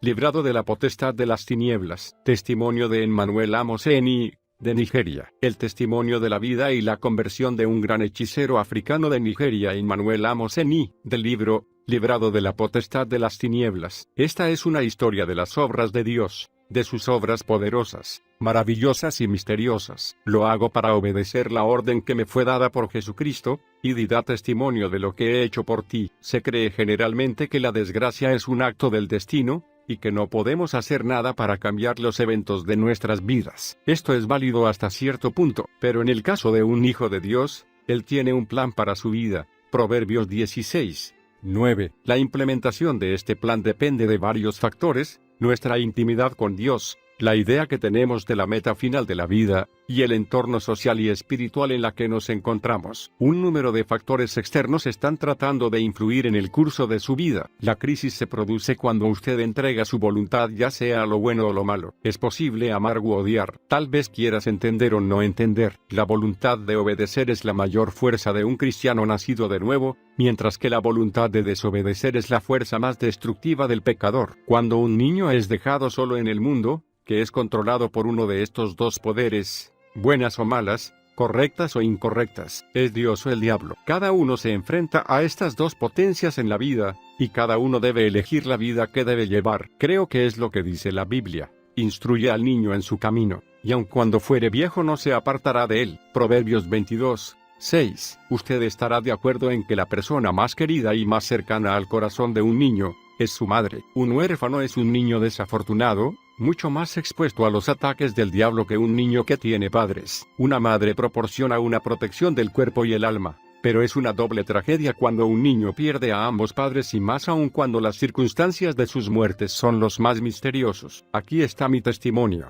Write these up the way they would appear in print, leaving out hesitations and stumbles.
librado de la potestad de las tinieblas. Testimonio de Emmanuel Amos Eni, de Nigeria. El testimonio de la vida y la conversión de un gran hechicero africano de Nigeria, Emmanuel Amos Eni, del libro, librado de la potestad de las tinieblas. Esta es una historia de las obras de Dios, de sus obras poderosas, maravillosas y misteriosas. Lo hago para obedecer la orden que me fue dada por Jesucristo, y da testimonio de lo que he hecho por ti. Se cree generalmente que la desgracia es un acto del destino, y que no podemos hacer nada para cambiar los eventos de nuestras vidas. Esto es válido hasta cierto punto, pero en el caso de un hijo de Dios, Él tiene un plan para su vida. Proverbios 16:9. La implementación de este plan depende de varios factores: nuestra intimidad con Dios, la idea que tenemos de la meta final de la vida, y el entorno social y espiritual en la que nos encontramos. Un número de factores externos están tratando de influir en el curso de su vida. La crisis se produce cuando usted entrega su voluntad, ya sea a lo bueno o lo malo. Es posible amar u odiar. Tal vez quieras entender o no entender. La voluntad de obedecer es la mayor fuerza de un cristiano nacido de nuevo, mientras que la voluntad de desobedecer es la fuerza más destructiva del pecador. Cuando un niño es dejado solo en el mundo, que es controlado por uno de estos dos poderes, buenas o malas, correctas o incorrectas, es Dios o el diablo. Cada uno se enfrenta a estas dos potencias en la vida, y cada uno debe elegir la vida que debe llevar. Creo que es lo que dice la Biblia: instruye al niño en su camino, y aun cuando fuere viejo no se apartará de él. Proverbios 22:6. Usted estará de acuerdo en que la persona más querida y más cercana al corazón de un niño es su madre. Un huérfano es un niño desafortunado, mucho más expuesto a los ataques del diablo que un niño que tiene padres. Una madre proporciona una protección del cuerpo y el alma, pero es una doble tragedia cuando un niño pierde a ambos padres, y más aún cuando las circunstancias de sus muertes son los más misteriosos. Aquí está mi testimonio.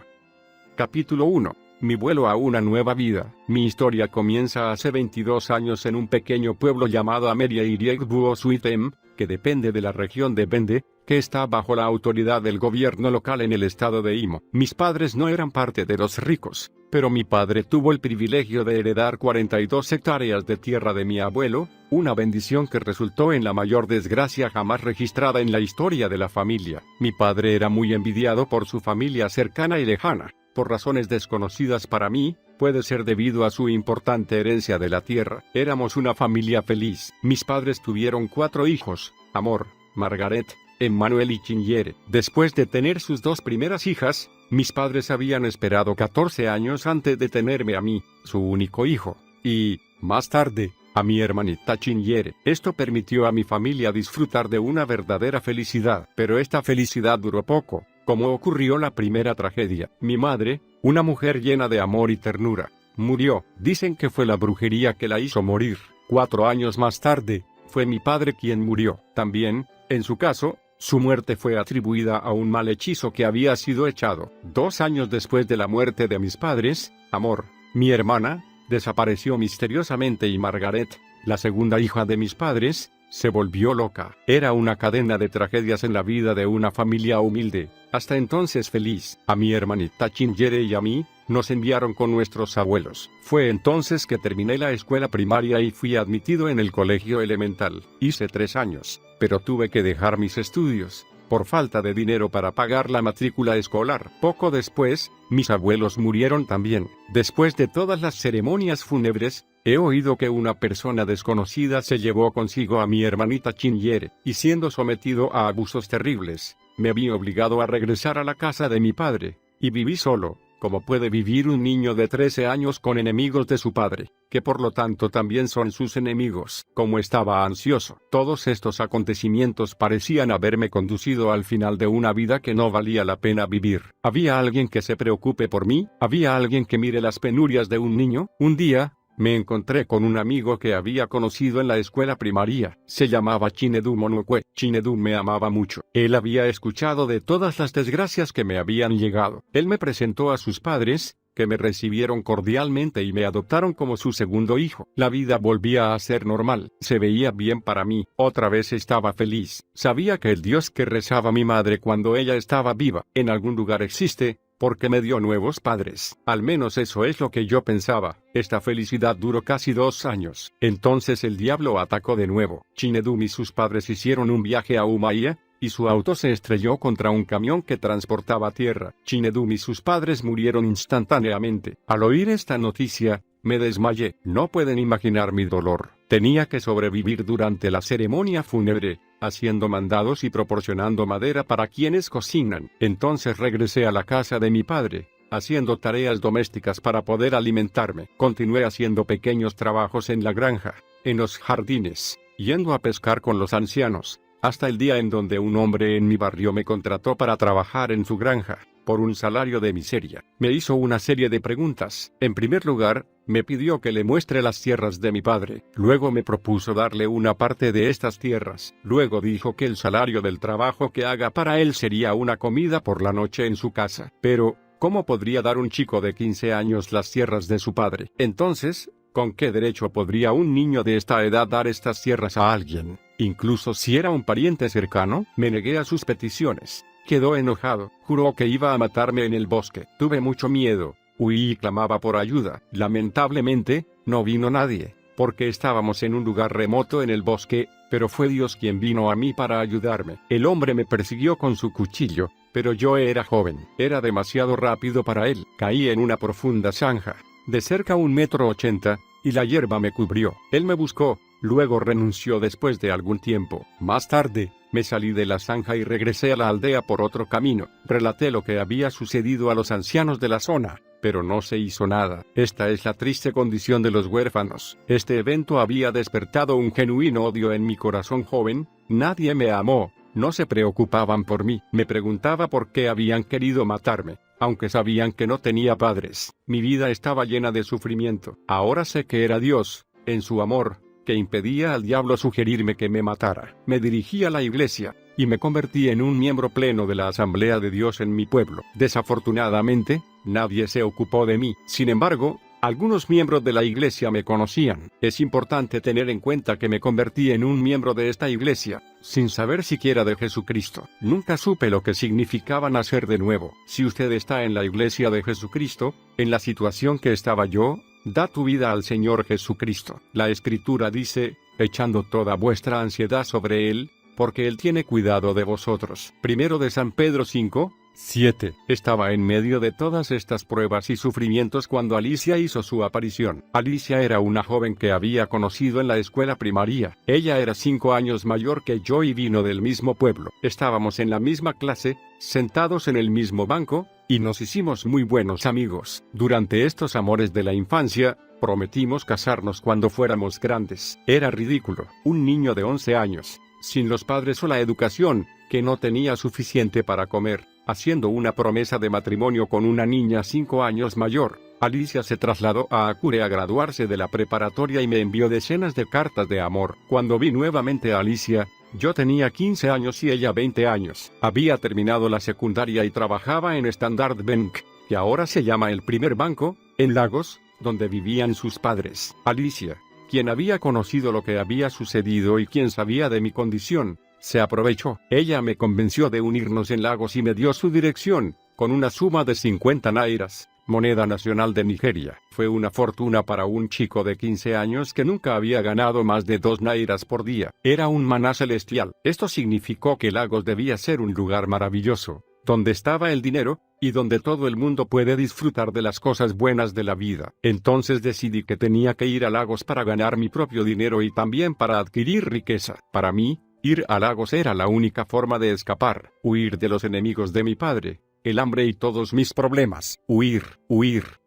Capítulo 1. Mi vuelo a una nueva vida. Mi historia comienza hace 22 años en un pequeño pueblo llamado Ameria Iriegbuo-Suitem, que depende de la región de Bende, que está bajo la autoridad del gobierno local en el estado de Imo. Mis padres no eran parte de los ricos, pero mi padre tuvo el privilegio de heredar 42 hectáreas de tierra de mi abuelo, una bendición que resultó en la mayor desgracia jamás registrada en la historia de la familia. Mi padre era muy envidiado por su familia cercana y lejana. Por razones desconocidas para mí, puede ser debido a su importante herencia de la tierra. Éramos una familia feliz. Mis padres tuvieron 4 hijos: Amor, Margaret, Emmanuel y Chinyere. Después de tener sus 2 primeras hijas, mis padres habían esperado 14 años antes de tenerme a mí, su único hijo, y, más tarde, a mi hermanita Chinyere. Esto permitió a mi familia disfrutar de una verdadera felicidad. Pero esta felicidad duró poco, como ocurrió la primera tragedia. Mi madre, una mujer llena de amor y ternura, murió. Dicen que fue la brujería que la hizo morir. 4 años más tarde, fue mi padre quien murió. También, en su caso, su muerte fue atribuida a un mal hechizo que había sido echado. 2 años después de la muerte de mis padres, Amor, mi hermana, desapareció misteriosamente, y Margaret, la segunda hija de mis padres, se volvió loca. Era una cadena de tragedias en la vida de una familia humilde, hasta entonces feliz. A mi hermanita Chinyere y a mí, nos enviaron con nuestros abuelos. Fue entonces que terminé la escuela primaria y fui admitido en el colegio elemental. Hice 3 años, pero tuve que dejar mis estudios por falta de dinero para pagar la matrícula escolar. Poco después, mis abuelos murieron también. Después de todas las ceremonias fúnebres, he oído que una persona desconocida se llevó consigo a mi hermanita Chinyere, y siendo sometido a abusos terribles, me vi obligado a regresar a la casa de mi padre, y viví solo, como puede vivir un niño de 13 años con enemigos de su padre, que por lo tanto también son sus enemigos. Como estaba ansioso, todos estos acontecimientos parecían haberme conducido al final de una vida que no valía la pena vivir. ¿Había alguien que se preocupe por mí? ¿Había alguien que mire las penurias de un niño? Un día, me encontré con un amigo que había conocido en la escuela primaria. Se llamaba Chinedu Monokwe. Chinedu me amaba mucho. Él había escuchado de todas las desgracias que me habían llegado. Él me presentó a sus padres, que me recibieron cordialmente y me adoptaron como su segundo hijo. La vida volvía a ser normal. Se veía bien para mí. Otra vez estaba feliz. Sabía que el Dios que rezaba mi madre cuando ella estaba viva, en algún lugar existe, porque me dio nuevos padres. Al menos eso es lo que yo pensaba. Esta felicidad duró casi 2 años. Entonces el diablo atacó de nuevo. Chinedum y sus padres hicieron un viaje a Umuahia, y su auto se estrelló contra un camión que transportaba tierra. Chinedum y sus padres murieron instantáneamente. Al oír esta noticia, me desmayé. No pueden imaginar mi dolor. Tenía que sobrevivir durante la ceremonia fúnebre, haciendo mandados y proporcionando madera para quienes cocinan. Entonces regresé a la casa de mi padre, haciendo tareas domésticas para poder alimentarme. Continué haciendo pequeños trabajos en la granja, en los jardines, yendo a pescar con los ancianos, hasta el día en donde un hombre en mi barrio me contrató para trabajar en su granja, por un salario de miseria. Me hizo una serie de preguntas. En primer lugar, me pidió que le muestre las tierras de mi padre. Luego me propuso darle una parte de estas tierras. Luego dijo que el salario del trabajo que haga para él sería una comida por la noche en su casa. Pero, ¿cómo podría dar un chico de 15 años las tierras de su padre? Entonces, ¿con qué derecho podría un niño de esta edad dar estas tierras a alguien, incluso si era un pariente cercano? Me negué a sus peticiones. Quedó enojado, juró que iba a matarme en el bosque. Tuve mucho miedo, huí y clamaba por ayuda. Lamentablemente, no vino nadie, porque estábamos en un lugar remoto en el bosque, pero fue Dios quien vino a mí para ayudarme. El hombre me persiguió con su cuchillo, pero yo era joven. Era demasiado rápido para él. Caí en una profunda zanja, de cerca 1,80 m, y la hierba me cubrió. Él me buscó, luego renunció después de algún tiempo. Más tarde, me salí de la zanja y regresé a la aldea por otro camino. Relaté lo que había sucedido a los ancianos de la zona, pero no se hizo nada. Esta es la triste condición de los huérfanos. Este evento había despertado un genuino odio en mi corazón joven. Nadie me amó, no se preocupaban por mí. Me preguntaba por qué habían querido matarme, aunque sabían que no tenía padres. Mi vida estaba llena de sufrimiento. Ahora sé que era Dios, en su amor, que impedía al diablo sugerirme que me matara. Me dirigí a la iglesia, y me convertí en un miembro pleno de la Asamblea de Dios en mi pueblo. Desafortunadamente, nadie se ocupó de mí. Sin embargo, algunos miembros de la iglesia me conocían. Es importante tener en cuenta que me convertí en un miembro de esta iglesia, sin saber siquiera de Jesucristo. Nunca supe lo que significaba nacer de nuevo. Si usted está en la iglesia de Jesucristo, en la situación que estaba yo, da tu vida al Señor Jesucristo. La Escritura dice, echando toda vuestra ansiedad sobre Él, porque Él tiene cuidado de vosotros. Primero de San Pedro 5:7. Estaba en medio de todas estas pruebas y sufrimientos cuando Alicia hizo su aparición. Alicia era una joven que había conocido en la escuela primaria. Ella era 5 años mayor que yo y vino del mismo pueblo. Estábamos en la misma clase, sentados en el mismo banco, y nos hicimos muy buenos amigos. Durante estos amores de la infancia, prometimos casarnos cuando fuéramos grandes. Era ridículo. Un niño de 11 años, sin los padres o la educación, que no tenía suficiente para comer, haciendo una promesa de matrimonio con una niña 5 años mayor. Alicia se trasladó a Akure a graduarse de la preparatoria y me envió decenas de cartas de amor. Cuando vi nuevamente a Alicia, yo tenía 15 años y ella 20 años. Había terminado la secundaria y trabajaba en Standard Bank, que ahora se llama el Primer Banco, en Lagos, donde vivían sus padres. Alicia, quien había conocido lo que había sucedido y quien sabía de mi condición, se aprovechó. Ella me convenció de unirnos en Lagos y me dio su dirección, con una suma de 50 nairas, moneda nacional de Nigeria. Fue una fortuna para un chico de 15 años que nunca había ganado más de 2 nairas por día. Era un maná celestial. Esto significó que Lagos debía ser un lugar maravilloso, donde estaba el dinero, y donde todo el mundo puede disfrutar de las cosas buenas de la vida. Entonces decidí que tenía que ir a Lagos para ganar mi propio dinero y también para adquirir riqueza. Para mí, ir a Lagos era la única forma de escapar, huir de los enemigos de mi padre, el hambre y todos mis problemas.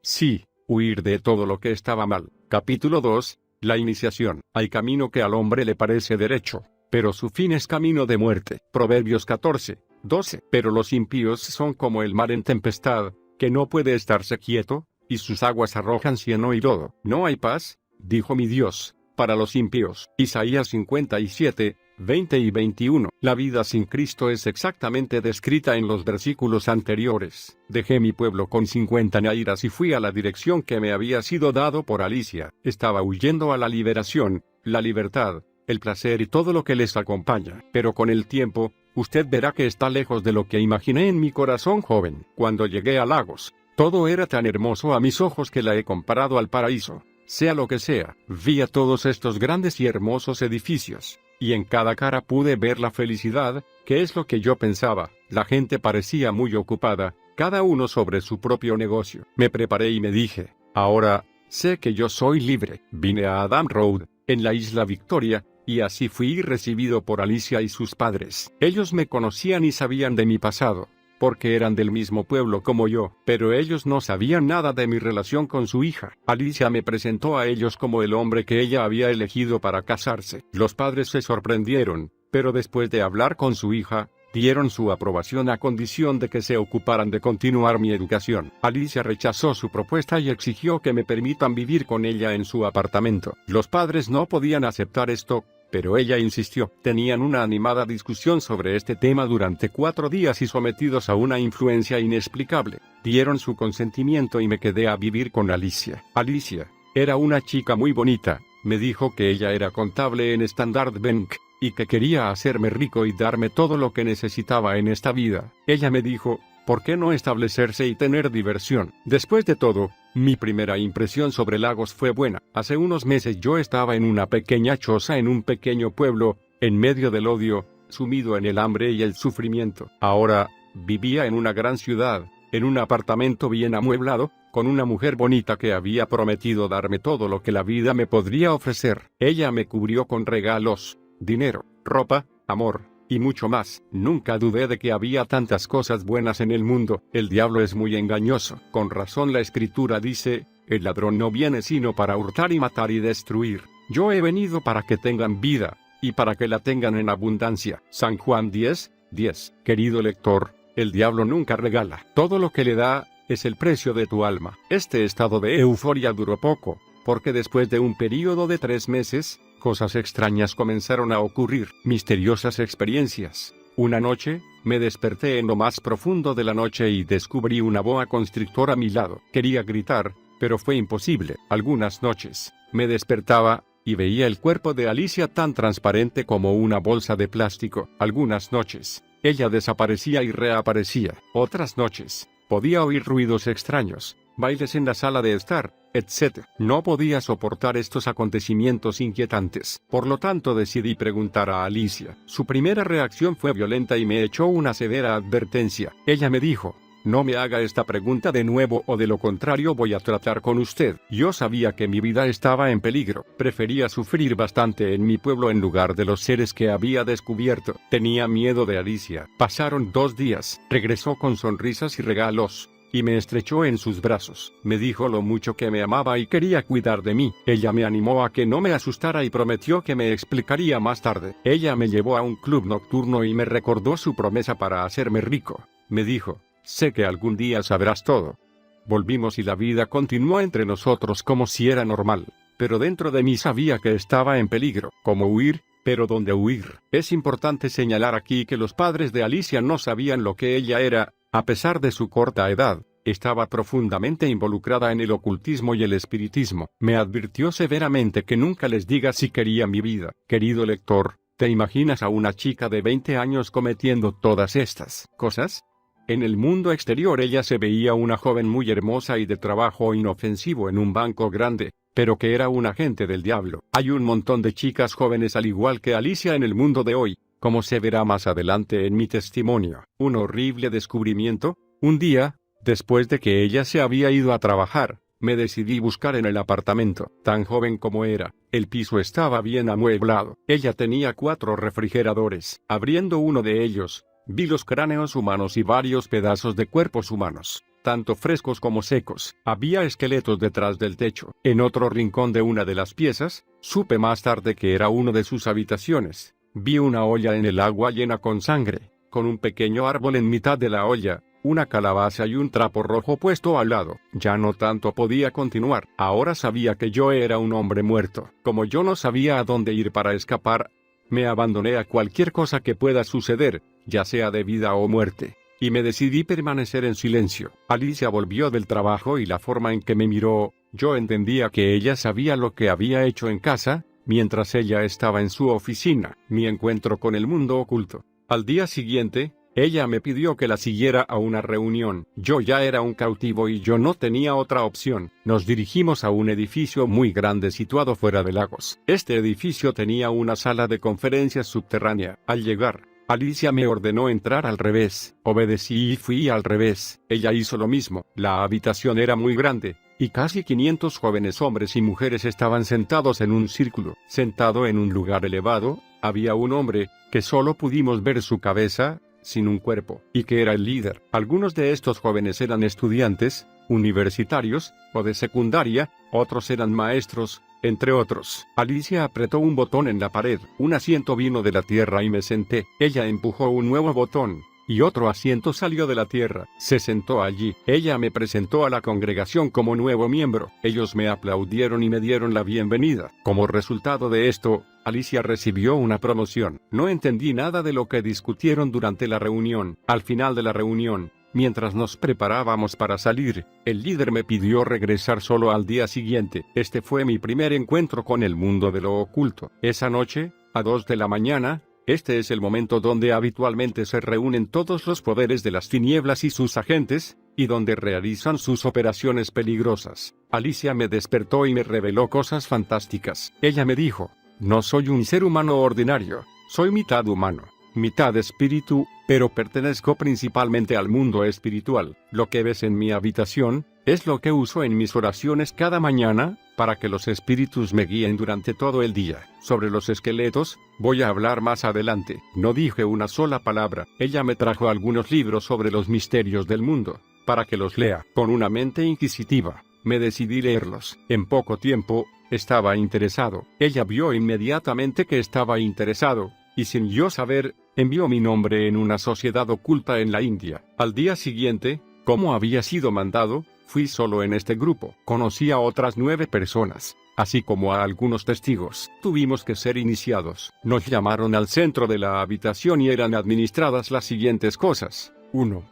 Sí, huir de todo lo que estaba mal. Capítulo 2, la iniciación. Hay camino que al hombre le parece derecho, pero su fin es camino de muerte. Proverbios 14:12. Pero los impíos son como el mar en tempestad, que no puede estarse quieto, y sus aguas arrojan cieno y lodo. No hay paz, dijo mi Dios, para los impíos. Isaías 57:20 y 21. La vida sin Cristo es exactamente descrita en los versículos anteriores. Dejé mi pueblo con 50 nairas y fui a la dirección que me había sido dado por Alicia. Estaba huyendo a la liberación, la libertad, el placer y todo lo que les acompaña. Pero con el tiempo, usted verá que está lejos de lo que imaginé en mi corazón joven. Cuando llegué a Lagos, todo era tan hermoso a mis ojos que la he comparado al paraíso. Sea lo que sea, vi a todos estos grandes y hermosos edificios, y en cada cara pude ver la felicidad, que es lo que yo pensaba. La gente parecía muy ocupada, cada uno sobre su propio negocio. Me preparé y me dije, ahora, sé que yo soy libre. Vine a Adam Road, en la isla Victoria, y así fui recibido por Alicia y sus padres. Ellos me conocían y sabían de mi pasado, porque eran del mismo pueblo como yo, pero ellos no sabían nada de mi relación con su hija. Alicia me presentó a ellos como el hombre que ella había elegido para casarse. Los padres se sorprendieron, pero después de hablar con su hija, dieron su aprobación a condición de que se ocuparan de continuar mi educación. Alicia rechazó su propuesta y exigió que me permitan vivir con ella en su apartamento. Los padres no podían aceptar esto, pero ella insistió. Tenían una animada discusión sobre este tema durante 4 días y sometidos a una influencia inexplicable, dieron su consentimiento y me quedé a vivir con Alicia. Alicia era una chica muy bonita, me dijo que ella era contable en Standard Bank, y que quería hacerme rico y darme todo lo que necesitaba en esta vida. Ella me dijo, ¿por qué no establecerse y tener diversión? Después de todo, mi primera impresión sobre Lagos fue buena. Hace unos meses yo estaba en una pequeña choza en un pequeño pueblo, en medio del odio, sumido en el hambre y el sufrimiento. Ahora, vivía en una gran ciudad, en un apartamento bien amueblado, con una mujer bonita que había prometido darme todo lo que la vida me podría ofrecer. Ella me cubrió con regalos, dinero, ropa, amor, y mucho más. Nunca dudé de que había tantas cosas buenas en el mundo. El diablo es muy engañoso. Con razón la escritura dice, el ladrón no viene sino para hurtar y matar y destruir. Yo he venido para que tengan vida, y para que la tengan en abundancia. San Juan 10:10. Querido lector, el diablo nunca regala. Todo lo que le da, es el precio de tu alma. Este estado de euforia duró poco, porque después de un período de 3 meses, cosas extrañas comenzaron a ocurrir, misteriosas experiencias. Una noche, me desperté en lo más profundo de la noche y descubrí una boa constrictor a mi lado. Quería gritar, pero fue imposible. Algunas noches, me despertaba, y veía el cuerpo de Alicia tan transparente como una bolsa de plástico. Algunas noches, ella desaparecía y reaparecía. Otras noches, podía oír ruidos extraños, bailes en la sala de estar, etc. No podía soportar estos acontecimientos inquietantes. Por lo tanto decidí preguntar a Alicia. Su primera reacción fue violenta y me echó una severa advertencia. Ella me dijo, no me haga esta pregunta de nuevo o de lo contrario voy a tratar con usted. Yo sabía que mi vida estaba en peligro. Prefería sufrir bastante en mi pueblo en lugar de los seres que había descubierto. Tenía miedo de Alicia. Pasaron 2 días. Regresó con sonrisas y regalos, y me estrechó en sus brazos. Me dijo lo mucho que me amaba y quería cuidar de mí. Ella me animó a que no me asustara y prometió que me explicaría más tarde. Ella me llevó a un club nocturno y me recordó su promesa para hacerme rico. Me dijo, sé que algún día sabrás todo. Volvimos y la vida continuó entre nosotros como si era normal, pero dentro de mí sabía que estaba en peligro. ¿Cómo huir? Pero ¿dónde huir? Es importante señalar aquí que los padres de Alicia no sabían lo que ella era. A pesar de su corta edad, estaba profundamente involucrada en el ocultismo y el espiritismo. Me advirtió severamente que nunca les diga si quería mi vida. Querido lector, ¿te imaginas a una chica de 20 años cometiendo todas estas cosas? En el mundo exterior ella se veía una joven muy hermosa y de trabajo inofensivo en un banco grande, pero que era un agente del diablo. Hay un montón de chicas jóvenes al igual que Alicia en el mundo de hoy, como se verá más adelante en mi testimonio. Un horrible descubrimiento. Un día, después de que ella se había ido a trabajar, me decidí buscar en el apartamento. Tan joven como era, el piso estaba bien amueblado. Ella tenía 4 refrigeradores. Abriendo uno de ellos, vi los cráneos humanos y varios pedazos de cuerpos humanos, tanto frescos como secos. Había esqueletos detrás del techo. En otro rincón de una de las piezas, supe más tarde que era una de sus habitaciones. Vi una olla en el agua llena con sangre, con un pequeño árbol en mitad de la olla, una calabaza y un trapo rojo puesto al lado. Ya no tanto podía continuar. Ahora sabía que yo era un hombre muerto. Como yo no sabía a dónde ir para escapar, me abandoné a cualquier cosa que pueda suceder, ya sea de vida o muerte, y me decidí permanecer en silencio. Alicia volvió del trabajo y la forma en que me miró, yo entendía que ella sabía lo que había hecho en casa, mientras ella estaba en su oficina. Mi encuentro con el mundo oculto. Al día siguiente, Ella me pidió que la siguiera a una reunión. Yo ya era un cautivo y yo no tenía otra opción. Nos dirigimos a un edificio muy grande situado fuera de Lagos. Este edificio tenía una sala de conferencias subterránea. Al llegar, Alicia me ordenó entrar al revés. Obedecí y fui al revés. Ella hizo lo mismo. La habitación era muy grande, y casi 500 jóvenes hombres y mujeres estaban sentados en un círculo. Sentado en un lugar elevado, había un hombre, que solo pudimos ver su cabeza, sin un cuerpo, y que era el líder. Algunos de estos jóvenes eran estudiantes, universitarios, o de secundaria, otros eran maestros, entre otros. Alicia apretó un botón en la pared, un asiento vino de la tierra y me senté. Ella empujó un nuevo botón, y otro asiento salió de la tierra. Se sentó allí. Ella me presentó a la congregación como nuevo miembro. Ellos me aplaudieron y me dieron la bienvenida. Como resultado de esto, Alicia recibió una promoción. No entendí nada de lo que discutieron durante la reunión. Al final de la reunión, mientras nos preparábamos para salir, el líder me pidió regresar solo al día siguiente. Este fue mi primer encuentro con el mundo de lo oculto. Esa noche, a 2 de la mañana, este es el momento donde habitualmente se reúnen todos los poderes de las tinieblas y sus agentes, y donde realizan sus operaciones peligrosas. Alicia me despertó y me reveló cosas fantásticas. Ella me dijo: no soy un ser humano ordinario, soy mitad humano, mitad espíritu, pero pertenezco principalmente al mundo espiritual. Lo que ves en mi habitación es lo que uso en mis oraciones cada mañana, para que los espíritus me guíen durante todo el día. Sobre los esqueletos, voy a hablar más adelante. No dije una sola palabra. Ella me trajo algunos libros sobre los misterios del mundo, para que los lea. Con una mente inquisitiva, me decidí leerlos. En poco tiempo, estaba interesado. Ella vio inmediatamente que estaba interesado, y sin yo saber, envió mi nombre en una sociedad oculta en la India. Al día siguiente, como había sido mandado, fui solo en este grupo. Conocí a otras 9 personas, así como a algunos testigos. Tuvimos que ser iniciados. Nos llamaron al centro de la habitación y eran administradas las siguientes cosas. 1.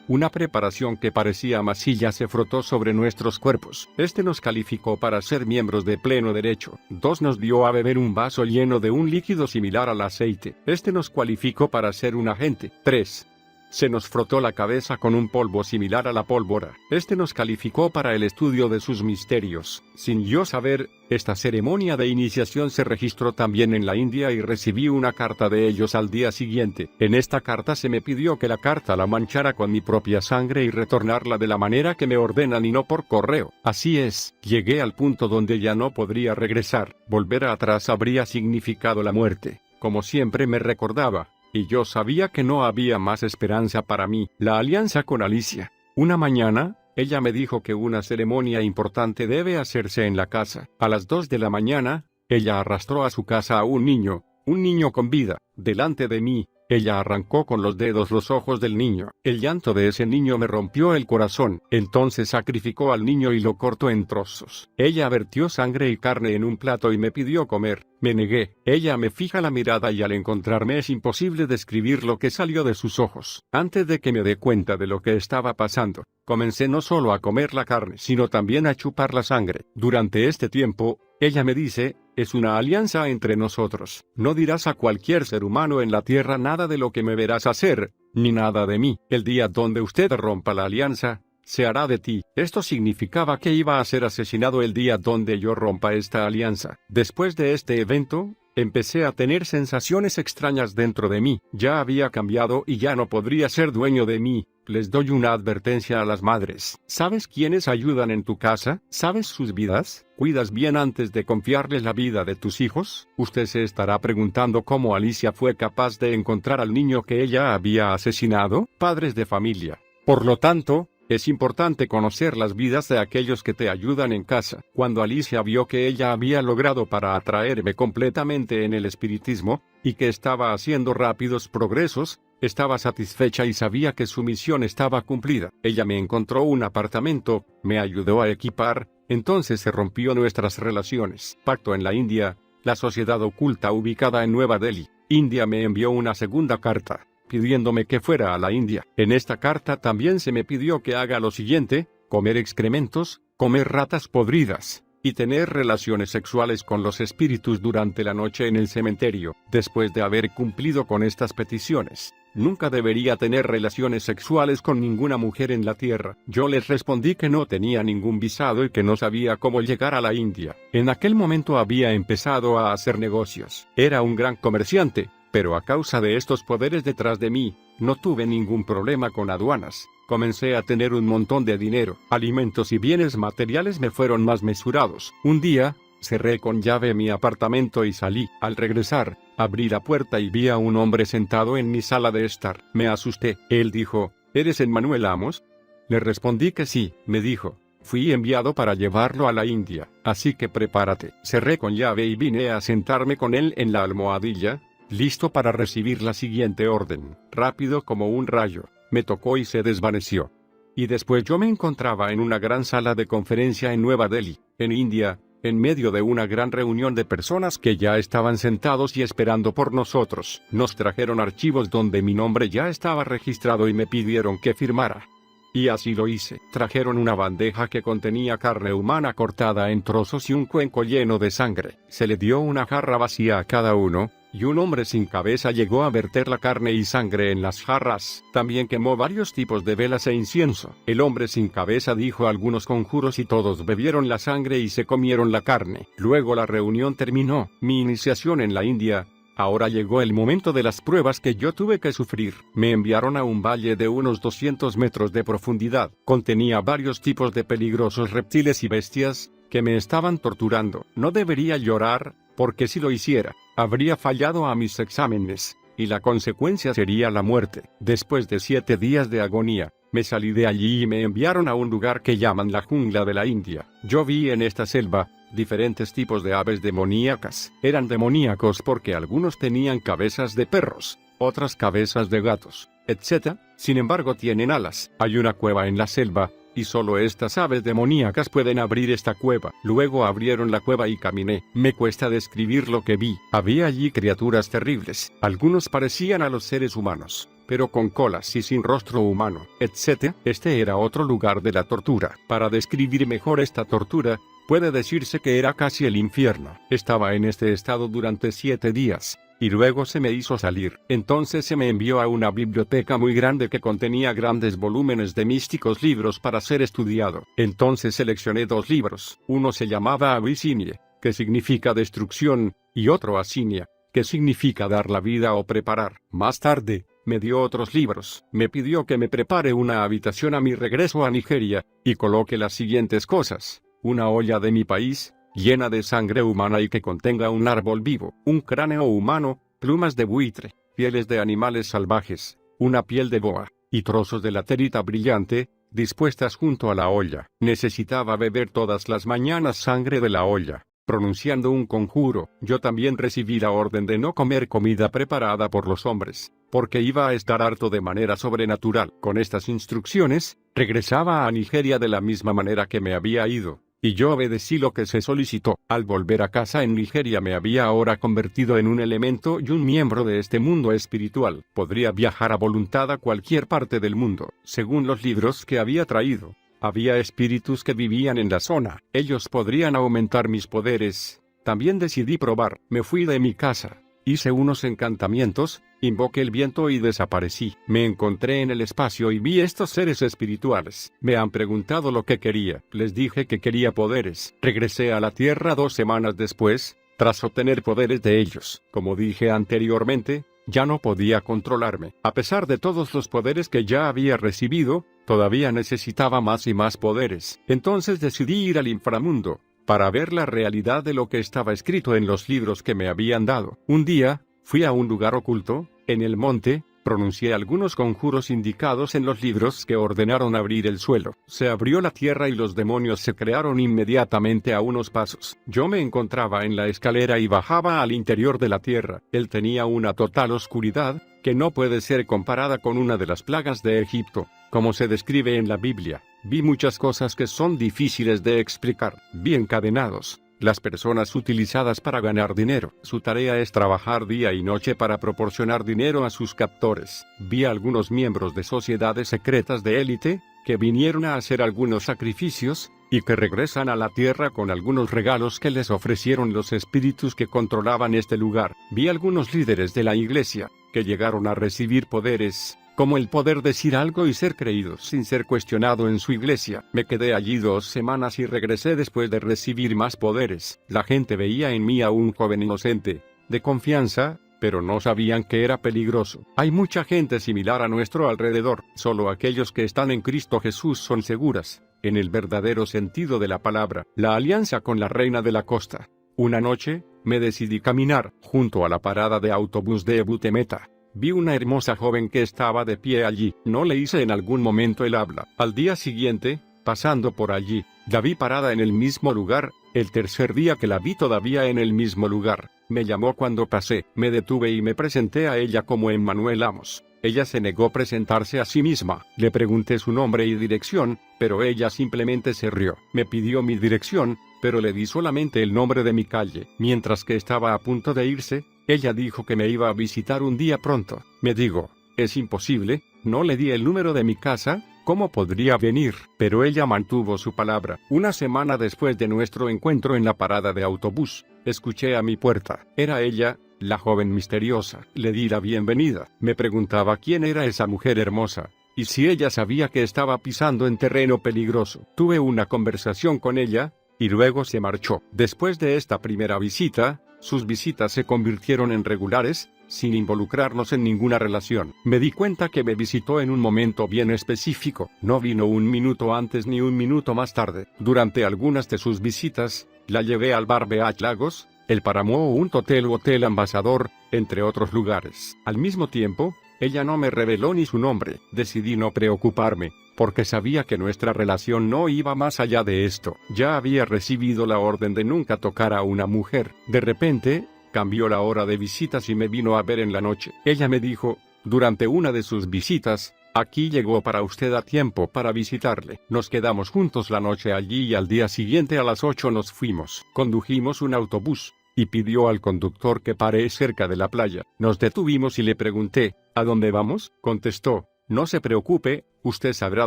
Una preparación que parecía masilla se frotó sobre nuestros cuerpos. Este nos calificó para ser miembros de pleno derecho. 2. Nos dio a beber un vaso lleno de un líquido similar al aceite. Este nos cualificó para ser un agente. 3. Se nos frotó la cabeza con un polvo similar a la pólvora. Este nos calificó para el estudio de sus misterios. Sin yo saber, esta ceremonia de iniciación se registró también en la India y recibí una carta de ellos al día siguiente. En esta carta se me pidió que la carta la manchara con mi propia sangre y retornarla de la manera que me ordenan y no por correo. Así es, llegué al punto donde ya no podría regresar. Volver atrás habría significado la muerte. Como siempre me recordaba, y yo sabía que no había más esperanza para mí. La alianza con Alicia. Una mañana, ella me dijo que una ceremonia importante debe hacerse en la casa. A las 2 de la mañana, ella arrastró a su casa a un niño con vida, delante de mí. Ella arrancó con los dedos los ojos del niño. El llanto de ese niño me rompió el corazón. Entonces sacrificó al niño y lo cortó en trozos. Ella vertió sangre y carne en un plato y me pidió comer. Me negué. Ella me fija la mirada y al encontrarme es imposible describir lo que salió de sus ojos. Antes de que me dé cuenta de lo que estaba pasando, comencé no solo a comer la carne, sino también a chupar la sangre. Durante este tiempo, ella me dice: es una alianza entre nosotros. No dirás a cualquier ser humano en la tierra nada de lo que me verás hacer, ni nada de mí. El día donde usted rompa la alianza, se hará de ti. Esto significaba que iba a ser asesinado el día donde yo rompa esta alianza. Después de este evento, empecé a tener sensaciones extrañas dentro de mí. Ya había cambiado y ya no podría ser dueño de mí. Les doy una advertencia a las madres. ¿Sabes quiénes ayudan en tu casa? ¿Sabes sus vidas? ¿Cuidas bien antes de confiarles la vida de tus hijos? Usted se estará preguntando cómo Alicia fue capaz de encontrar al niño que ella había asesinado. Padres de familia. Por lo tanto, es importante conocer las vidas de aquellos que te ayudan en casa. Cuando Alicia vio que ella había logrado para atraerme completamente en el espiritismo, y que estaba haciendo rápidos progresos, estaba satisfecha y sabía que su misión estaba cumplida. Ella me encontró un apartamento, me ayudó a equipar, entonces se rompió nuestras relaciones. Pacto en la India, la sociedad oculta ubicada en Nueva Delhi. India me envió una segunda carta, pidiéndome que fuera a la India. En esta carta también se me pidió que haga lo siguiente: comer excrementos, comer ratas podridas, y tener relaciones sexuales con los espíritus durante la noche en el cementerio. Después de haber cumplido con estas peticiones, Nunca debería tener relaciones sexuales con ninguna mujer en la tierra. Yo les respondí que no tenía ningún visado y que no sabía cómo llegar a la India. En aquel momento había empezado a hacer negocios. Era un gran comerciante, pero a causa de estos poderes detrás de mí, no tuve ningún problema con aduanas. Comencé a tener un montón de dinero. Alimentos y bienes materiales me fueron más mesurados. Un día, cerré con llave mi apartamento y salí. Al regresar, abrí la puerta y vi a un hombre sentado en mi sala de estar. Me asusté. Él dijo, ¿eres Emmanuel Amos? Le respondí que sí. Me dijo, fui enviado para llevarlo a la India, así que prepárate. Cerré con llave y vine a sentarme con él en la almohadilla, listo para recibir la siguiente orden. Rápido como un rayo, me tocó y se desvaneció. Y después yo me encontraba en una gran sala de conferencia en Nueva Delhi, en India, en medio de una gran reunión de personas que ya estaban sentados y esperando por nosotros. Nos trajeron archivos donde mi nombre ya estaba registrado y me pidieron que firmara. Y así lo hice. Trajeron una bandeja que contenía carne humana cortada en trozos y un cuenco lleno de sangre. Se le dio una jarra vacía a cada uno, y un hombre sin cabeza llegó a verter la carne y sangre en las jarras. También quemó varios tipos de velas e incienso. El hombre sin cabeza dijo algunos conjuros y todos bebieron la sangre y se comieron la carne. Luego la reunión terminó. Mi iniciación en la India. Ahora llegó el momento de las pruebas que yo tuve que sufrir. Me enviaron a un valle de unos 200 metros de profundidad. Contenía varios tipos de peligrosos reptiles y bestias, que me estaban torturando. No debería llorar, porque si lo hiciera, habría fallado a mis exámenes, y la consecuencia sería la muerte. Después de 7 días de agonía, me salí de allí y me enviaron a un lugar que llaman la jungla de la India. Yo vi en esta selva diferentes tipos de aves demoníacas. Eran demoníacos porque algunos tenían cabezas de perros, otras cabezas de gatos, etc. Sin embargo tienen alas. Hay una cueva en la selva, y solo estas aves demoníacas pueden abrir esta cueva. Luego abrieron la cueva y caminé. Me cuesta describir lo que vi. Había allí criaturas terribles. Algunos parecían a los seres humanos, pero con colas y sin rostro humano, etc. Este era otro lugar de la tortura. Para describir mejor esta tortura, puede decirse que era casi el infierno. Estaba en este estado durante 7 días. Y luego se me hizo salir. Entonces se me envió a una biblioteca muy grande que contenía grandes volúmenes de místicos libros para ser estudiado. Entonces seleccioné 2 libros. Uno se llamaba Abisinia, que significa destrucción, y otro Asinia, que significa dar la vida o preparar. Más tarde, me dio otros libros. Me pidió que me prepare una habitación a mi regreso a Nigeria, y coloque las siguientes cosas: una olla de mi país, llena de sangre humana y que contenga un árbol vivo, un cráneo humano, plumas de buitre, pieles de animales salvajes, una piel de boa, y trozos de laterita brillante, dispuestas junto a la olla. Necesitaba beber todas las mañanas sangre de la olla, pronunciando un conjuro. Yo también recibí la orden de no comer comida preparada por los hombres, porque iba a estar harto de manera sobrenatural. Con estas instrucciones, regresaba a Nigeria de la misma manera que me había ido. Y yo obedecí lo que se solicitó. Al volver a casa en Nigeria me había ahora convertido en un elemento y un miembro de este mundo espiritual. Podría viajar a voluntad a cualquier parte del mundo. Según los libros que había traído, había espíritus que vivían en la zona. Ellos podrían aumentar mis poderes. También decidí probar. Me fui de mi casa. Hice unos encantamientos, invoqué el viento y desaparecí. Me encontré en el espacio y vi estos seres espirituales. Me han preguntado lo que quería. Les dije que quería poderes. Regresé a la Tierra 2 semanas después, tras obtener poderes de ellos. Como dije anteriormente, ya no podía controlarme. A pesar de todos los poderes que ya había recibido, todavía necesitaba más y más poderes. Entonces decidí ir al inframundo, para ver la realidad de lo que estaba escrito en los libros que me habían dado. Un día, fui a un lugar oculto, en el monte, pronuncié algunos conjuros indicados en los libros que ordenaron abrir el suelo. Se abrió la tierra y los demonios se crearon inmediatamente a unos pasos. Yo me encontraba en la escalera y bajaba al interior de la tierra. Él tenía una total oscuridad, que no puede ser comparada con una de las plagas de Egipto, como se describe en la Biblia. Vi muchas cosas que son difíciles de explicar. Vi encadenados, las personas utilizadas para ganar dinero. Su tarea es trabajar día y noche para proporcionar dinero a sus captores. Vi a algunos miembros de sociedades secretas de élite, que vinieron a hacer algunos sacrificios, y que regresan a la tierra con algunos regalos que les ofrecieron los espíritus que controlaban este lugar. Vi algunos líderes de la iglesia, que llegaron a recibir poderes, como el poder decir algo y ser creídos sin ser cuestionado en su iglesia. Me quedé allí 2 semanas y regresé después de recibir más poderes. La gente veía en mí a un joven inocente, de confianza, pero no sabían que era peligroso. Hay mucha gente similar a nuestro alrededor. Solo aquellos que están en Cristo Jesús son seguras, en el verdadero sentido de la palabra. La alianza con la reina de la costa. Una noche, me decidí caminar junto a la parada de autobús de Ebutemeta. Vi una hermosa joven que estaba de pie allí. No le hice en algún momento el habla. Al día siguiente, pasando por allí, la vi parada en el mismo lugar. El tercer día que la vi todavía en el mismo lugar. Me llamó cuando pasé. Me detuve y me presenté a ella como Emmanuel Amos. Ella se negó a presentarse a sí misma. Le pregunté su nombre y dirección, pero ella simplemente se rió. Me pidió mi dirección, pero le di solamente el nombre de mi calle. Mientras que estaba a punto de irse, ella dijo que me iba a visitar un día pronto. Me dijo, es imposible, no le di el número de mi casa, ¿cómo podría venir? Pero ella mantuvo su palabra. Una semana después de nuestro encuentro en la parada de autobús, escuché a mi puerta. Era ella, la joven misteriosa. Le di la bienvenida. Me preguntaba quién era esa mujer hermosa, y si ella sabía que estaba pisando en terreno peligroso. Tuve una conversación con ella, y luego se marchó. Después de esta primera visita, sus visitas se convirtieron en regulares, sin involucrarnos en ninguna relación. Me di cuenta que me visitó en un momento bien específico. No vino un minuto antes ni un minuto más tarde. Durante algunas de sus visitas, la llevé al bar Beach Lagos, el Paramount Hotel Ambassador, entre otros lugares. Al mismo tiempo, ella no me reveló ni su nombre. Decidí no preocuparme, porque sabía que nuestra relación no iba más allá de esto. Ya había recibido la orden de nunca tocar a una mujer. De repente, cambió la hora de visitas y me vino a ver en la noche. Ella me dijo, durante una de sus visitas, aquí llegó para usted a tiempo para visitarle. Nos quedamos juntos la noche allí y al día siguiente a las 8 nos fuimos. Condujimos un autobús, y pidió al conductor que pare cerca de la playa. Nos detuvimos y le pregunté, ¿a dónde vamos? Contestó, no se preocupe, usted sabrá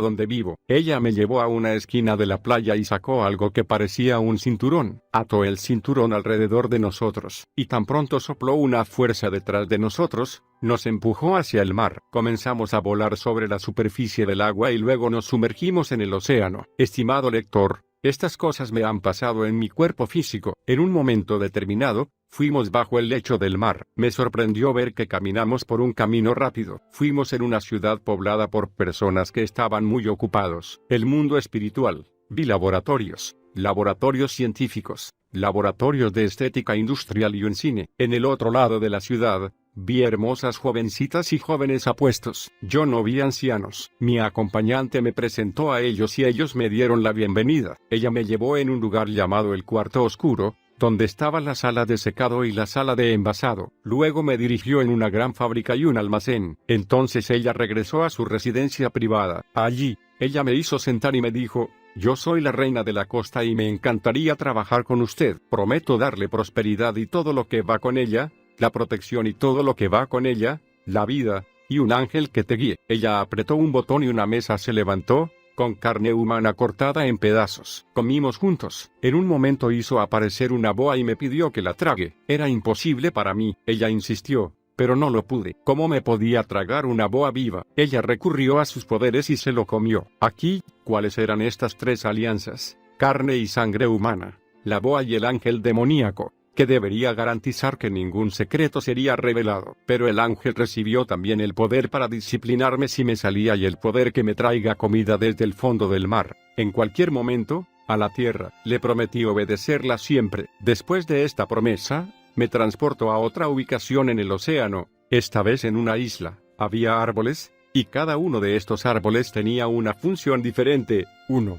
dónde vivo. Ella me llevó a una esquina de la playa y sacó algo que parecía un cinturón. Ató el cinturón alrededor de nosotros, y tan pronto sopló una fuerza detrás de nosotros, nos empujó hacia el mar. Comenzamos a volar sobre la superficie del agua y luego nos sumergimos en el océano. Estimado lector, estas cosas me han pasado en mi cuerpo físico. En un momento determinado, fuimos bajo el lecho del mar. Me sorprendió ver que caminamos por un camino rápido. Fuimos en una ciudad poblada por personas que estaban muy ocupados. El mundo espiritual. Vi laboratorios científicos, laboratorios de estética industrial y un cine. En el otro lado de la ciudad, vi hermosas jovencitas y jóvenes apuestos. Yo no vi ancianos. Mi acompañante me presentó a ellos y ellos me dieron la bienvenida. Ella me llevó en un lugar llamado el cuarto oscuro, donde estaba la sala de secado y la sala de envasado. Luego me dirigió en una gran fábrica y un almacén. Entonces ella regresó a su residencia privada. Allí, ella me hizo sentar y me dijo, yo soy la reina de la costa y me encantaría trabajar con usted. Prometo darle prosperidad y todo lo que va con ella, la protección y todo lo que va con ella, la vida, y un ángel que te guíe. Ella apretó un botón y una mesa se levantó, con carne humana cortada en pedazos. Comimos juntos. En un momento hizo aparecer una boa y me pidió que la trague. Era imposible para mí. Ella insistió, pero no lo pude. ¿Cómo me podía tragar una boa viva? Ella recurrió a sus poderes y se lo comió. Aquí, ¿cuáles eran estas 3 alianzas? Carne y sangre humana, la boa y el ángel demoníaco, que debería garantizar que ningún secreto sería revelado. Pero el ángel recibió también el poder para disciplinarme si me salía y el poder que me traiga comida desde el fondo del mar, en cualquier momento, a la tierra. Le prometí obedecerla siempre. Después de esta promesa, me transportó a otra ubicación en el océano, esta vez en una isla. Había árboles, y cada uno de estos árboles tenía una función diferente. 1.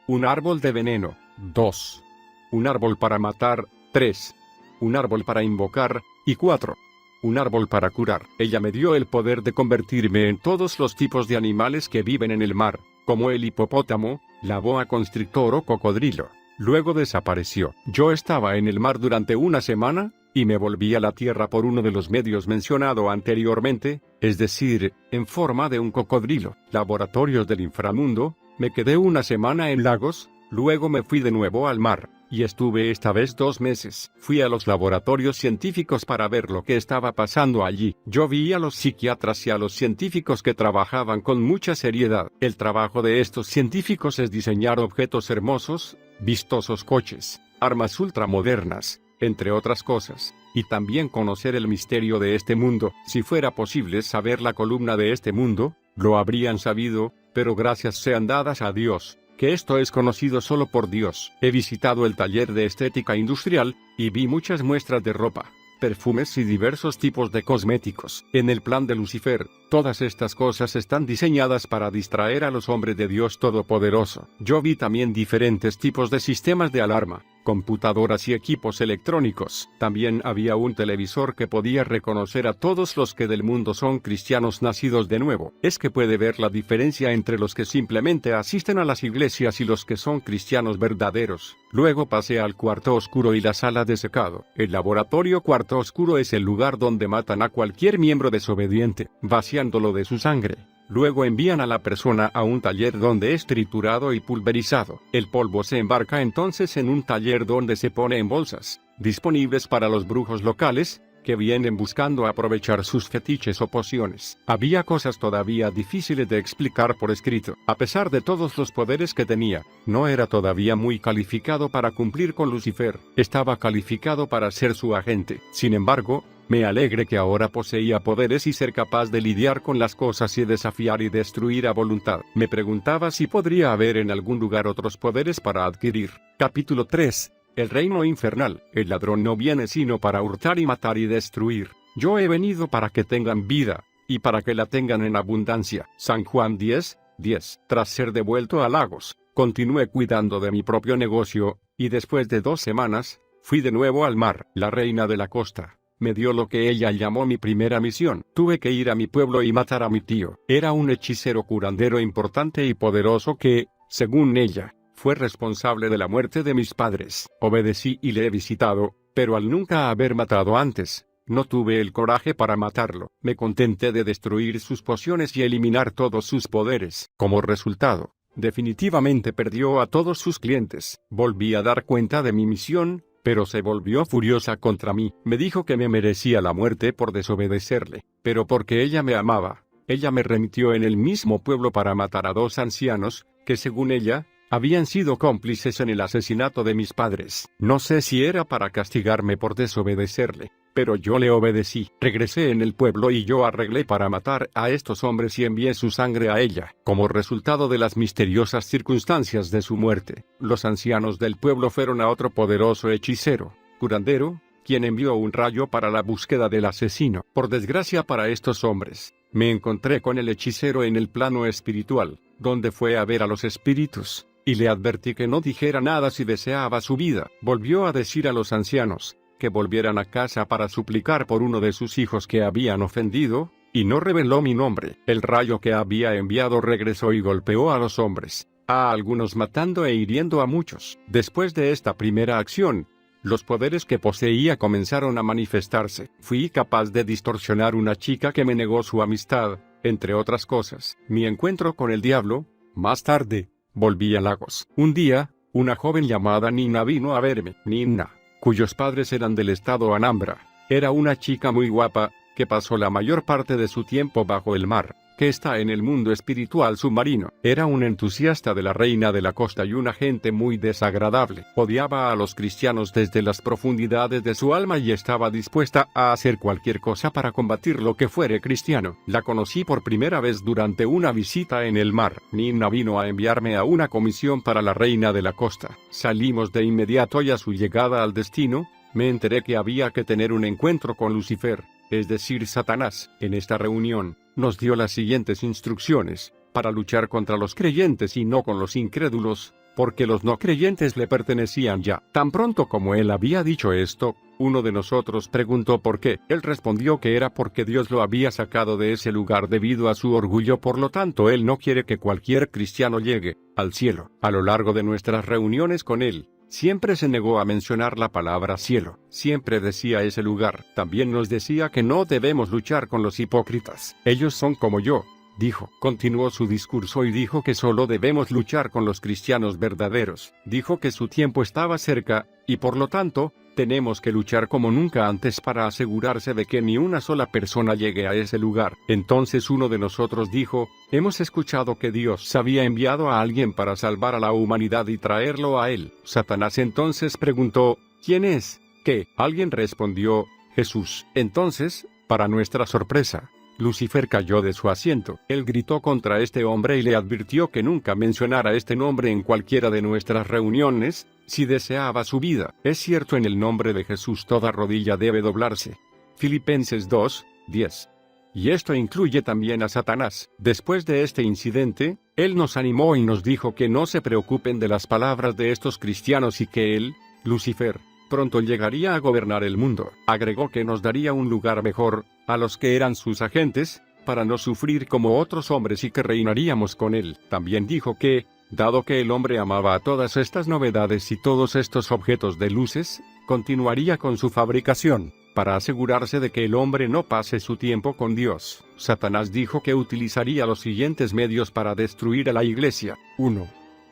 Un árbol de veneno. 2. Un árbol para matar. 3. Un árbol para invocar. Y 4. Un árbol para curar. Ella me dio el poder de convertirme en todos los tipos de animales que viven en el mar, como el hipopótamo, la boa constrictor o cocodrilo. Luego desapareció. Yo estaba en el mar durante una semana, y me volví a la tierra por uno de los medios mencionado anteriormente, es decir, en forma de un cocodrilo. Laboratorios del inframundo. Me quedé una semana en Lagos, luego me fui de nuevo al mar. y estuve esta vez 2 meses. Fui a los laboratorios científicos para ver lo que estaba pasando allí. Yo vi a los psiquiatras y a los científicos que trabajaban con mucha seriedad. El trabajo de estos científicos es diseñar objetos hermosos, vistosos coches, armas ultramodernas, entre otras cosas, y también conocer el misterio de este mundo. Si fuera posible saber la columna de este mundo, lo habrían sabido, pero gracias sean dadas a Dios, que esto es conocido solo por Dios. He visitado el taller de estética industrial, y vi muchas muestras de ropa, perfumes y diversos tipos de cosméticos. En el plan de Lucifer, todas estas cosas están diseñadas para distraer a los hombres de Dios Todopoderoso. Yo vi también diferentes tipos de sistemas de alarma, computadoras y equipos electrónicos. También había un televisor que podía reconocer a todos los que del mundo son cristianos nacidos de nuevo. Es que puede ver la diferencia entre los que simplemente asisten a las iglesias y los que son cristianos verdaderos. Luego pasé al cuarto oscuro y la sala de secado. El laboratorio cuarto oscuro es el lugar donde matan a cualquier miembro desobediente, vaciándolo de su sangre. Luego envían a la persona a un taller donde es triturado y pulverizado. El polvo se embarca entonces en un taller donde se pone en bolsas, disponibles para los brujos locales, que vienen buscando aprovechar sus fetiches o pociones. Había cosas todavía difíciles de explicar por escrito. A pesar de todos los poderes que tenía, no era todavía muy calificado para cumplir con Lucifer. Estaba calificado para ser su agente. Sin embargo, me alegre que ahora poseía poderes y ser capaz de lidiar con las cosas y desafiar y destruir a voluntad. Me preguntaba si podría haber en algún lugar otros poderes para adquirir. Capítulo 3. El reino infernal. El ladrón no viene sino para hurtar y matar y destruir. Yo he venido para que tengan vida, y para que la tengan en abundancia. San Juan 10:10. Tras ser devuelto a Lagos, continué cuidando de mi propio negocio, y después de 2 semanas, fui de nuevo al mar. La reina de la costa me dio lo que ella llamó mi primera misión. Tuve que ir a mi pueblo y matar a mi tío. Era un hechicero curandero importante y poderoso que, según ella, fue responsable de la muerte de mis padres. Obedecí y le he visitado, pero al nunca haber matado antes, no tuve el coraje para matarlo. Me contenté de destruir sus pociones y eliminar todos sus poderes. Como resultado, definitivamente perdió a todos sus clientes. Volví a dar cuenta de mi misión, pero se volvió furiosa contra mí. Me dijo que me merecía la muerte por desobedecerle, pero porque ella me amaba, ella me remitió en el mismo pueblo para matar a 2 ancianos, que según ella, habían sido cómplices en el asesinato de mis padres. No sé si era para castigarme por desobedecerle, pero yo le obedecí. Regresé en el pueblo y yo arreglé para matar a estos hombres y envié su sangre a ella. Como resultado de las misteriosas circunstancias de su muerte, los ancianos del pueblo fueron a otro poderoso hechicero, curandero, quien envió un rayo para la búsqueda del asesino. Por desgracia para estos hombres, me encontré con el hechicero en el plano espiritual, donde fue a ver a los espíritus, y le advertí que no dijera nada si deseaba su vida. Volvió a decir a los ancianos que volvieran a casa para suplicar por uno de sus hijos que habían ofendido, y no reveló mi nombre. El rayo que había enviado regresó y golpeó a los hombres, a algunos matando e hiriendo a muchos. Después de esta primera acción, los poderes que poseía comenzaron a manifestarse. Fui capaz de distorsionar una chica que me negó su amistad, entre otras cosas. Mi encuentro con el diablo. Más tarde, volví a Lagos. Un día, una joven llamada Nina vino a verme. Nina, cuyos padres eran del estado Anambra, era una chica muy guapa, que pasó la mayor parte de su tiempo bajo el mar, que está en el mundo espiritual submarino. Era un entusiasta de la reina de la costa y una gente muy desagradable. Odiaba a los cristianos desde las profundidades de su alma y estaba dispuesta a hacer cualquier cosa para combatir lo que fuere cristiano. La conocí por primera vez durante una visita en el mar. Nina vino a enviarme a una comisión para la reina de la costa. Salimos de inmediato y a su llegada al destino, me enteré que había que tener un encuentro con Lucifer, es decir, Satanás. En esta reunión, nos dio las siguientes instrucciones: para luchar contra los creyentes y no con los incrédulos, porque los no creyentes le pertenecían ya. Tan pronto como él había dicho esto, uno de nosotros preguntó por qué. Él respondió que era porque Dios lo había sacado de ese lugar debido a su orgullo, por lo tanto él no quiere que cualquier cristiano llegue al cielo. A lo largo de nuestras reuniones con él, siempre se negó a mencionar la palabra cielo. Siempre decía ese lugar. También nos decía que no debemos luchar con los hipócritas. Ellos son como yo, dijo. Continuó su discurso y dijo que solo debemos luchar con los cristianos verdaderos. Dijo que su tiempo estaba cerca, y por lo tanto, tenemos que luchar como nunca antes para asegurarse de que ni una sola persona llegue a ese lugar. Entonces uno de nosotros dijo, hemos escuchado que Dios había enviado a alguien para salvar a la humanidad y traerlo a él. Satanás entonces preguntó, ¿quién es? ¿Qué? Alguien respondió, Jesús. Entonces, para nuestra sorpresa, Lucifer cayó de su asiento. Él gritó contra este hombre y le advirtió que nunca mencionara este nombre en cualquiera de nuestras reuniones, si deseaba su vida. Es cierto, en el nombre de Jesús toda rodilla debe doblarse. Filipenses 2:10. Y esto incluye también a Satanás. Después de este incidente, él nos animó y nos dijo que no se preocupen de las palabras de estos cristianos y que él, Lucifer, pronto llegaría a gobernar el mundo. Agregó que nos daría un lugar mejor, a los que eran sus agentes, para no sufrir como otros hombres y que reinaríamos con él. También dijo que, dado que el hombre amaba a todas estas novedades y todos estos objetos de luces, continuaría con su fabricación, para asegurarse de que el hombre no pase su tiempo con Dios. Satanás dijo que utilizaría los siguientes medios para destruir a la iglesia. 1.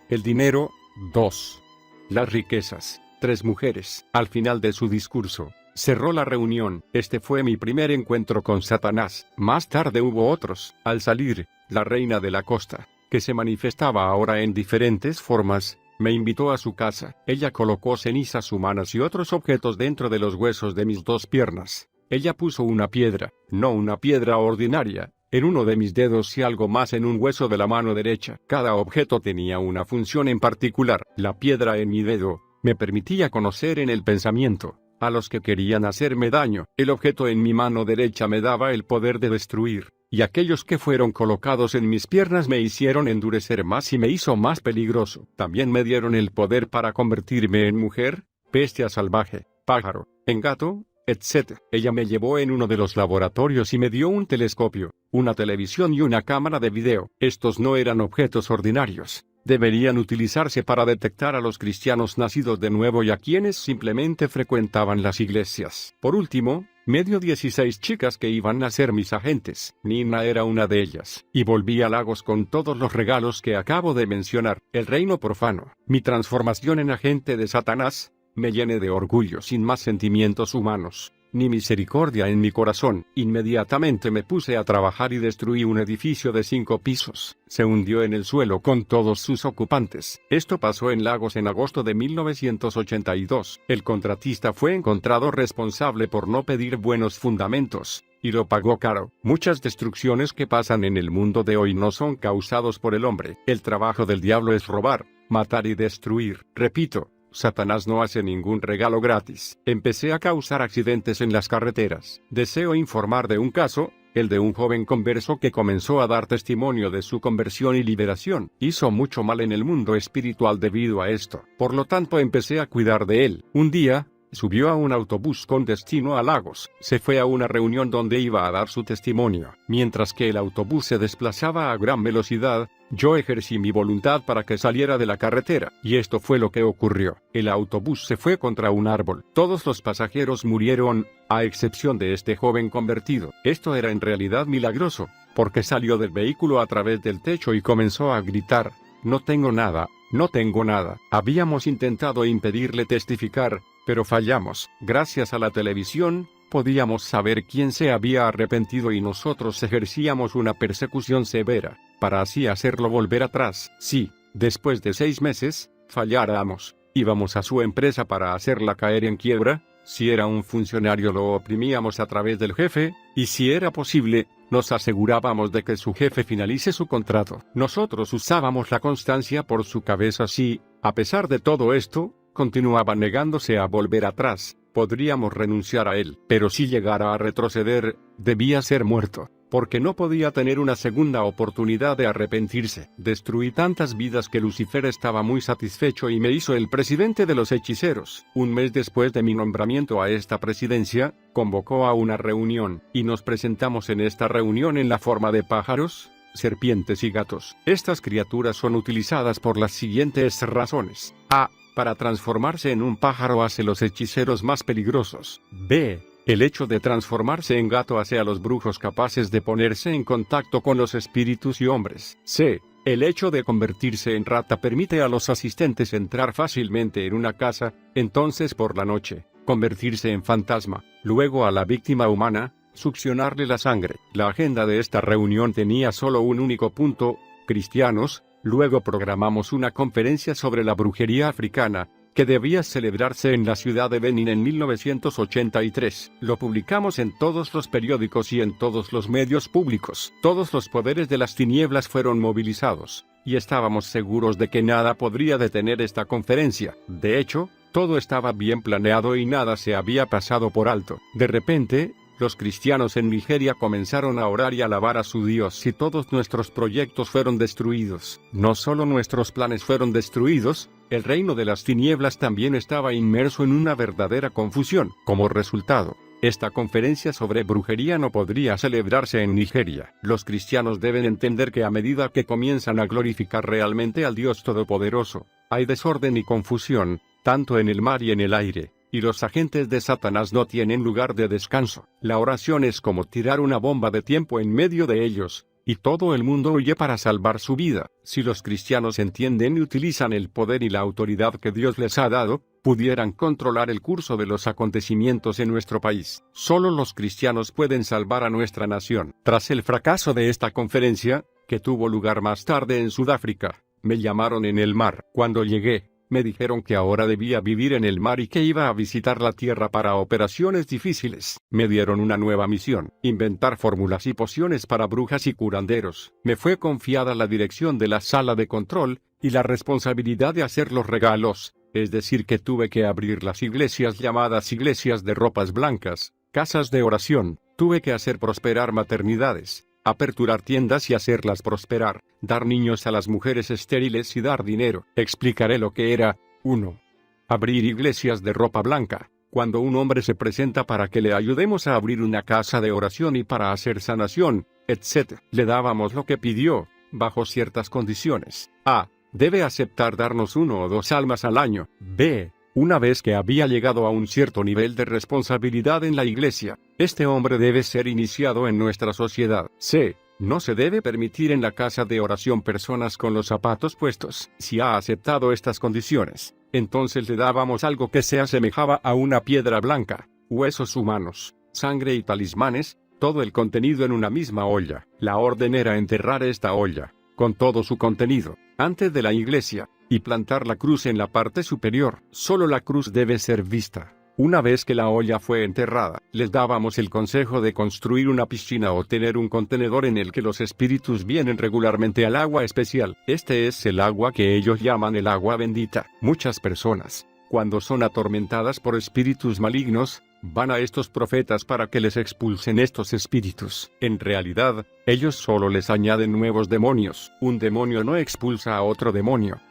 El dinero. 2. Las riquezas. 3 mujeres. Al final de su discurso, cerró la reunión. Este fue mi primer encuentro con Satanás. Más tarde hubo otros. Al salir, la reina de la costa, que se manifestaba ahora en diferentes formas, me invitó a su casa. Ella colocó cenizas humanas y otros objetos dentro de los huesos de mis 2 piernas. Ella puso una piedra, no una piedra ordinaria, en uno de mis dedos y algo más en un hueso de la mano derecha. Cada objeto tenía una función en particular. La piedra en mi dedo me permitía conocer en el pensamiento a los que querían hacerme daño. El objeto en mi mano derecha me daba el poder de destruir, y aquellos que fueron colocados en mis piernas me hicieron endurecer más y me hizo más peligroso. También me dieron el poder para convertirme en mujer, bestia salvaje, pájaro, en gato, etc. Ella me llevó en uno de los laboratorios y me dio un telescopio, una televisión y una cámara de video. Estos no eran objetos ordinarios. Deberían utilizarse para detectar a los cristianos nacidos de nuevo y a quienes simplemente frecuentaban las iglesias. Por último, me dio 16 chicas que iban a ser mis agentes. Nina era una de ellas. Y volví a Lagos con todos los regalos que acabo de mencionar. El reino profano. Mi transformación en agente de Satanás me llené de orgullo sin más sentimientos humanos, ni misericordia en mi corazón. Inmediatamente me puse a trabajar y destruí un edificio de 5 pisos. Se hundió en el suelo con todos sus ocupantes. Esto pasó en Lagos en agosto de 1982. El contratista fue encontrado responsable por no pedir buenos fundamentos, y lo pagó caro. Muchas destrucciones que pasan en el mundo de hoy no son causados por el hombre. El trabajo del diablo es robar, matar y destruir. Repito, Satanás no hace ningún regalo gratis. Empecé a causar accidentes en las carreteras. Deseo informar de un caso, el de un joven converso que comenzó a dar testimonio de su conversión y liberación. Hizo mucho mal en el mundo espiritual debido a esto. Por lo tanto, empecé a cuidar de él. Un día, subió a un autobús con destino a Lagos. Se fue a una reunión donde iba a dar su testimonio. Mientras que el autobús se desplazaba a gran velocidad, yo ejercí mi voluntad para que saliera de la carretera. Y esto fue lo que ocurrió. El autobús se fue contra un árbol. Todos los pasajeros murieron, a excepción de este joven convertido. Esto era en realidad milagroso, porque salió del vehículo a través del techo y comenzó a gritar: "No tengo nada, no tengo nada". Habíamos intentado impedirle testificar, pero fallamos. Gracias a la televisión, podíamos saber quién se había arrepentido y nosotros ejercíamos una persecución severa, para así hacerlo volver atrás. Si, después de 6 meses, falláramos, íbamos a su empresa para hacerla caer en quiebra. Si era un funcionario, lo oprimíamos a través del jefe, y si era posible, nos asegurábamos de que su jefe finalice su contrato. Nosotros usábamos la constancia por su cabeza. Si, a pesar de todo esto, continuaba negándose a volver atrás, podríamos renunciar a él. Pero si llegara a retroceder, debía ser muerto, porque no podía tener una segunda oportunidad de arrepentirse. Destruí tantas vidas que Lucifer estaba muy satisfecho y me hizo el presidente de los hechiceros. Un mes después de mi nombramiento a esta presidencia, convocó a una reunión, y nos presentamos en esta reunión en la forma de pájaros, serpientes y gatos. Estas criaturas son utilizadas por las siguientes razones: A. Para transformarse en un pájaro hace los hechiceros más peligrosos. B. El hecho de transformarse en gato hace a los brujos capaces de ponerse en contacto con los espíritus y hombres. C. El hecho de convertirse en rata permite a los asistentes entrar fácilmente en una casa, entonces por la noche, convertirse en fantasma, luego a la víctima humana, succionarle la sangre. La agenda de esta reunión tenía solo un único punto: cristianos. Luego programamos una conferencia sobre la brujería africana, que debía celebrarse en la ciudad de Benín en 1983. Lo publicamos en todos los periódicos y en todos los medios públicos. Todos los poderes de las tinieblas fueron movilizados, y estábamos seguros de que nada podría detener esta conferencia. De hecho, todo estaba bien planeado y nada se había pasado por alto. De repente, los cristianos en Nigeria comenzaron a orar y alabar a su Dios y todos nuestros proyectos fueron destruidos. No solo nuestros planes fueron destruidos, el reino de las tinieblas también estaba inmerso en una verdadera confusión. Como resultado, esta conferencia sobre brujería no podría celebrarse en Nigeria. Los cristianos deben entender que a medida que comienzan a glorificar realmente al Dios Todopoderoso, hay desorden y confusión, tanto en el mar y en el aire. Y los agentes de Satanás no tienen lugar de descanso. La oración es como tirar una bomba de tiempo en medio de ellos, y todo el mundo huye para salvar su vida. Si los cristianos entienden y utilizan el poder y la autoridad que Dios les ha dado, pudieran controlar el curso de los acontecimientos en nuestro país. Solo los cristianos pueden salvar a nuestra nación. Tras el fracaso de esta conferencia, que tuvo lugar más tarde en Sudáfrica, me llamaron en el mar. Cuando llegué, me dijeron que ahora debía vivir en el mar y que iba a visitar la tierra para operaciones difíciles. Me dieron una nueva misión: inventar fórmulas y pociones para brujas y curanderos. Me fue confiada la dirección de la sala de control, y la responsabilidad de hacer los regalos, es decir que tuve que abrir las iglesias llamadas iglesias de ropas blancas, casas de oración, tuve que hacer prosperar maternidades, aperturar tiendas y hacerlas prosperar, dar niños a las mujeres estériles y dar dinero. Explicaré lo que era. 1. Abrir iglesias de ropa blanca. Cuando un hombre se presenta para que le ayudemos a abrir una casa de oración y para hacer sanación, etc., le dábamos lo que pidió, bajo ciertas condiciones. A. Debe aceptar darnos 1 o 2 almas al año. B. Una vez que había llegado a un cierto nivel de responsabilidad en la iglesia, este hombre debe ser iniciado en nuestra sociedad. C. No se debe permitir en la casa de oración personas con los zapatos puestos. Si ha aceptado estas condiciones, entonces le dábamos algo que se asemejaba a una piedra blanca, huesos humanos, sangre y talismanes, todo el contenido en una misma olla. La orden era enterrar esta olla, con todo su contenido, antes de la iglesia, y plantar la cruz en la parte superior. Solo la cruz debe ser vista. Una vez que la olla fue enterrada, les dábamos el consejo de construir una piscina o tener un contenedor en el que los espíritus vienen regularmente al agua especial. Este es el agua que ellos llaman el agua bendita. Muchas personas, cuando son atormentadas por espíritus malignos, van a estos profetas para que les expulsen estos espíritus. En realidad, ellos solo les añaden nuevos demonios. Un demonio no expulsa a otro demonio.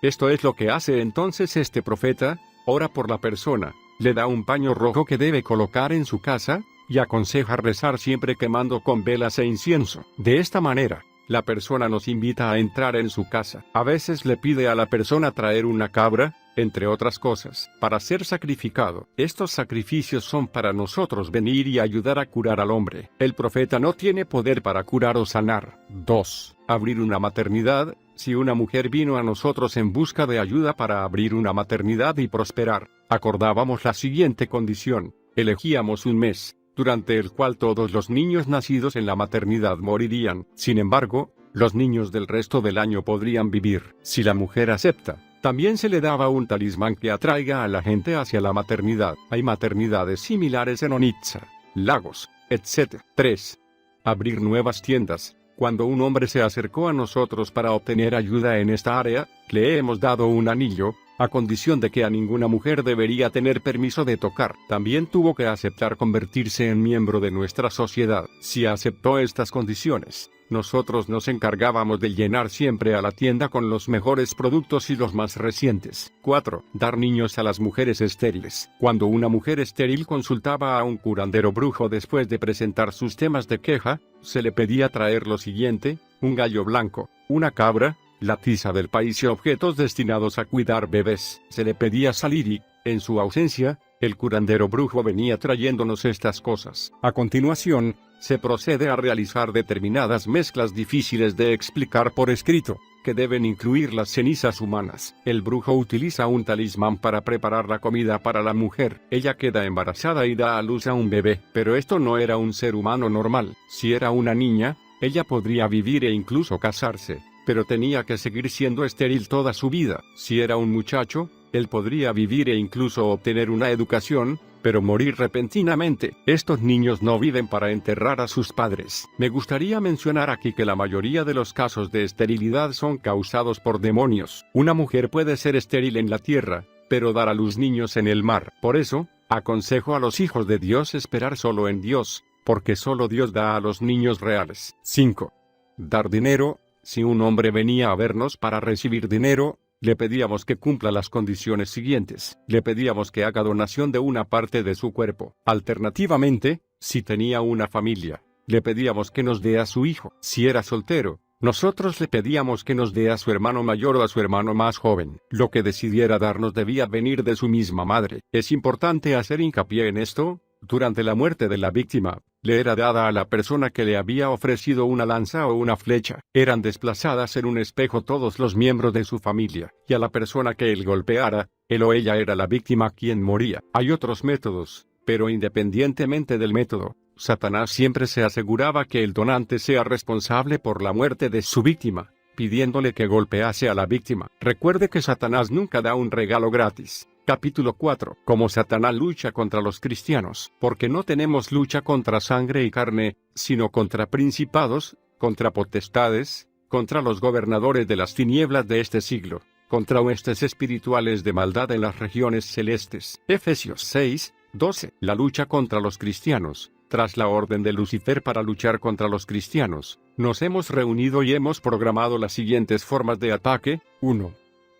Esto es lo que hace entonces este profeta: ora por la persona, le da un paño rojo que debe colocar en su casa, y aconseja rezar siempre quemando con velas e incienso. De esta manera, la persona nos invita a entrar en su casa. A veces le pide a la persona traer una cabra, entre otras cosas, para ser sacrificado. Estos sacrificios son para nosotros venir y ayudar a curar al hombre. El profeta no tiene poder para curar o sanar. 2. Abrir una maternidad. Si una mujer vino a nosotros en busca de ayuda para abrir una maternidad y prosperar, acordábamos la siguiente condición: elegíamos un mes, durante el cual todos los niños nacidos en la maternidad morirían. Sin embargo, los niños del resto del año podrían vivir. Si la mujer acepta, también se le daba un talismán que atraiga a la gente hacia la maternidad. Hay maternidades similares en Onitsha, Lagos, etc. 3. Abrir nuevas tiendas. Cuando un hombre se acercó a nosotros para obtener ayuda en esta área, le hemos dado un anillo, a condición de que a ninguna mujer debería tener permiso de tocar. También tuvo que aceptar convertirse en miembro de nuestra sociedad. Si aceptó estas condiciones, nosotros nos encargábamos de llenar siempre a la tienda con los mejores productos y los más recientes. 4. Dar niños a las mujeres estériles. Cuando una mujer estéril consultaba a un curandero brujo después de presentar sus temas de queja, se le pedía traer lo siguiente: un gallo blanco, una cabra, la tiza del país y objetos destinados a cuidar bebés. Se le pedía salir y, En su ausencia, el curandero brujo venía trayéndonos estas cosas. A continuación, se procede a realizar determinadas mezclas difíciles de explicar por escrito, que deben incluir las cenizas humanas. El brujo utiliza un talismán para preparar la comida para la mujer. Ella queda embarazada y da a luz a un bebé. Pero esto no era un ser humano normal. Si era una niña, ella podría vivir e incluso casarse, pero tenía que seguir siendo estéril toda su vida. Si era un muchacho, él podría vivir e incluso obtener una educación, pero morir repentinamente. Estos niños no viven para enterrar a sus padres. Me gustaría mencionar aquí que la mayoría de los casos de esterilidad son causados por demonios. Una mujer puede ser estéril en la tierra, pero dar a luz niños en el mar. Por eso, aconsejo a los hijos de Dios esperar solo en Dios, porque solo Dios da a los niños reales. 5. Dar dinero. Si un hombre venía a vernos para recibir dinero, le pedíamos que cumpla las condiciones siguientes. Le pedíamos que haga donación de una parte de su cuerpo. Alternativamente, si tenía una familia, le pedíamos que nos dé a su hijo. Si era soltero, nosotros le pedíamos que nos dé a su hermano mayor o a su hermano más joven. Lo que decidiera darnos debía venir de su misma madre. Es importante hacer hincapié en esto. Durante la muerte de la víctima, le era dada a la persona que le había ofrecido una lanza o una flecha. Eran desplazadas en un espejo todos los miembros de su familia, y a la persona que él golpeara, él o ella era la víctima quien moría. Hay otros métodos, pero independientemente del método, Satanás siempre se aseguraba que el donante sea responsable por la muerte de su víctima, pidiéndole que golpease a la víctima. Recuerde que Satanás nunca da un regalo gratis. Capítulo 4. Cómo Satanás lucha contra los cristianos. Porque no tenemos lucha contra sangre y carne, sino contra principados, contra potestades, contra los gobernadores de las tinieblas de este siglo, contra huestes espirituales de maldad en las regiones celestes. Efesios 6, 12. La lucha contra los cristianos. Tras la orden de Lucifer para luchar contra los cristianos, nos hemos reunido y hemos programado las siguientes formas de ataque. 1.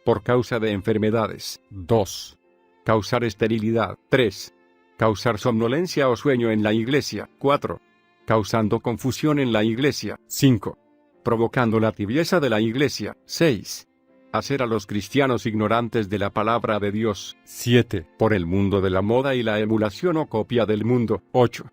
Por causa de enfermedades. 2. Causar esterilidad. 3. Causar somnolencia o sueño en la iglesia. 4. Causando confusión en la iglesia. 5. Provocando la tibieza de la iglesia. 6. Hacer a los cristianos ignorantes de la palabra de Dios. 7. Por el mundo de la moda y la emulación o copia del mundo. 8.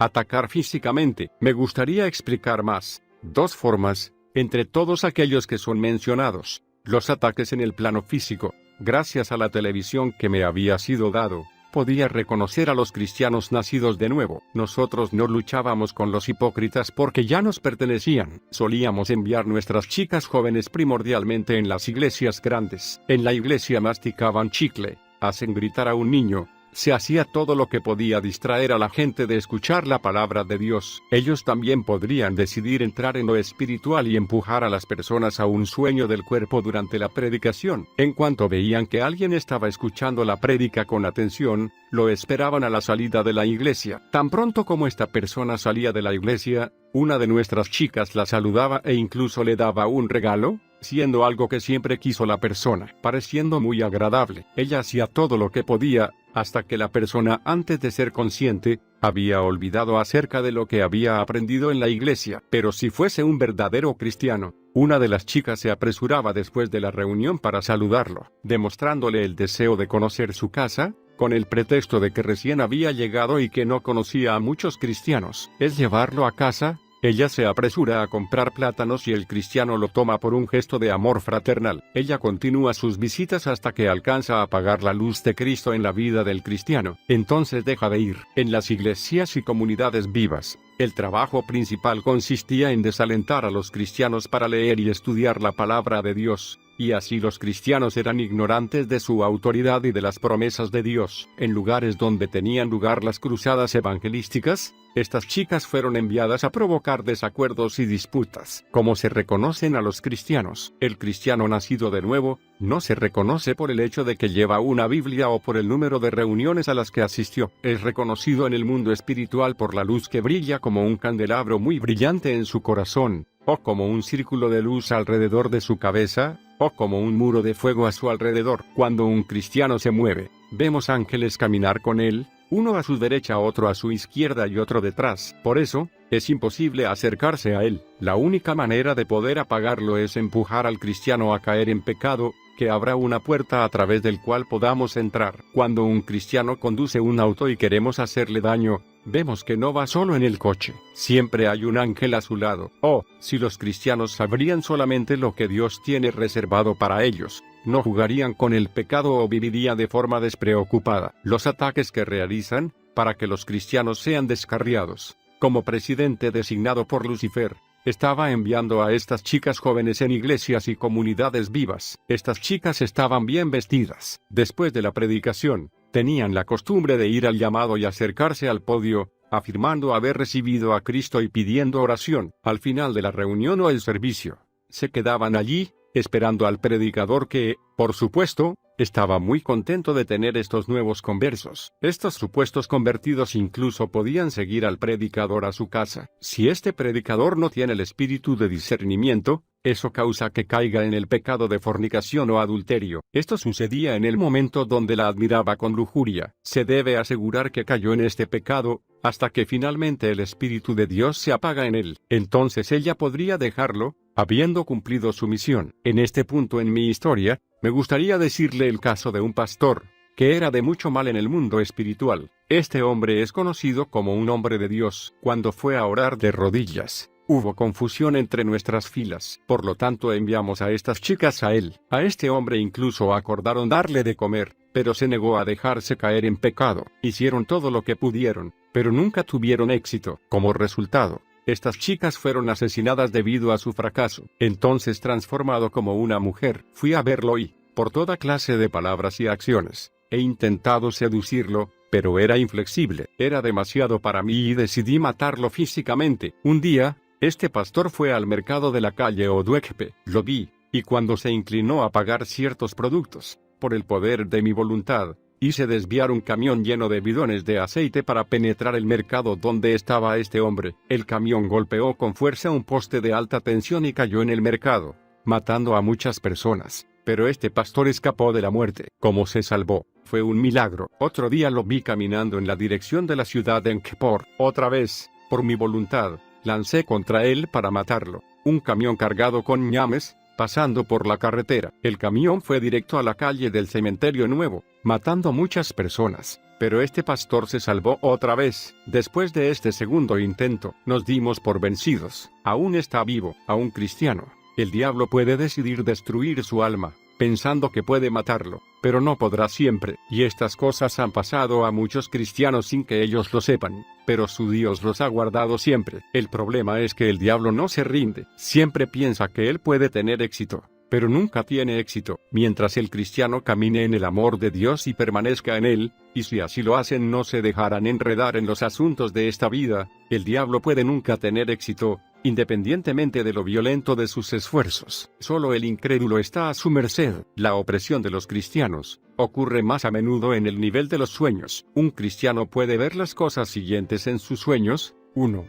Atacar físicamente. Me gustaría explicar más. 2 formas, entre todos aquellos que son mencionados. Los ataques en el plano físico. Gracias a la televisión que me había sido dado, podía reconocer a los cristianos nacidos de nuevo. Nosotros no luchábamos con los hipócritas porque ya nos pertenecían. Solíamos enviar nuestras chicas jóvenes primordialmente en las iglesias grandes. En la iglesia masticaban chicle, hacen gritar a un niño. Se hacía todo lo que podía distraer a la gente de escuchar la palabra de Dios. Ellos también podrían decidir entrar en lo espiritual y empujar a las personas a un sueño del cuerpo durante la predicación. En cuanto veían que alguien estaba escuchando la prédica con atención, lo esperaban a la salida de la iglesia. Tan pronto como esta persona salía de la iglesia, una de nuestras chicas la saludaba e incluso le daba un regalo, siendo algo que siempre quiso la persona, pareciendo muy agradable. Ella hacía todo lo que podía, hasta que la persona, antes de ser consciente, había olvidado acerca de lo que había aprendido en la iglesia. Pero si fuese un verdadero cristiano, una de las chicas se apresuraba después de la reunión para saludarlo, demostrándole el deseo de conocer su casa, con el pretexto de que recién había llegado y que no conocía a muchos cristianos. Es llevarlo a casa. Ella se apresura a comprar plátanos y el cristiano lo toma por un gesto de amor fraternal. Ella continúa sus visitas hasta que alcanza a apagar la luz de Cristo en la vida del cristiano. Entonces deja de ir. En las iglesias y comunidades vivas, el trabajo principal consistía en desalentar a los cristianos para leer y estudiar la palabra de Dios. Y así los cristianos eran ignorantes de su autoridad y de las promesas de Dios. En lugares donde tenían lugar las cruzadas evangelísticas, estas chicas fueron enviadas a provocar desacuerdos y disputas. ¿Cómo se reconocen a los cristianos? El cristiano nacido de nuevo no se reconoce por el hecho de que lleva una Biblia o por el número de reuniones a las que asistió. Es reconocido en el mundo espiritual por la luz que brilla como un candelabro muy brillante en su corazón, o como un círculo de luz alrededor de su cabeza, o como un muro de fuego a su alrededor. Cuando un cristiano se mueve, vemos ángeles caminar con él, uno a su derecha, otro a su izquierda y otro detrás. Por eso, es imposible acercarse a él. La única manera de poder apagarlo es empujar al cristiano a caer en pecado, que habrá una puerta a través del cual podamos entrar. Cuando un cristiano conduce un auto y queremos hacerle daño, vemos que no va solo en el coche, siempre hay un ángel a su lado. Oh, si los cristianos sabrían solamente lo que Dios tiene reservado para ellos, no jugarían con el pecado o vivirían de forma despreocupada. Los ataques que realizan, para que los cristianos sean descarriados. Como presidente designado por Lucifer, estaba enviando a estas chicas jóvenes en iglesias y comunidades vivas. Estas chicas estaban bien vestidas. Después de la predicación, tenían la costumbre de ir al llamado y acercarse al podio, afirmando haber recibido a Cristo y pidiendo oración. Al final de la reunión o el servicio, se quedaban allí, esperando al predicador que, por supuesto, estaba muy contento de tener estos nuevos conversos. Estos supuestos convertidos incluso podían seguir al predicador a su casa. Si este predicador no tiene el espíritu de discernimiento, eso causa que caiga en el pecado de fornicación o adulterio. Esto sucedía en el momento donde la admiraba con lujuria. Se debe asegurar que cayó en este pecado, hasta que finalmente el Espíritu de Dios se apaga en él. Entonces ella podría dejarlo, habiendo cumplido su misión. En este punto en mi historia, me gustaría decirle el caso de un pastor, que era de mucho mal en el mundo espiritual. Este hombre es conocido como un hombre de Dios. Cuando fue a orar de rodillas, hubo confusión entre nuestras filas. Por lo tanto enviamos a estas chicas a él. A este hombre incluso acordaron darle de comer, pero se negó a dejarse caer en pecado. Hicieron todo lo que pudieron, pero nunca tuvieron éxito. Como resultado, estas chicas fueron asesinadas debido a su fracaso. Entonces, transformado como una mujer, fui a verlo y, por toda clase de palabras y acciones, he intentado seducirlo, pero era inflexible. Era demasiado para mí y decidí matarlo físicamente. Un día, este pastor fue al mercado de la calle Oduekpe. Lo vi, y cuando se inclinó a pagar ciertos productos, por el poder de mi voluntad, hice desviar un camión lleno de bidones de aceite para penetrar el mercado donde estaba este hombre. El camión golpeó con fuerza un poste de alta tensión y cayó en el mercado, matando a muchas personas. Pero este pastor escapó de la muerte. ¿Cómo se salvó? Fue un milagro. Otro día lo vi caminando en la dirección de la ciudad de Nkepor. Otra vez, por mi voluntad, lancé contra él para matarlo. Un camión cargado con ñames, pasando por la carretera. El camión fue directo a la calle del cementerio nuevo, matando muchas personas. Pero este pastor se salvó otra vez. Después de este segundo intento, nos dimos por vencidos. Aún está vivo, aún cristiano. El diablo puede decidir destruir su alma, pensando que puede matarlo, pero no podrá siempre. Y estas cosas han pasado a muchos cristianos sin que ellos lo sepan, pero su Dios los ha guardado siempre. El problema es que el diablo no se rinde, siempre piensa que él puede tener éxito, pero nunca tiene éxito. Mientras el cristiano camine en el amor de Dios y permanezca en él, y si así lo hacen no se dejarán enredar en los asuntos de esta vida, el diablo puede nunca tener éxito, independientemente de lo violento de sus esfuerzos. Solo el incrédulo está a su merced. La opresión de los cristianos ocurre más a menudo en el nivel de los sueños. Un cristiano puede ver las cosas siguientes en sus sueños. 1.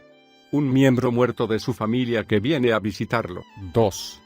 Un miembro muerto de su familia que viene a visitarlo. 2.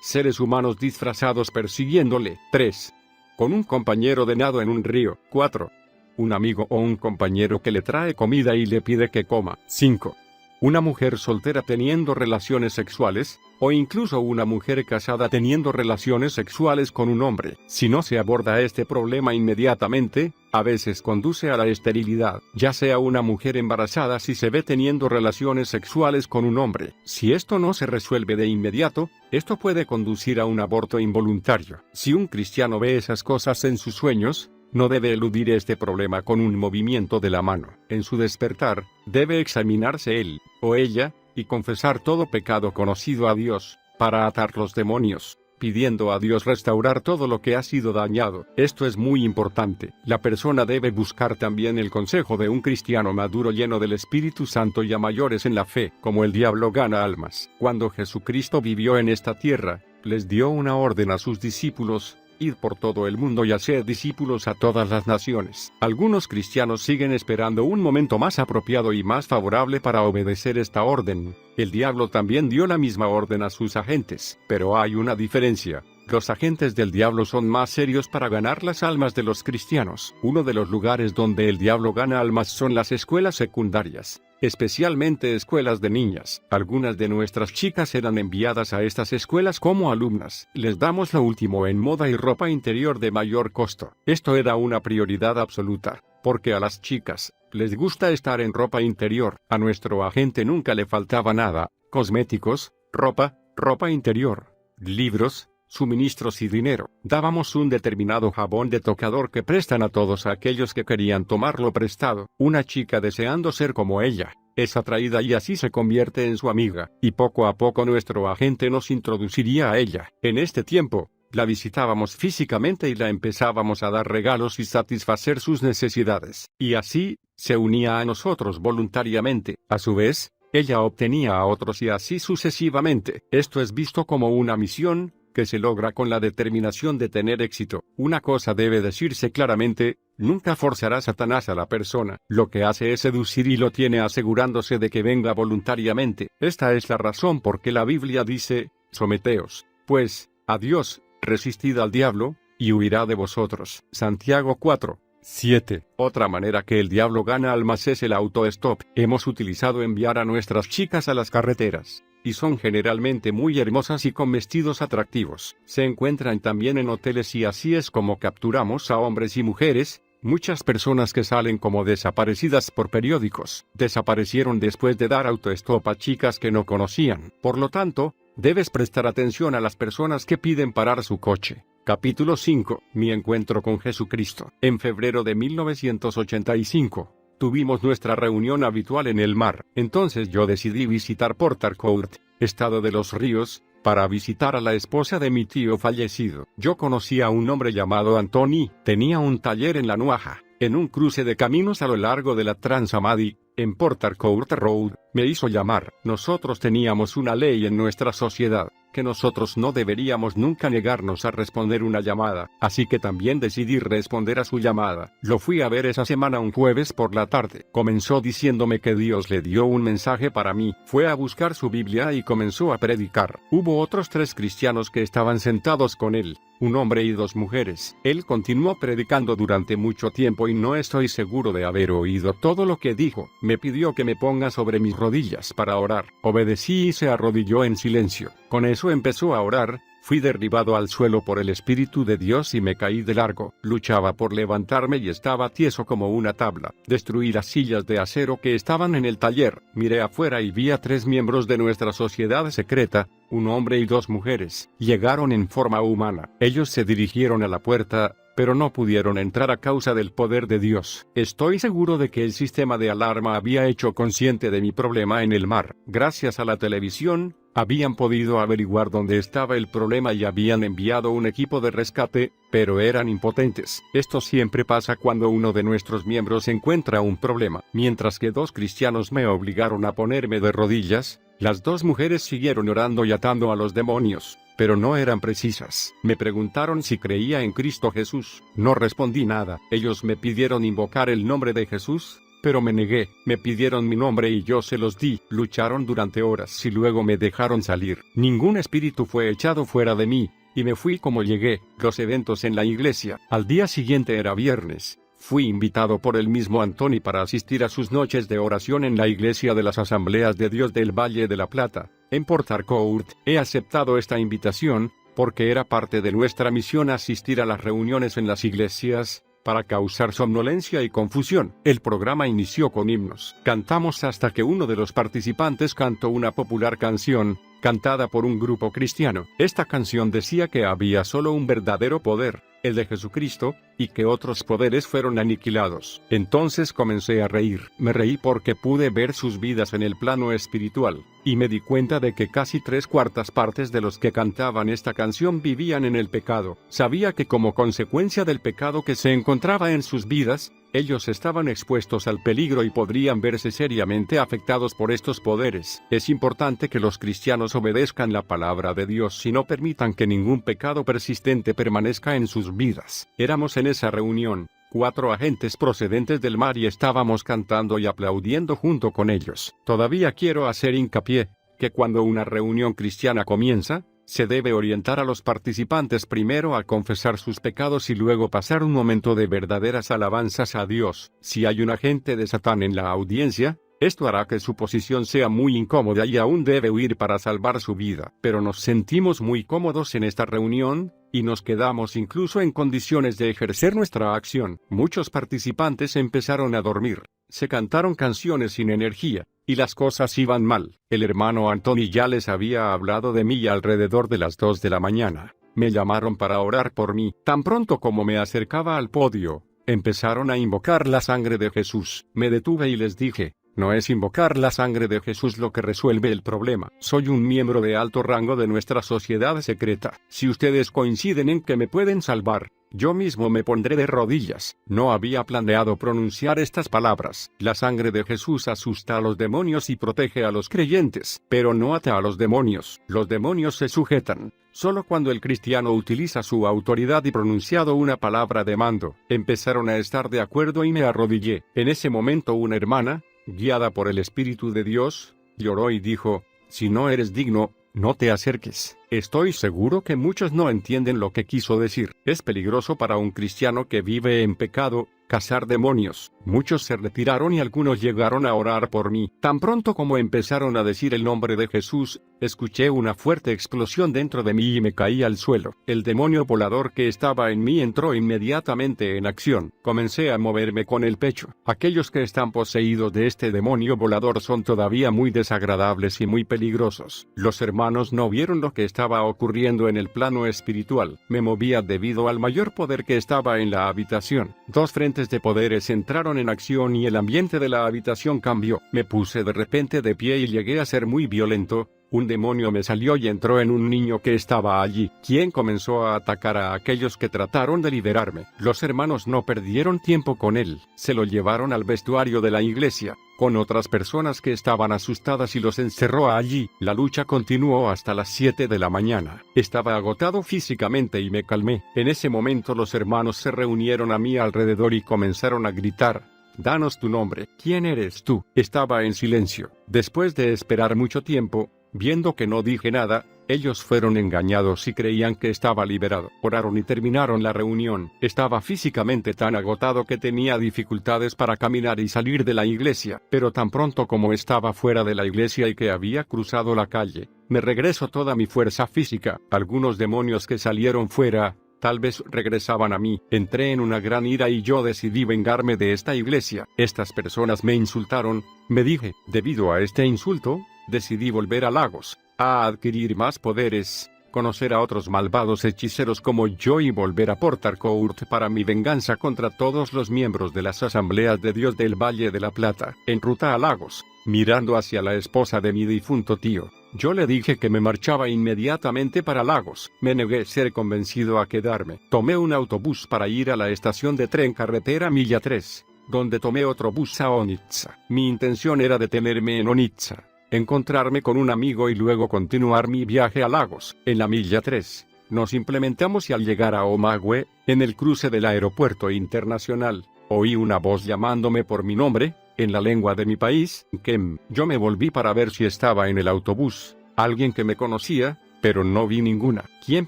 Seres humanos disfrazados persiguiéndole. 3. Con un compañero de nado en un río. 4. Un amigo o un compañero que le trae comida y le pide que coma. 5. Una mujer soltera teniendo relaciones sexuales, o incluso una mujer casada teniendo relaciones sexuales con un hombre. Si no se aborda este problema inmediatamente, a veces conduce a la esterilidad, ya sea una mujer embarazada si se ve teniendo relaciones sexuales con un hombre. Si esto no se resuelve de inmediato, esto puede conducir a un aborto involuntario. Si un cristiano ve esas cosas en sus sueños, no debe eludir este problema con un movimiento de la mano. En su despertar, debe examinarse él, o ella, y confesar todo pecado conocido a Dios, para atar los demonios, pidiendo a Dios restaurar todo lo que ha sido dañado. Esto es muy importante. La persona debe buscar también el consejo de un cristiano maduro lleno del Espíritu Santo y a mayores en la fe. Como el diablo gana almas. Cuando Jesucristo vivió en esta tierra, les dio una orden a sus discípulos: id por todo el mundo y haced discípulos a todas las naciones. Algunos cristianos siguen esperando un momento más apropiado y más favorable para obedecer esta orden. El diablo también dio la misma orden a sus agentes, pero hay una diferencia. Los agentes del diablo son más serios para ganar las almas de los cristianos. Uno de los lugares donde el diablo gana almas son las escuelas secundarias. especialmente escuelas de niñas. Algunas de nuestras chicas eran enviadas a estas escuelas como alumnas. Les damos lo último en moda y ropa interior de mayor costo. Esto era una prioridad absoluta, porque a las chicas les gusta estar en ropa interior. A nuestro agente nunca le faltaba nada: cosméticos, ropa interior, libros, suministros y dinero. Dábamos un determinado jabón de tocador que prestan a todos aquellos que querían tomarlo prestado. Una chica, deseando ser como ella, es atraída y así se convierte en su amiga, y poco a poco nuestro agente nos introduciría a ella. En este tiempo, la visitábamos físicamente y la empezábamos a dar regalos y satisfacer sus necesidades. Y así, se unía a nosotros voluntariamente. A su vez, ella obtenía a otros y así sucesivamente. Esto es visto como una misión que se logra con la determinación de tener éxito. Una cosa debe decirse claramente: nunca forzará Satanás a la persona. Lo que hace es seducir y lo tiene asegurándose de que venga voluntariamente. Esta es la razón por que la Biblia dice: someteos, pues, a Dios, resistid al diablo, y huirá de vosotros. Santiago 4:7. Otra manera que el diablo gana almas es el autostop. Hemos utilizado enviar a nuestras chicas a las carreteras, y son generalmente muy hermosas y con vestidos atractivos. Se encuentran también en hoteles y así es como capturamos a hombres y mujeres. Muchas personas que salen como desaparecidas por periódicos, desaparecieron después de dar autostop a chicas que no conocían. Por lo tanto, debes prestar atención a las personas que piden parar su coche. Capítulo 5. Mi encuentro con Jesucristo. En febrero de 1985. Tuvimos nuestra reunión habitual en el mar. Entonces yo decidí visitar Port Harcourt, estado de los Ríos, para visitar a la esposa de mi tío fallecido. Yo conocí a un hombre llamado Anthony. Tenía un taller en la Nuaja, en un cruce de caminos a lo largo de la Trans-Amadi, en Port Harcourt Road. Me hizo llamar. Nosotros teníamos una ley en nuestra sociedad, que nosotros no deberíamos nunca negarnos a responder una llamada, así que también decidí responder a su llamada. Lo fui a ver esa semana un jueves por la tarde. Comenzó diciéndome que Dios le dio un mensaje para mí. Fue a buscar su Biblia y comenzó a predicar. Hubo otros 3 cristianos que estaban sentados con él, un hombre y 2 mujeres. Él continuó predicando durante mucho tiempo y no estoy seguro de haber oído todo lo que dijo. Me pidió que me ponga sobre mis rodillas para orar. Obedecí y se arrodilló en silencio. Con eso empezó a orar. Fui derribado al suelo por el Espíritu de Dios y me caí de largo. Luchaba por levantarme y estaba tieso como una tabla. Destruí las sillas de acero que estaban en el taller. Miré afuera y vi a 3 miembros de nuestra sociedad secreta, un hombre y 2 mujeres. Llegaron en forma humana. Ellos se dirigieron a la puerta, pero no pudieron entrar a causa del poder de Dios. Estoy seguro de que el sistema de alarma había hecho consciente de mi problema en el mar. Gracias a la televisión, habían podido averiguar dónde estaba el problema y habían enviado un equipo de rescate, pero eran impotentes. Esto siempre pasa cuando uno de nuestros miembros encuentra un problema. Mientras que 2 cristianos me obligaron a ponerme de rodillas, las 2 mujeres siguieron orando y atando a los demonios, pero no eran precisas. Me preguntaron si creía en Cristo Jesús. No respondí nada. Ellos me pidieron invocar el nombre de Jesús, pero me negué. Me pidieron mi nombre y yo se los di. Lucharon durante horas y luego me dejaron salir. Ningún espíritu fue echado fuera de mí, y me fui como llegué. Los eventos en la iglesia. Al día siguiente era viernes. Fui invitado por el mismo Anthony para asistir a sus noches de oración en la iglesia de las Asambleas de Dios del Valle de la Plata, en Port Harcourt. He aceptado esta invitación, porque era parte de nuestra misión asistir a las reuniones en las iglesias, para causar somnolencia y confusión. El programa inició con himnos. Cantamos hasta que uno de los participantes cantó una popular canción, cantada por un grupo cristiano. Esta canción decía que había solo un verdadero poder, el de Jesucristo, y que otros poderes fueron aniquilados. Entonces comencé a reír. Me reí porque pude ver sus vidas en el plano espiritual, y me di cuenta de que casi 3/4 partes de los que cantaban esta canción vivían en el pecado. Sabía que como consecuencia del pecado que se encontraba en sus vidas, ellos estaban expuestos al peligro y podrían verse seriamente afectados por estos poderes. Es importante que los cristianos obedezcan la palabra de Dios y no permitan que ningún pecado persistente permanezca en sus vidas. Éramos en esa reunión 4 agentes procedentes del mar y estábamos cantando y aplaudiendo junto con ellos. Todavía quiero hacer hincapié que cuando una reunión cristiana comienza, se debe orientar a los participantes primero a confesar sus pecados y luego pasar un momento de verdaderas alabanzas a Dios. Si hay un agente de Satán en la audiencia, Esto hará que su posición sea muy incómoda y aún debe huir para salvar su vida. Pero nos sentimos muy cómodos en esta reunión, y nos quedamos incluso en condiciones de ejercer nuestra acción. Muchos participantes empezaron a dormir. Se cantaron canciones sin energía, y las cosas iban mal. El hermano Anthony ya les había hablado de mí alrededor de las 2 de la mañana. Me llamaron para orar por mí. Tan pronto como me acercaba al podio, empezaron a invocar la sangre de Jesús. Me detuve y les dije: no es invocar la sangre de Jesús lo que resuelve el problema. Soy un miembro de alto rango de nuestra sociedad secreta. Si ustedes coinciden en que me pueden salvar, yo mismo me pondré de rodillas. No había planeado pronunciar estas palabras. La sangre de Jesús asusta a los demonios y protege a los creyentes, pero no ata a los demonios. Los demonios se sujetan solo cuando el cristiano utiliza su autoridad y pronunciado una palabra de mando. Empezaron a estar de acuerdo y me arrodillé. En ese momento una hermana, guiada por el Espíritu de Dios, lloró y dijo: si no eres digno, no te acerques. Estoy seguro que muchos no entienden lo que quiso decir. Es peligroso para un cristiano que vive en pecado cazar demonios. Muchos se retiraron y algunos llegaron a orar por mí. Tan pronto como empezaron a decir el nombre de Jesús, escuché una fuerte explosión dentro de mí y me caí al suelo. El demonio volador que estaba en mí entró inmediatamente en acción. Comencé a moverme con el pecho. Aquellos que están poseídos de este demonio volador son todavía muy desagradables y muy peligrosos. Los hermanos no vieron lo que estaba ocurriendo en el plano espiritual. Me movía debido al mayor poder que estaba en la habitación. Dos frentes de poderes entraron en acción y el ambiente de la habitación cambió. Me puse de repente de pie y llegué a ser muy violento. Un demonio me salió y entró en un niño que estaba allí, quien comenzó a atacar a aquellos que trataron de liberarme. Los hermanos no perdieron tiempo con él. Se lo llevaron al vestuario de la iglesia, con otras personas que estaban asustadas, y los encerró allí. La lucha continuó hasta las 7 de la mañana. Estaba agotado físicamente y me calmé. En ese momento los hermanos se reunieron a mi alrededor y comenzaron a gritar: danos tu nombre. ¿Quién eres tú? Estaba en silencio. Después de esperar mucho tiempo, viendo que no dije nada, ellos fueron engañados y creían que estaba liberado. Oraron y terminaron la reunión. Estaba físicamente tan agotado que tenía dificultades para caminar y salir de la iglesia, pero tan pronto como estaba fuera de la iglesia y que había cruzado la calle, me regresó toda mi fuerza física. Algunos demonios que salieron fuera tal vez regresaban a mí. Entré en una gran ira y yo decidí vengarme de esta iglesia. Estas personas me insultaron, me dije. Debido a este insulto, decidí volver a Lagos, a adquirir más poderes, conocer a otros malvados hechiceros como yo y volver a Port Harcourt para mi venganza contra todos los miembros de las Asambleas de Dios del Valle de la Plata. En ruta a Lagos, mirando hacia la esposa de mi difunto tío, yo le dije que me marchaba inmediatamente para Lagos. Me negué a ser convencido a quedarme. Tomé un autobús para ir a la estación de tren carretera Milla 3, donde tomé otro bus a Onitsha. Mi intención era detenerme en Onitsha, encontrarme con un amigo y luego continuar mi viaje a Lagos. En la Milla 3, nos implementamos y al llegar a Omagüe, en el cruce del aeropuerto internacional, oí una voz llamándome por mi nombre, en la lengua de mi país, Kem. Yo me volví para ver si estaba en el autobús alguien que me conocía, pero no vi ninguna. ¿Quién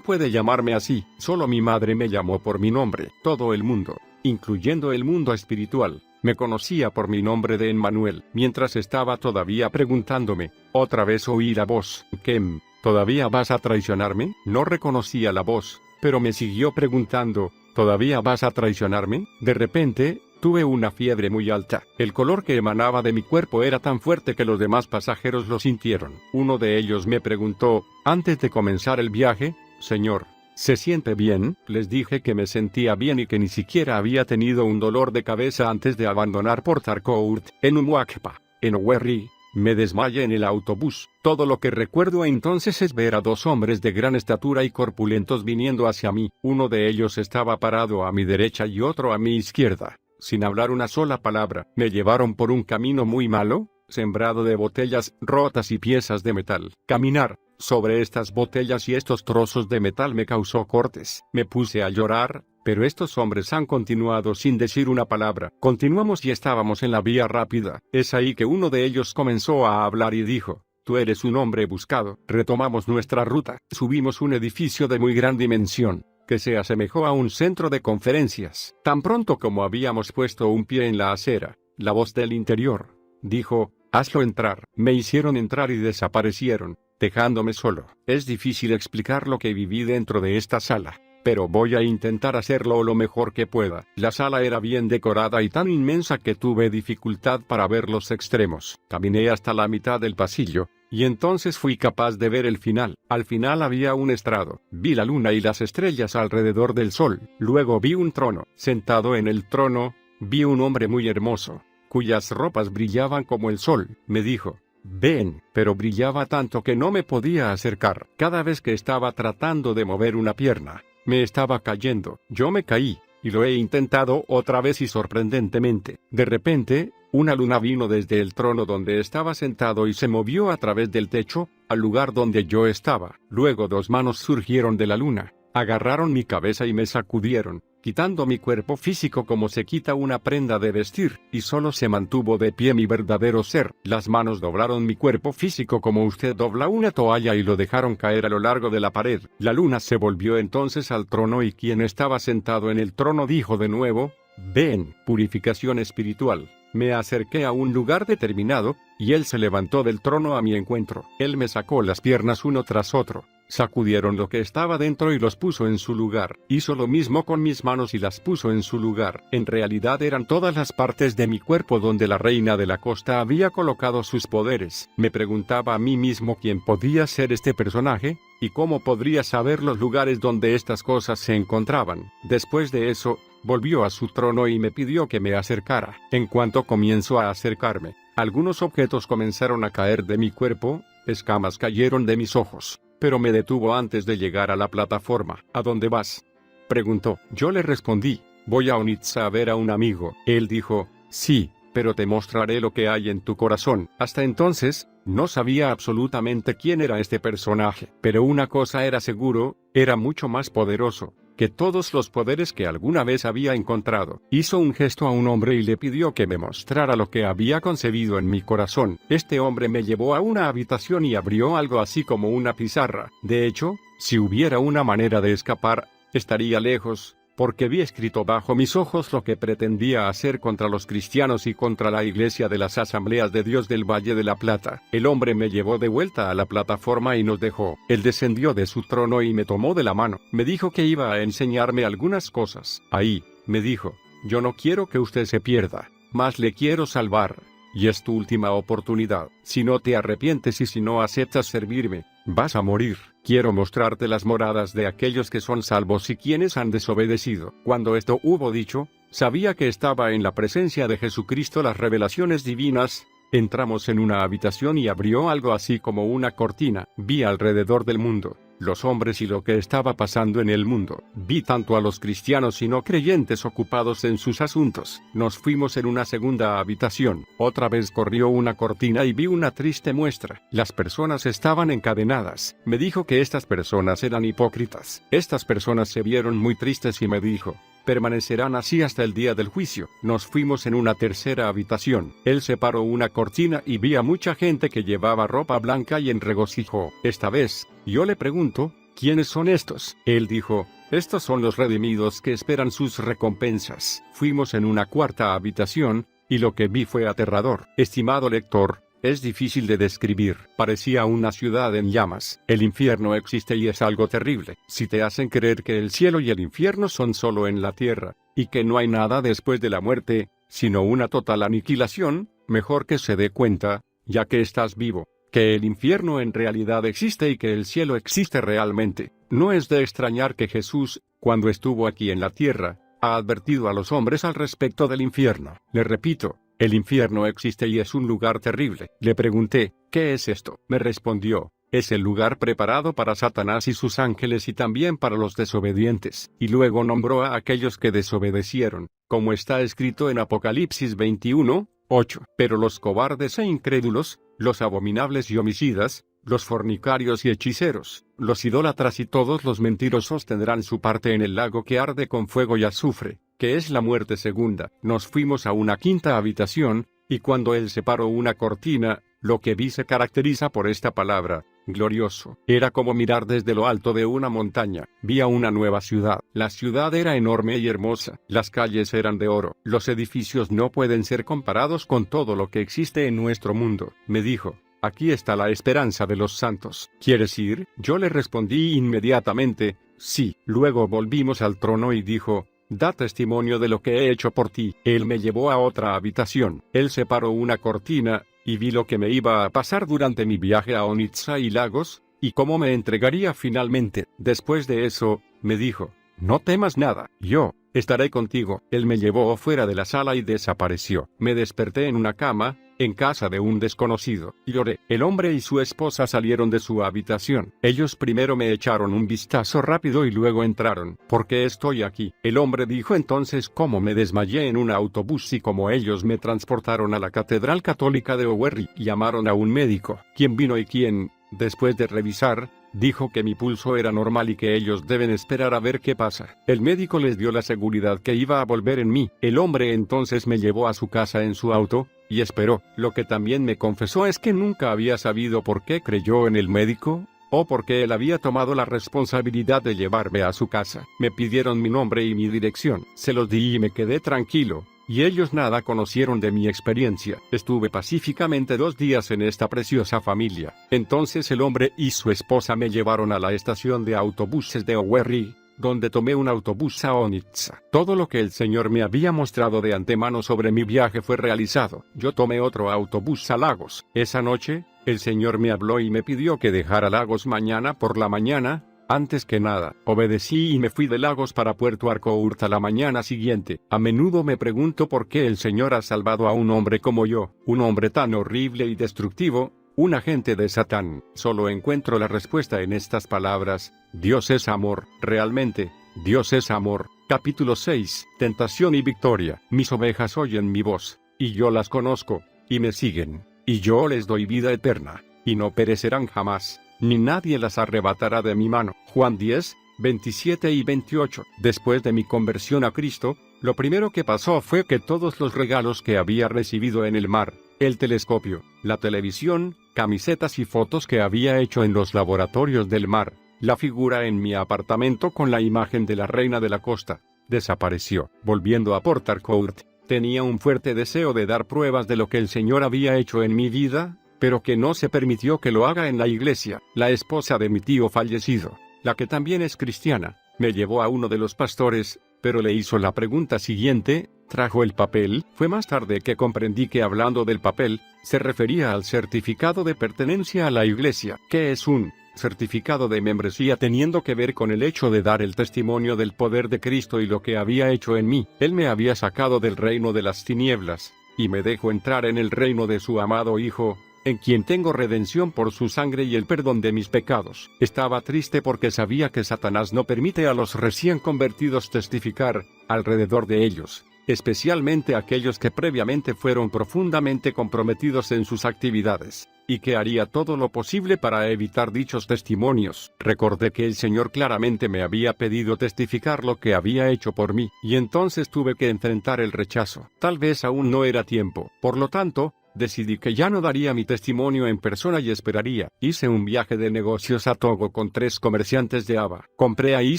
puede llamarme así? Solo mi madre me llamó por mi nombre. Todo el mundo, incluyendo el mundo espiritual, me conocía por mi nombre de Emmanuel. Mientras estaba todavía preguntándome, otra vez oí la voz: Kem, ¿todavía vas a traicionarme? No reconocía la voz, pero me siguió preguntando: ¿todavía vas a traicionarme? De repente, tuve una fiebre muy alta. El color que emanaba de mi cuerpo era tan fuerte que los demás pasajeros lo sintieron. Uno de ellos me preguntó, antes de comenzar el viaje: Señor, ¿se siente bien? Les dije que me sentía bien y que ni siquiera había tenido un dolor de cabeza antes de abandonar Port Harcourt. En Umuakpa, en Owerri, me desmayé en el autobús. Todo lo que recuerdo entonces es ver a dos hombres de gran estatura y corpulentos viniendo hacia mí. Uno de ellos estaba parado a mi derecha y otro a mi izquierda. Sin hablar una sola palabra, me llevaron por un camino muy malo, sembrado de botellas rotas y piezas de metal. Caminar sobre estas botellas y estos trozos de metal me causó cortes. Me puse a llorar, pero estos hombres han continuado sin decir una palabra. Continuamos y estábamos en la vía rápida. Es ahí que uno de ellos comenzó a hablar y dijo: tú eres un hombre buscado. Retomamos nuestra ruta. Subimos un edificio de muy gran dimensión, que se asemejó a un centro de conferencias. Tan pronto como habíamos puesto un pie en la acera, la voz del interior dijo: hazlo entrar. Me hicieron entrar y desaparecieron, dejándome solo. Es difícil explicar lo que viví dentro de esta sala, pero voy a intentar hacerlo lo mejor que pueda. La sala era bien decorada y tan inmensa que tuve dificultad para ver los extremos. Caminé hasta la mitad del pasillo, y entonces fui capaz de ver el final. Al final había un estrado. Vi la luna y las estrellas alrededor del sol. Luego vi un trono. Sentado en el trono, vi un hombre muy hermoso, cuyas ropas brillaban como el sol. Me dijo: ven, pero brillaba tanto que no me podía acercar. Cada vez que estaba tratando de mover una pierna, me estaba cayendo. Yo me caí, y lo he intentado otra vez y sorprendentemente. De repente, una luna vino desde el trono donde estaba sentado y se movió a través del techo, al lugar donde yo estaba. Luego 2 manos surgieron de la luna, agarraron mi cabeza y me sacudieron, quitando mi cuerpo físico como se quita una prenda de vestir, y solo se mantuvo de pie mi verdadero ser. Las manos doblaron mi cuerpo físico como usted dobla una toalla y lo dejaron caer a lo largo de la pared. La luna se volvió entonces al trono y quien estaba sentado en el trono dijo de nuevo: ven. Purificación espiritual. Me acerqué a un lugar determinado, y él se levantó del trono a mi encuentro. Él me sacó las piernas uno tras otro, sacudieron lo que estaba dentro y los puso en su lugar. Hizo lo mismo con mis manos y las puso en su lugar. En realidad eran todas las partes de mi cuerpo donde la reina de la costa había colocado sus poderes. Me preguntaba a mí mismo quién podía ser este personaje, y cómo podría saber los lugares donde estas cosas se encontraban. Después de eso, volvió a su trono y me pidió que me acercara. En cuanto comienzo a acercarme, algunos objetos comenzaron a caer de mi cuerpo, escamas cayeron de mis ojos, pero me detuvo antes de llegar a la plataforma. ¿A dónde vas?, preguntó. Yo le respondí: voy a Onitza a ver a un amigo. Él dijo: sí, pero te mostraré lo que hay en tu corazón. Hasta entonces, no sabía absolutamente quién era este personaje, pero una cosa era seguro: era mucho más poderoso que todos los poderes que alguna vez había encontrado. Hizo un gesto a un hombre y le pidió que me mostrara lo que había concebido en mi corazón. Este hombre me llevó a una habitación y abrió algo así como una pizarra. De hecho, si hubiera una manera de escapar, estaría lejos, porque vi escrito bajo mis ojos lo que pretendía hacer contra los cristianos y contra la iglesia de las Asambleas de Dios del Valle de la Plata. El hombre me llevó de vuelta a la plataforma y nos dejó. Él descendió de su trono y me tomó de la mano. Me dijo que iba a enseñarme algunas cosas. Ahí, me dijo: yo no quiero que usted se pierda, mas le quiero salvar, y es tu última oportunidad. Si no te arrepientes y si no aceptas servirme, vas a morir. Quiero mostrarte las moradas de aquellos que son salvos y quienes han desobedecido. Cuando esto hubo dicho, sabía que estaba en la presencia de Jesucristo. Las revelaciones divinas. Entramos en una habitación y abrió algo así como una cortina. Vi alrededor del mundo, los hombres y lo que estaba pasando en el mundo. Vi tanto a los cristianos y no creyentes ocupados en sus asuntos. Nos fuimos en una segunda habitación. Otra vez corrió una cortina y vi una triste muestra. Las personas estaban encadenadas. Me dijo que estas personas eran hipócritas. Estas personas se vieron muy tristes y me dijo: permanecerán así hasta el día del juicio. Nos fuimos en una tercera habitación. Él separó una cortina y vi a mucha gente que llevaba ropa blanca y en regocijo. Esta vez, yo le pregunto: ¿quiénes son estos? Él dijo: estos son los redimidos que esperan sus recompensas. Fuimos en una cuarta habitación, y lo que vi fue aterrador. Estimado lector, es difícil de describir. Parecía una ciudad en llamas. El infierno existe y es algo terrible. Si te hacen creer que el cielo y el infierno son solo en la tierra, y que no hay nada después de la muerte, sino una total aniquilación, mejor que se dé cuenta, ya que estás vivo, que el infierno en realidad existe y que el cielo existe realmente. No es de extrañar que Jesús, cuando estuvo aquí en la tierra, ha advertido a los hombres al respecto del infierno. Le repito: el infierno existe y es un lugar terrible. Le pregunté: ¿qué es esto? Me respondió: es el lugar preparado para Satanás y sus ángeles y también para los desobedientes. Y luego nombró a aquellos que desobedecieron, como está escrito en Apocalipsis 21:8. Pero los cobardes e incrédulos, los abominables y homicidas, los fornicarios y hechiceros, los idólatras y todos los mentirosos tendrán su parte en el lago que arde con fuego y azufre, que es la muerte segunda. Nos fuimos a una quinta habitación, y cuando él separó una cortina, lo que vi se caracteriza por esta palabra: glorioso. Era como mirar desde lo alto de una montaña. Vi a una nueva ciudad. La ciudad era enorme y hermosa. Las calles eran de oro. Los edificios no pueden ser comparados con todo lo que existe en nuestro mundo. Me dijo: aquí está la esperanza de los santos. ¿Quieres ir? Yo le respondí inmediatamente: sí. Luego volvimos al trono y dijo: da testimonio de lo que he hecho por ti. Él me llevó a otra habitación. Él separó una cortina, y vi lo que me iba a pasar durante mi viaje a Onitsha y Lagos, y cómo me entregaría finalmente. Después de eso, me dijo: no temas nada, yo estaré contigo. Él me llevó fuera de la sala y desapareció. Me desperté en una cama, en casa de un desconocido. Lloré. El hombre y su esposa salieron de su habitación. Ellos primero me echaron un vistazo rápido y luego entraron. ¿Por qué estoy aquí? El hombre dijo entonces cómo me desmayé en un autobús y cómo ellos me transportaron a la Catedral Católica de Owerri. Llamaron a un médico, quien vino y quien, después de revisar, dijo que mi pulso era normal y que ellos deben esperar a ver qué pasa. El médico les dio la seguridad que iba a volver en mí. El hombre entonces me llevó a su casa en su auto, y esperó. Lo que también me confesó es que nunca había sabido por qué creyó en el médico, o por qué él había tomado la responsabilidad de llevarme a su casa. Me pidieron mi nombre y mi dirección. Se los di y me quedé tranquilo. Y ellos nada conocieron de mi experiencia. Estuve pacíficamente 2 días en esta preciosa familia. Entonces el hombre y su esposa me llevaron a la estación de autobuses de Owerri, donde tomé un autobús a Onitsha. Todo lo que el Señor me había mostrado de antemano sobre mi viaje fue realizado. Yo tomé otro autobús a Lagos. Esa noche, el Señor me habló y me pidió que dejara Lagos mañana por la mañana. Antes que nada, obedecí y me fui de Lagos para Puerto Harcourt a la mañana siguiente. A menudo me pregunto por qué el Señor ha salvado a un hombre como yo, un hombre tan horrible y destructivo, un agente de Satán. Solo encuentro la respuesta en estas palabras: Dios es amor. Realmente, Dios es amor. Capítulo 6. Tentación y victoria. Mis ovejas oyen mi voz, y yo las conozco, y me siguen, y yo les doy vida eterna, y no perecerán jamás, ni nadie las arrebatará de mi mano. Juan 10, 27 y 28. Después de mi conversión a Cristo, lo primero que pasó fue que todos los regalos que había recibido en el mar, el telescopio, la televisión, camisetas y fotos que había hecho en los laboratorios del mar, la figura en mi apartamento con la imagen de la reina de la costa, desapareció. Volviendo a Port Harcourt, tenía un fuerte deseo de dar pruebas de lo que el Señor había hecho en mi vida, pero que no se permitió que lo haga en la iglesia. La esposa de mi tío fallecido, la que también es cristiana, me llevó a uno de los pastores, pero le hizo la pregunta siguiente: ¿trajo el papel? Fue más tarde que comprendí que hablando del papel, se refería al certificado de pertenencia a la iglesia, que es un certificado de membresía teniendo que ver con el hecho de dar el testimonio del poder de Cristo y lo que había hecho en mí. Él me había sacado del reino de las tinieblas, y me dejó entrar en el reino de su amado Hijo, en quien tengo redención por su sangre y el perdón de mis pecados. Estaba triste porque sabía que Satanás no permite a los recién convertidos testificar alrededor de ellos, especialmente aquellos que previamente fueron profundamente comprometidos en sus actividades, y que haría todo lo posible para evitar dichos testimonios. Recordé que el Señor claramente me había pedido testificar lo que había hecho por mí, y entonces tuve que enfrentar el rechazo. Tal vez aún no era tiempo. Por lo tanto, decidí que ya no daría mi testimonio en persona y esperaría. Hice un viaje de negocios a Togo con 3 comerciantes de Aba. Compré ahí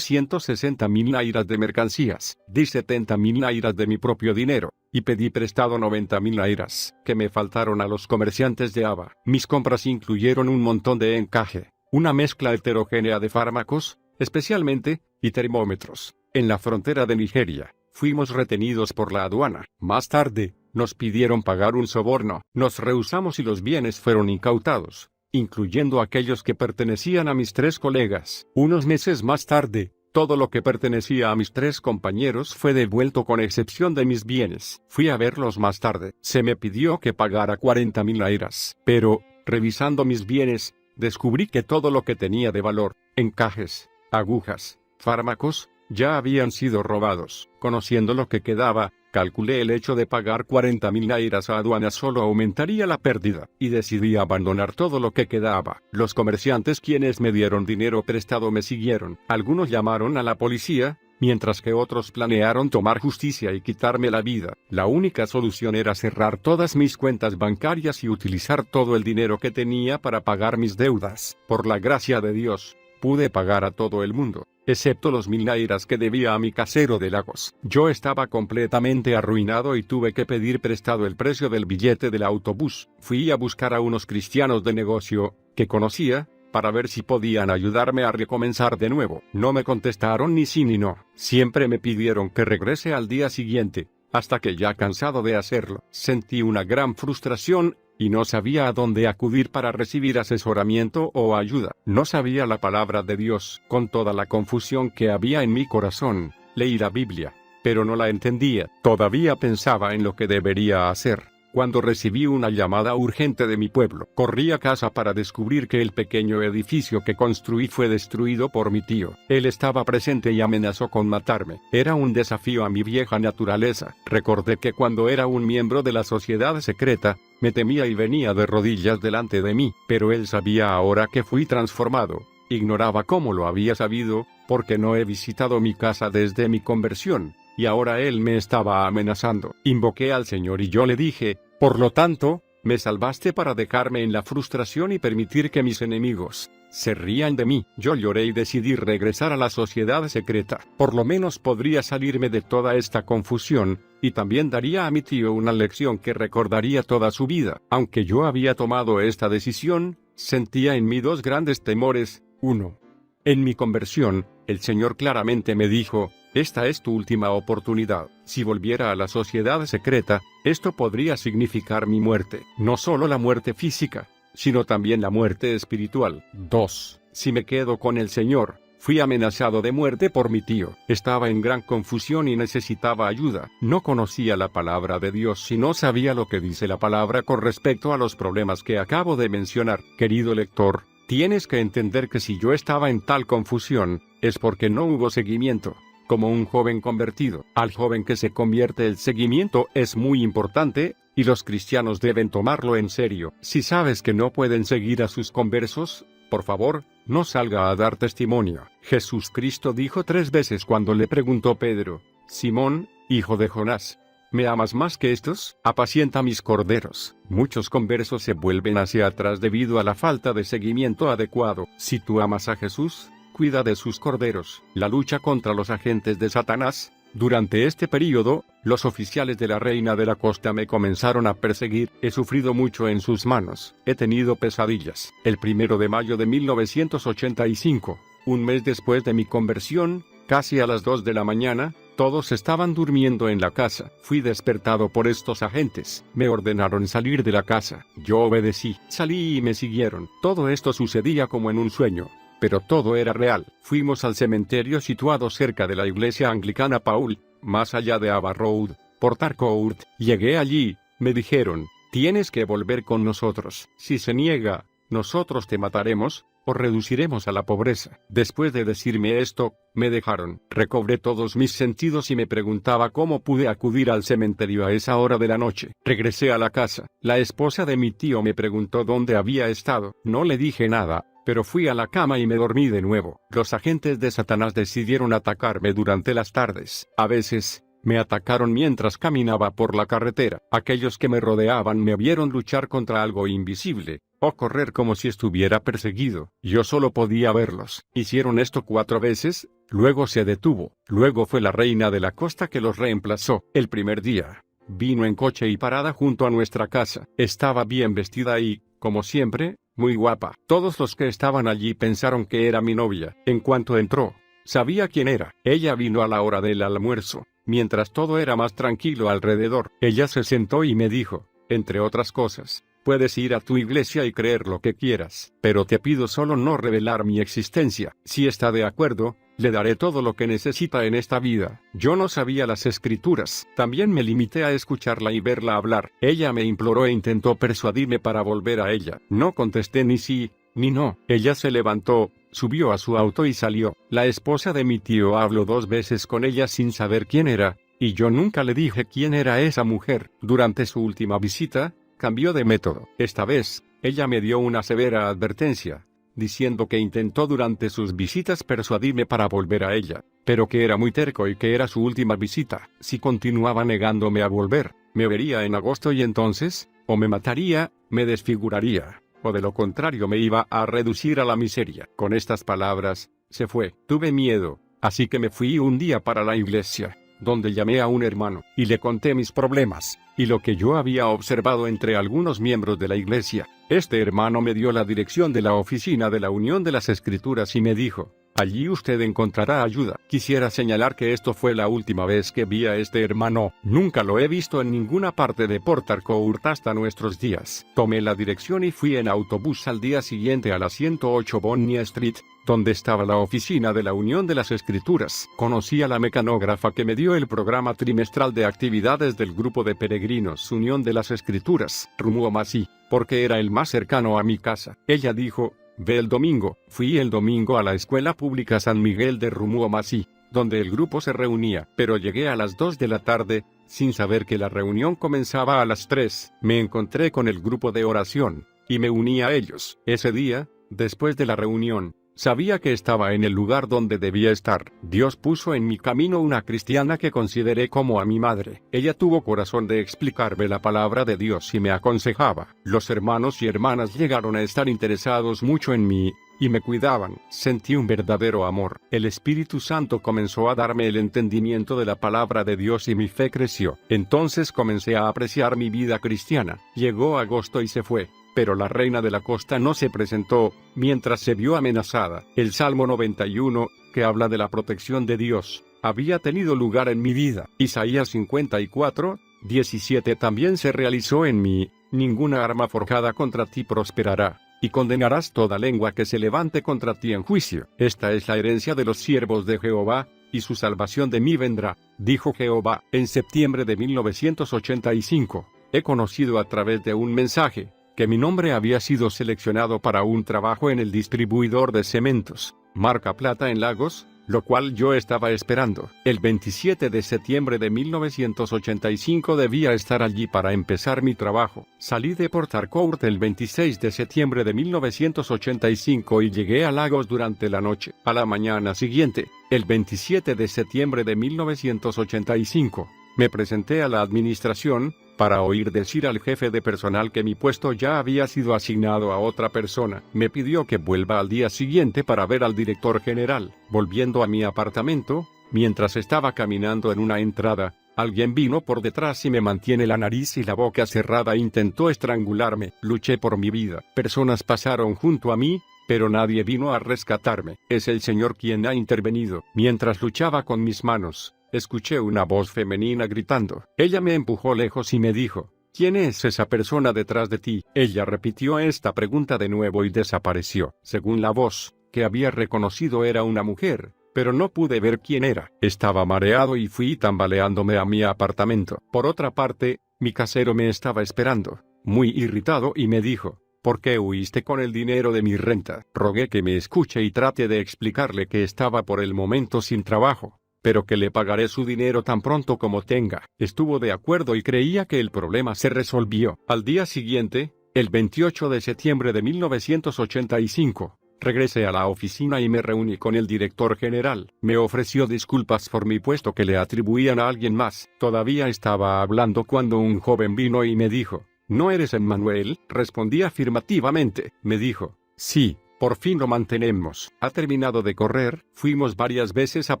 160,000 nairas de mercancías. Di 70,000 nairas de mi propio dinero, y pedí prestado 90,000 nairas, que me faltaron a los comerciantes de Aba. Mis compras incluyeron un montón de encaje, una mezcla heterogénea de fármacos, especialmente, y termómetros. En la frontera de Nigeria, fuimos retenidos por la aduana. Más tarde, nos pidieron pagar un soborno. Nos rehusamos y los bienes fueron incautados, incluyendo aquellos que pertenecían a mis 3 colegas. Unos meses más tarde, todo lo que pertenecía a mis 3 compañeros fue devuelto con excepción de mis bienes. Fui a verlos más tarde. Se me pidió que pagara 40,000 nairas. Pero, revisando mis bienes, descubrí que todo lo que tenía de valor, encajes, agujas, fármacos, ya habían sido robados. Conociendo lo que quedaba, calculé el hecho de pagar 40,000 nairas a aduana solo aumentaría la pérdida, y decidí abandonar todo lo que quedaba. Los comerciantes quienes me dieron dinero prestado me siguieron. Algunos llamaron a la policía, mientras que otros planearon tomar justicia y quitarme la vida. La única solución era cerrar todas mis cuentas bancarias y utilizar todo el dinero que tenía para pagar mis deudas. Por la gracia de Dios, pude pagar a todo el mundo, excepto los 1000 nairas que debía a mi casero de Lagos. Yo estaba completamente arruinado y tuve que pedir prestado el precio del billete del autobús. Fui a buscar a unos cristianos de negocio, que conocía, para ver si podían ayudarme a recomenzar de nuevo. No me contestaron ni sí ni no. Siempre me pidieron que regrese al día siguiente, hasta que ya cansado de hacerlo, sentí una gran frustración, y no sabía a dónde acudir para recibir asesoramiento o ayuda. No sabía la palabra de Dios. Con toda la confusión que había en mi corazón, leí la Biblia, pero no la entendía. Todavía pensaba en lo que debería hacer, cuando recibí una llamada urgente de mi pueblo. Corrí a casa para descubrir que el pequeño edificio que construí fue destruido por mi tío. Él estaba presente y amenazó con matarme. Era un desafío a mi vieja naturaleza. Recordé que cuando era un miembro de la sociedad secreta, me temía y venía de rodillas delante de mí, pero él sabía ahora que fui transformado. Ignoraba cómo lo había sabido, porque no he visitado mi casa desde mi conversión. Y ahora él me estaba amenazando. Invoqué al Señor y yo le dije: por lo tanto, me salvaste para dejarme en la frustración y permitir que mis enemigos se rían de mí. Yo lloré y decidí regresar a la sociedad secreta. Por lo menos podría salirme de toda esta confusión, y también daría a mi tío una lección que recordaría toda su vida. Aunque yo había tomado esta decisión, sentía en mí dos grandes temores. 1. En mi conversión, el Señor claramente me dijo: esta es tu última oportunidad. Si volviera a la sociedad secreta, esto podría significar mi muerte. No solo la muerte física, sino también la muerte espiritual. 2. Si me quedo con el Señor, fui amenazado de muerte por mi tío. Estaba en gran confusión y necesitaba ayuda. No conocía la palabra de Dios y no sabía lo que dice la palabra con respecto a los problemas que acabo de mencionar. Querido lector, tienes que entender que si yo estaba en tal confusión, es porque no hubo seguimiento. Como un joven convertido, al joven que se convierte, el seguimiento es muy importante, y los cristianos deben tomarlo en serio. Si sabes que no pueden seguir a sus conversos, por favor, no salga a dar testimonio. Jesús Cristo dijo 3 veces cuando le preguntó Pedro: Simón, hijo de Jonás, ¿me amas más que estos? Apacienta mis corderos. Muchos conversos se vuelven hacia atrás debido a la falta de seguimiento adecuado. Si tú amas a Jesús, cuida de sus corderos. La lucha contra los agentes de Satanás. Durante este periodo, los oficiales de la Reina de la Costa me comenzaron a perseguir. He sufrido mucho en sus manos. He tenido pesadillas. El 1 de mayo de 1985, un mes después de mi conversión, casi a las 2 de la mañana, todos estaban durmiendo en la casa. Fui despertado por estos agentes. Me ordenaron salir de la casa. Yo obedecí. Salí y me siguieron. Todo esto sucedía como en un sueño, pero todo era real. Fuimos al cementerio situado cerca de la iglesia anglicana Paul, más allá de Ava Road, por Tarcourt. Llegué allí, me dijeron: tienes que volver con nosotros. Si se niega, nosotros te mataremos, o reduciremos a la pobreza. Después de decirme esto, me dejaron. Recobré todos mis sentidos y me preguntaba cómo pude acudir al cementerio a esa hora de la noche. Regresé a la casa. La esposa de mi tío me preguntó dónde había estado. No le dije nada, pero fui a la cama y me dormí de nuevo. Los agentes de Satanás decidieron atacarme durante las tardes. A veces, me atacaron mientras caminaba por la carretera. Aquellos que me rodeaban me vieron luchar contra algo invisible, o correr como si estuviera perseguido. Yo solo podía verlos. Hicieron esto 4 veces, luego se detuvo. Luego fue la Reina de la Costa que los reemplazó. El primer día, vino en coche y parada junto a nuestra casa. Estaba bien vestida y, como siempre, muy guapa. Todos los que estaban allí pensaron que era mi novia. En cuanto entró, sabía quién era. Ella vino a la hora del almuerzo, mientras todo era más tranquilo alrededor. Ella se sentó y me dijo, entre otras cosas: puedes ir a tu iglesia y creer lo que quieras, pero te pido solo no revelar mi existencia. Si está de acuerdo, le daré todo lo que necesita en esta vida. Yo no sabía las escrituras. También me limité a escucharla y verla hablar. Ella me imploró e intentó persuadirme para volver a ella. No contesté ni sí, ni no. Ella se levantó, subió a su auto y salió. La esposa de mi tío habló 2 veces con ella sin saber quién era, y yo nunca le dije quién era esa mujer. Durante su última visita, cambió de método. Esta vez, ella me dio una severa advertencia. diciendo que intentó durante sus visitas persuadirme para volver a ella, pero que era muy terco y que era su última visita. Si continuaba negándome a volver, me vería en agosto y entonces, o me mataría, me desfiguraría, o de lo contrario me iba a reducir a la miseria. Con estas palabras, se fue. Tuve miedo, así que me fui un día para la iglesia, donde llamé a un hermano, y le conté mis problemas, y lo que yo había observado entre algunos miembros de la iglesia. Este hermano me dio la dirección de la oficina de la Unión de las Escrituras y me dijo: allí usted encontrará ayuda. Quisiera señalar que esto fue la última vez que vi a este hermano. Nunca lo he visto en ninguna parte de Port Harcourt hasta nuestros días. Tomé la dirección y fui en autobús al día siguiente a la 108 Bonnie Street, donde estaba la oficina de la Unión de las Escrituras. Conocí a la mecanógrafa que me dio el programa trimestral de actividades del grupo de peregrinos Unión de las Escrituras, Rimouski, porque era el más cercano a mi casa. Ella dijo: ve el domingo. Fui el domingo a la escuela pública San Miguel de Rimouski, donde el grupo se reunía, pero llegué a las 2 de la tarde, sin saber que la reunión comenzaba a las 3. Me encontré con el grupo de oración, y me uní a ellos. Ese día, después de la reunión, sabía que estaba en el lugar donde debía estar. Dios puso en mi camino una cristiana que consideré como a mi madre. Ella tuvo corazón de explicarme la palabra de Dios y me aconsejaba. Los hermanos y hermanas llegaron a estar interesados mucho en mí, y me cuidaban. Sentí un verdadero amor. El Espíritu Santo comenzó a darme el entendimiento de la palabra de Dios y mi fe creció. Entonces comencé a apreciar mi vida cristiana. Llegó agosto y se fue. Pero la reina de la costa no se presentó, mientras se vio amenazada. El Salmo 91, que habla de la protección de Dios, había tenido lugar en mi vida. Isaías 54, 17 también se realizó en mí: ninguna arma forjada contra ti prosperará, y condenarás toda lengua que se levante contra ti en juicio. Esta es la herencia de los siervos de Jehová, y su salvación de mí vendrá, dijo Jehová. En septiembre de 1985, he conocido a través de un mensaje que mi nombre había sido seleccionado para un trabajo en el distribuidor de cementos, marca Plata en Lagos, lo cual yo estaba esperando. El 27 de septiembre de 1985 debía estar allí para empezar mi trabajo. Salí de Port Harcourt el 26 de septiembre de 1985 y llegué a Lagos durante la noche. A la mañana siguiente, el 27 de septiembre de 1985, me presenté a la administración, para oír decir al jefe de personal que mi puesto ya había sido asignado a otra persona. Me pidió que vuelva al día siguiente para ver al director general. Volviendo a mi apartamento, mientras estaba caminando en una entrada, alguien vino por detrás y me mantiene la nariz y la boca cerrada e intentó estrangularme. Luché por mi vida. Personas pasaron junto a mí, pero nadie vino a rescatarme. Es el Señor quien ha intervenido. Mientras luchaba con mis manos, escuché una voz femenina gritando. Ella me empujó lejos y me dijo: ¿quién es esa persona detrás de ti? Ella repitió esta pregunta de nuevo y desapareció. Según la voz, que había reconocido, era una mujer, pero no pude ver quién era. Estaba mareado y fui tambaleándome a mi apartamento. Por otra parte, mi casero me estaba esperando, muy irritado, y me dijo: ¿por qué huiste con el dinero de mi renta? Rogué que me escuche y trate de explicarle que estaba por el momento sin trabajo, pero que le pagaré su dinero tan pronto como tenga. Estuvo de acuerdo y creía que el problema se resolvió. Al día siguiente, el 28 de septiembre de 1985, regresé a la oficina y me reuní con el director general. Me ofreció disculpas por mi puesto que le atribuían a alguien más. Todavía estaba hablando cuando un joven vino y me dijo: ¿no eres Emmanuel? Respondí afirmativamente. Me dijo: sí. Por fin lo mantenemos. Ha terminado de correr. Fuimos varias veces a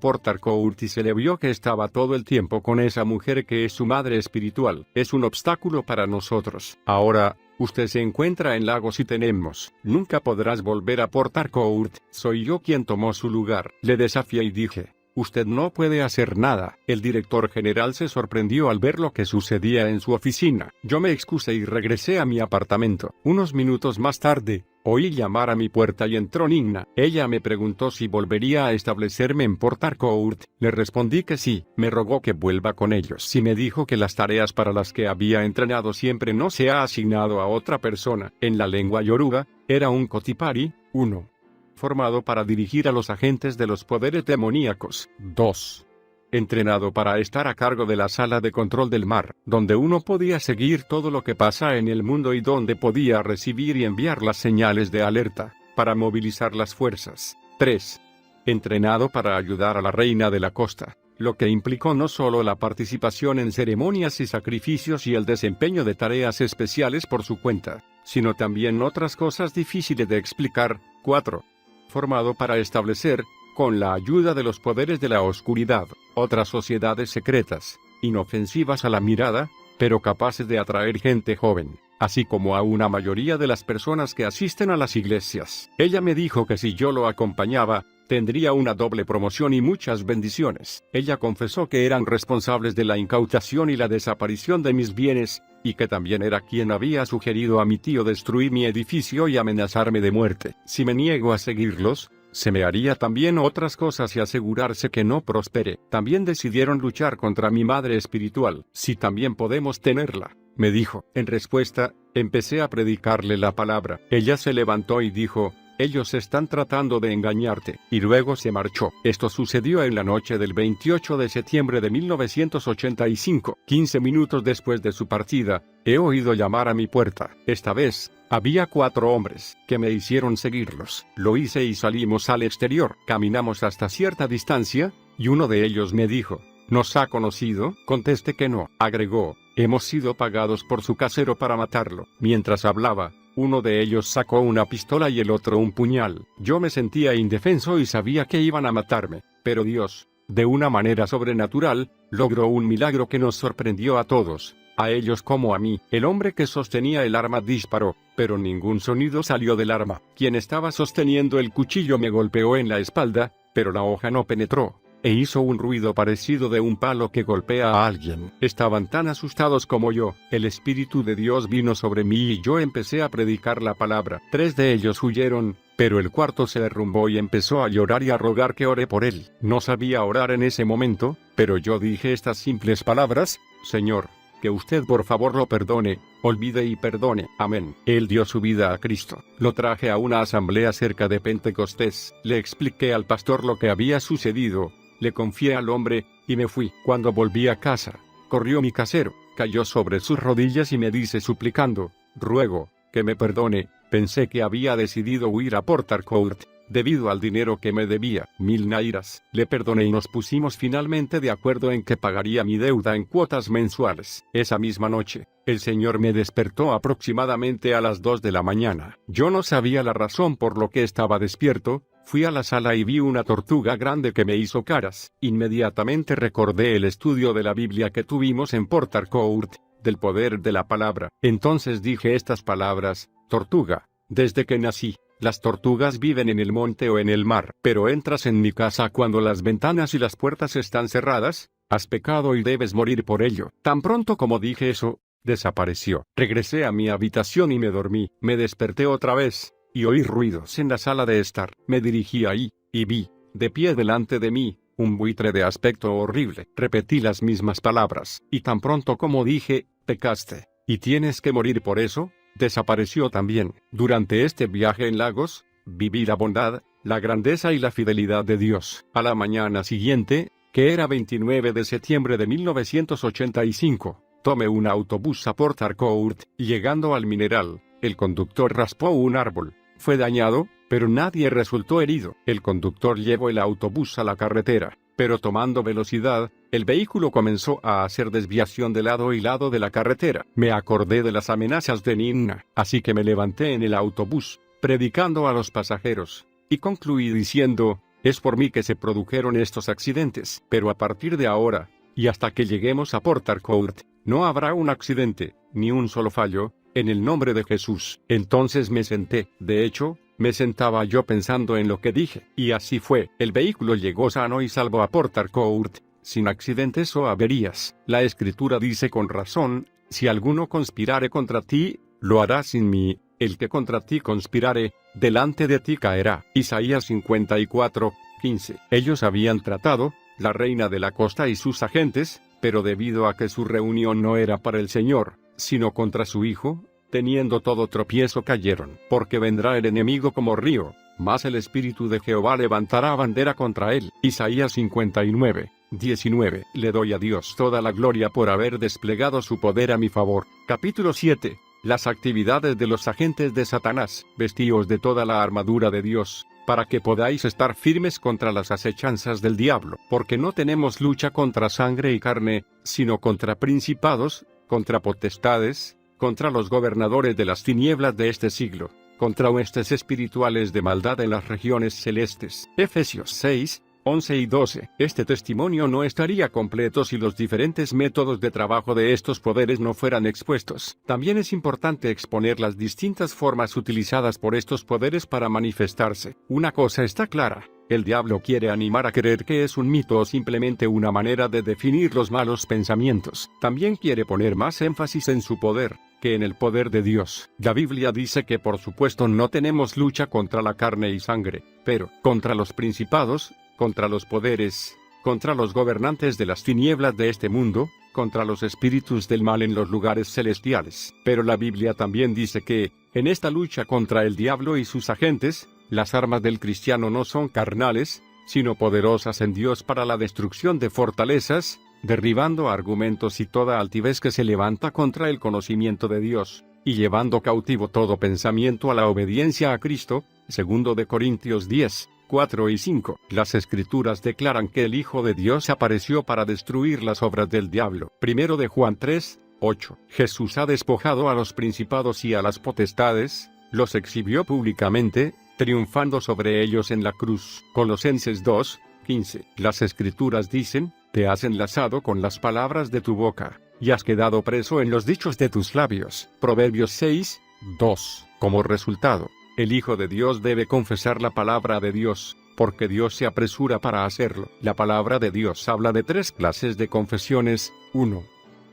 Port Harcourt y se le vio que estaba todo el tiempo con esa mujer que es su madre espiritual. Es un obstáculo para nosotros. Ahora, usted se encuentra en Lagos y tenemos. Nunca podrás volver a Port Harcourt. Soy yo quien tomó su lugar. Le desafié y dije: usted no puede hacer nada. El director general se sorprendió al ver lo que sucedía en su oficina. Yo me excusé y regresé a mi apartamento. Unos minutos más tarde, oí llamar a mi puerta y entró Nina. Ella me preguntó si volvería a establecerme en Port Harcourt. Le respondí que sí. Me rogó que vuelva con ellos y me dijo que las tareas para las que había entrenado siempre no se ha asignado a otra persona. En la lengua yoruba, era un kotipari, 1. Formado para dirigir a los agentes de los poderes demoníacos. 2. Entrenado para estar a cargo de la sala de control del mar, donde uno podía seguir todo lo que pasa en el mundo y donde podía recibir y enviar las señales de alerta. para movilizar las fuerzas. 3. Entrenado para ayudar a la reina de la costa, lo que implicó no solo la participación en ceremonias y sacrificios y el desempeño de tareas especiales por su cuenta, sino también otras cosas difíciles de explicar. 4. Formado para establecer, con la ayuda de los poderes de la oscuridad, otras sociedades secretas, inofensivas a la mirada, pero capaces de atraer gente joven, así como a una mayoría de las personas que asisten a las iglesias. Ella me dijo que si yo lo acompañaba, tendría una doble promoción y muchas bendiciones. Ella confesó que eran responsables de la incautación y la desaparición de mis bienes, y que también era quien había sugerido a mi tío destruir mi edificio y amenazarme de muerte. Si me niego a seguirlos, se me haría también otras cosas y asegurarse que no prospere. También decidieron luchar contra mi madre espiritual. Si también podemos tenerla, me dijo. En respuesta, empecé a predicarle la palabra. Ella se levantó y dijo: ellos están tratando de engañarte, y luego se marchó. Esto sucedió en la noche del 28 de septiembre de 1985. 15 minutos después de su partida, he oído llamar a mi puerta. Esta vez, había 4 hombres, que me hicieron seguirlos. Lo hice y salimos al exterior. Caminamos hasta cierta distancia, y uno de ellos me dijo: ¿nos ha conocido? Contesté que no. Agregó: hemos sido pagados por su casero para matarlo. Mientras hablaba, uno de ellos sacó una pistola y el otro un puñal. Yo me sentía indefenso y sabía que iban a matarme, pero Dios, de una manera sobrenatural, logró un milagro que nos sorprendió a todos, a ellos como a mí. El hombre que sostenía el arma disparó, pero ningún sonido salió del arma. Quien estaba sosteniendo el cuchillo me golpeó en la espalda, pero la hoja no penetró, e hizo un ruido parecido de un palo que golpea a alguien. Estaban tan asustados como yo. El Espíritu de Dios vino sobre mí y yo empecé a predicar la palabra. 3 de ellos huyeron, pero el cuarto se derrumbó y empezó a llorar y a rogar que ore por él. No sabía orar en ese momento, pero yo dije estas simples palabras: Señor, que usted por favor lo perdone, olvide y perdone. Amén. Él dio su vida a Cristo. Lo traje a una asamblea cerca de Pentecostés. Le expliqué al pastor lo que había sucedido. Le confié al hombre, y me fui. Cuando volví a casa, corrió mi casero, cayó sobre sus rodillas y me dice suplicando: ruego, que me perdone. Pensé que había decidido huir a Port Harcourt, debido al dinero que me debía, 1000 nairas. Le perdoné y nos pusimos finalmente de acuerdo en que pagaría mi deuda en cuotas mensuales. Esa misma noche, el Señor me despertó aproximadamente a las 2 de la mañana. Yo no sabía la razón por lo que estaba despierto. Fui a la sala y vi una tortuga grande que me hizo caras. Inmediatamente recordé el estudio de la Biblia que tuvimos en Port Harcourt, del poder de la palabra. Entonces dije estas palabras: tortuga, desde que nací, las tortugas viven en el monte o en el mar. Pero entras en mi casa cuando las ventanas y las puertas están cerradas, has pecado y debes morir por ello. Tan pronto como dije eso, desapareció. Regresé a mi habitación y me dormí. Me desperté otra vez, y oí ruidos en la sala de estar. Me dirigí ahí, y vi, de pie delante de mí, un buitre de aspecto horrible. Repetí las mismas palabras, y tan pronto como dije: pecaste, y tienes que morir por eso, desapareció también. Durante este viaje en Lagos, viví la bondad, la grandeza y la fidelidad de Dios. A la mañana siguiente, que era 29 de septiembre de 1985, tomé un autobús a Port Harcourt, y llegando al mineral, el conductor raspó un árbol. Fue dañado, pero nadie resultó herido. El conductor llevó el autobús a la carretera, pero tomando velocidad, el vehículo comenzó a hacer desviación de lado y lado de la carretera. Me acordé de las amenazas de Nina, así que me levanté en el autobús, predicando a los pasajeros, y concluí diciendo: es por mí que se produjeron estos accidentes. Pero a partir de ahora, y hasta que lleguemos a Port Harcourt, no habrá un accidente, ni un solo fallo, en el nombre de Jesús. Entonces me senté. De hecho, me sentaba yo pensando en lo que dije. Y así fue. El vehículo llegó sano y salvo a Port Harcourt, sin accidentes o averías. La Escritura dice con razón: si alguno conspirare contra ti, lo hará sin mí. El que contra ti conspirare, delante de ti caerá. Isaías 54:15. Ellos habían tratado, la reina de la costa y sus agentes, pero debido a que su reunión no era para el Señor, sino contra su Hijo, teniendo todo tropiezo cayeron. Porque vendrá el enemigo como río, mas el Espíritu de Jehová levantará bandera contra él. Isaías 59:19. Le doy a Dios toda la gloria por haber desplegado su poder a mi favor. Capítulo 7. las actividades de los agentes de Satanás. Vestíos de toda la armadura de Dios, para que podáis estar firmes contra las acechanzas del diablo, porque no tenemos lucha contra sangre y carne, sino contra principados, contra potestades, contra los gobernadores de las tinieblas de este siglo, contra huestes espirituales de maldad en las regiones celestes. Efesios 6, 11 y 12. Este testimonio no estaría completo si los diferentes métodos de trabajo de estos poderes no fueran expuestos. También es importante exponer las distintas formas utilizadas por estos poderes para manifestarse. Una cosa está clara: el diablo quiere animar a creer que es un mito o simplemente una manera de definir los malos pensamientos. También quiere poner más énfasis en su poder que en el poder de Dios. La Biblia dice que por supuesto no tenemos lucha contra la carne y sangre, pero contra los principados, contra los poderes, contra los gobernantes de las tinieblas de este mundo, contra los espíritus del mal en los lugares celestiales. Pero la Biblia también dice que, en esta lucha contra el diablo y sus agentes, las armas del cristiano no son carnales, sino poderosas en Dios para la destrucción de fortalezas, derribando argumentos y toda altivez que se levanta contra el conocimiento de Dios, y llevando cautivo todo pensamiento a la obediencia a Cristo. 2 de Corintios 10, 4 y 5. Las Escrituras declaran que el Hijo de Dios apareció para destruir las obras del diablo. 1 de Juan 3, 8. Jesús ha despojado a los principados y a las potestades, los exhibió públicamente, triunfando sobre ellos en la cruz. Colosenses 2, 15. Las Escrituras dicen: te has enlazado con las palabras de tu boca, y has quedado preso en los dichos de tus labios. Proverbios 6, 2. Como resultado, el Hijo de Dios debe confesar la palabra de Dios, porque Dios se apresura para hacerlo. La palabra de Dios habla de 3 clases de confesiones. 1.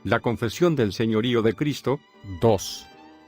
La confesión del señorío de Cristo. 2.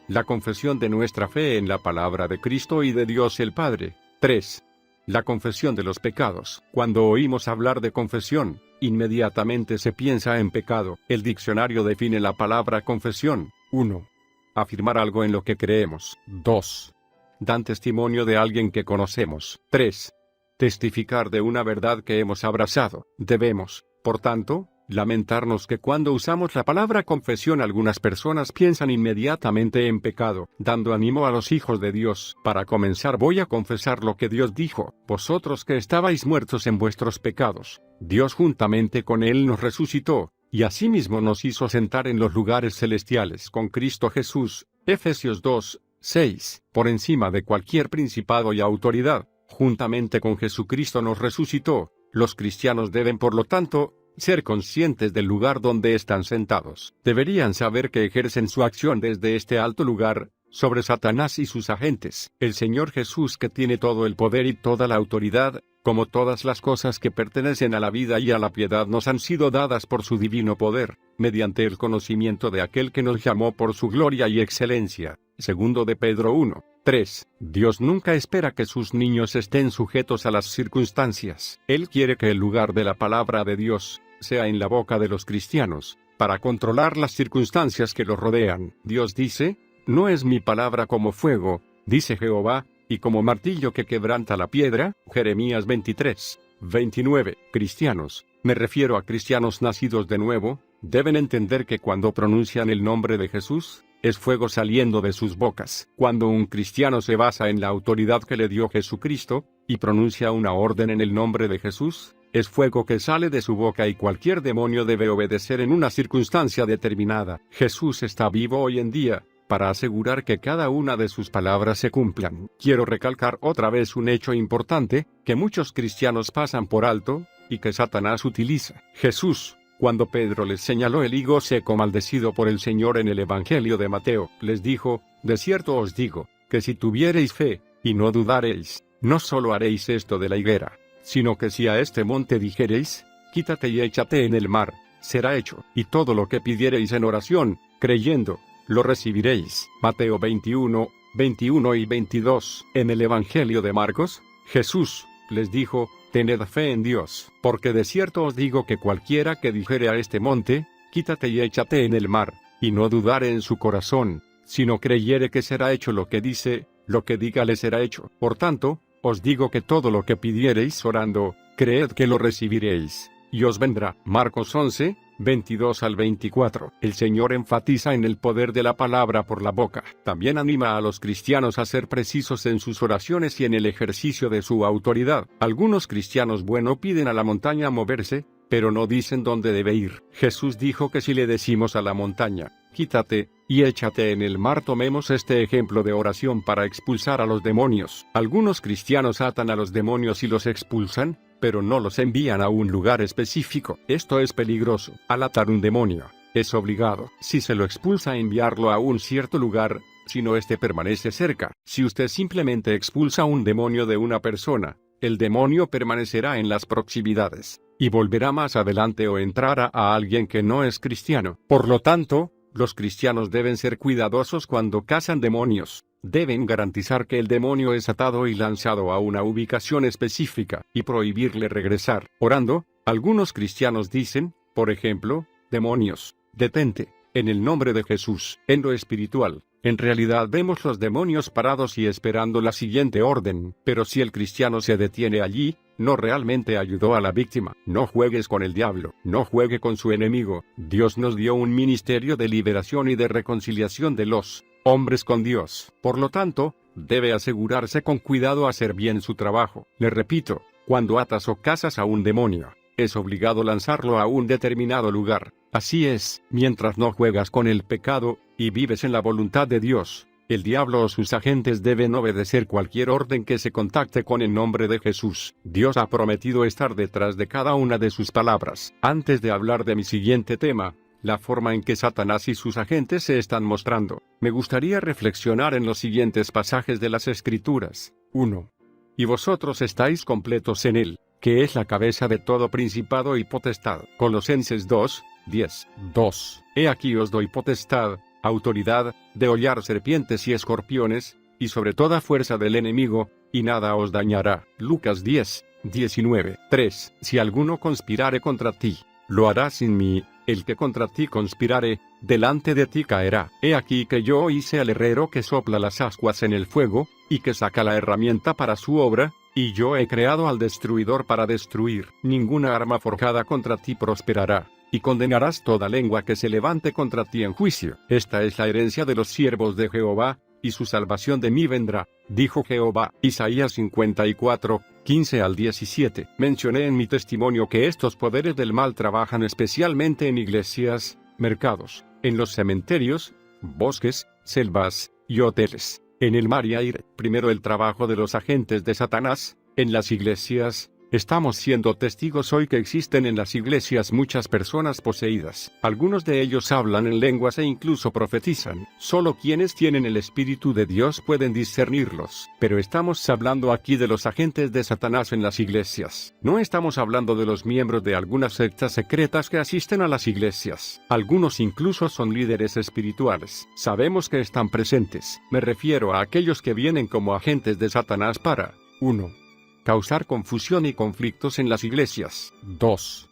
La confesión de nuestra fe en la palabra de Cristo y de Dios el Padre. 3. La confesión de los pecados. Cuando oímos hablar de confesión, inmediatamente se piensa en pecado. El diccionario define la palabra confesión. 1. Afirmar algo en lo que creemos. 2. Dan testimonio de alguien que conocemos. 3. Testificar de una verdad que hemos abrazado. Debemos, por tanto, lamentarnos que cuando usamos la palabra confesión algunas personas piensan inmediatamente en pecado, dando ánimo a los hijos de Dios. Para comenzar voy a confesar lo que Dios dijo: vosotros que estabais muertos en vuestros pecados, Dios juntamente con Él nos resucitó, y asimismo nos hizo sentar en los lugares celestiales con Cristo Jesús. Efesios 2, 6. Por encima de cualquier principado y autoridad, juntamente con Jesucristo nos resucitó. Los cristianos deben, por lo tanto, ser conscientes del lugar donde están sentados. Deberían saber que ejercen su acción desde este alto lugar, sobre Satanás y sus agentes. El Señor Jesús, que tiene todo el poder y toda la autoridad, como todas las cosas que pertenecen a la vida y a la piedad, nos han sido dadas por su divino poder, mediante el conocimiento de aquel que nos llamó por su gloria y excelencia. 2 de Pedro 1, 3. Dios nunca espera que sus niños estén sujetos a las circunstancias. Él quiere que el lugar de la palabra de Dios sea en la boca de los cristianos, para controlar las circunstancias que los rodean. Dios dice: no es mi palabra como fuego, dice Jehová, y como martillo que quebranta la piedra. Jeremías 23, 29. Cristianos, me refiero a cristianos nacidos de nuevo, deben entender que cuando pronuncian el nombre de Jesús, es fuego saliendo de sus bocas. Cuando un cristiano se basa en la autoridad que le dio Jesucristo, y pronuncia una orden en el nombre de Jesús, es fuego que sale de su boca y cualquier demonio debe obedecer en una circunstancia determinada. Jesús está vivo hoy en día, para asegurar que cada una de sus palabras se cumplan. Quiero recalcar otra vez un hecho importante, que muchos cristianos pasan por alto, y que Satanás utiliza. Jesús, cuando Pedro les señaló el higo seco maldecido por el Señor en el Evangelio de Mateo, les dijo: de cierto os digo, que si tuviereis fe, y no dudareis, no solo haréis esto de la higuera, sino que si a este monte dijereis: quítate y échate en el mar, será hecho. Y todo lo que pidiereis en oración, creyendo, lo recibiréis. Mateo 21, 21 y 22. En el Evangelio de Marcos, Jesús les dijo: tened fe en Dios, porque de cierto os digo que cualquiera que dijere a este monte: quítate y échate en el mar, y no dudare en su corazón, sino creyere que será hecho lo que dice, lo que diga le será hecho. Por tanto, os digo que todo lo que pidiereis orando, creed que lo recibiréis, y os vendrá. Marcos 11, 22 al 24. El Señor enfatiza en el poder de la palabra por la boca. También anima a los cristianos a ser precisos en sus oraciones y en el ejercicio de su autoridad. Algunos cristianos piden a la montaña moverse, pero no dicen dónde debe ir. Jesús dijo que si le decimos a la montaña, quítate, y échate en el mar, tomemos este ejemplo de oración para expulsar a los demonios. Algunos cristianos atan a los demonios y los expulsan, pero no los envían a un lugar específico. Esto es peligroso. Al atar un demonio, es obligado, si se lo expulsa, a enviarlo a un cierto lugar, si no éste permanece cerca. Si usted simplemente expulsa un demonio de una persona, el demonio permanecerá en las proximidades, y volverá más adelante o entrará a alguien que no es cristiano. Por lo tanto, los cristianos deben ser cuidadosos cuando cazan demonios. Deben garantizar que el demonio es atado y lanzado a una ubicación específica, y prohibirle regresar. Orando, algunos cristianos dicen, por ejemplo, demonios, detente, en el nombre de Jesús. En lo espiritual, en realidad vemos los demonios parados y esperando la siguiente orden, pero si el cristiano se detiene allí, no realmente ayudó a la víctima. No juegues con el diablo, no juegue con su enemigo. Dios nos dio un ministerio de liberación y de reconciliación de los hombres con Dios. Por lo tanto, debe asegurarse con cuidado hacer bien su trabajo. Le repito, cuando atas o cazas a un demonio, es obligado lanzarlo a un determinado lugar. Así es, mientras no juegas con el pecado, y vives en la voluntad de Dios, el diablo o sus agentes deben obedecer cualquier orden que se contacte con el nombre de Jesús. Dios ha prometido estar detrás de cada una de sus palabras. Antes de hablar de mi siguiente tema, la forma en que Satanás y sus agentes se están mostrando, me gustaría reflexionar en los siguientes pasajes de las Escrituras. 1. Y vosotros estáis completos en él, que es la cabeza de todo principado y potestad. Colosenses 2, 10. 2. He aquí os doy potestad, autoridad, de hollar serpientes y escorpiones, y sobre toda fuerza del enemigo, y nada os dañará. Lucas 10, 19. 3. Si alguno conspirare contra ti, lo hará sin mí. El que contra ti conspirare, delante de ti caerá. He aquí que yo hice al herrero que sopla las ascuas en el fuego, y que saca la herramienta para su obra, y yo he creado al destruidor para destruir. Ninguna arma forjada contra ti prosperará, y condenarás toda lengua que se levante contra ti en juicio. Esta es la herencia de los siervos de Jehová, y su salvación de mí vendrá, dijo Jehová. Isaías 54, 15 al 17. Mencioné en mi testimonio que estos poderes del mal trabajan especialmente en iglesias, mercados, en los cementerios, bosques, selvas, y hoteles, en el mar y aire. Primero, el trabajo de los agentes de Satanás, en las iglesias. Estamos siendo testigos hoy que existen en las iglesias muchas personas poseídas. Algunos de ellos hablan en lenguas e incluso profetizan. Solo quienes tienen el Espíritu de Dios pueden discernirlos. Pero estamos hablando aquí de los agentes de Satanás en las iglesias. No estamos hablando de los miembros de algunas sectas secretas que asisten a las iglesias. Algunos incluso son líderes espirituales. Sabemos que están presentes. Me refiero a aquellos que vienen como agentes de Satanás para 1. Causar confusión y conflictos en las iglesias. 2.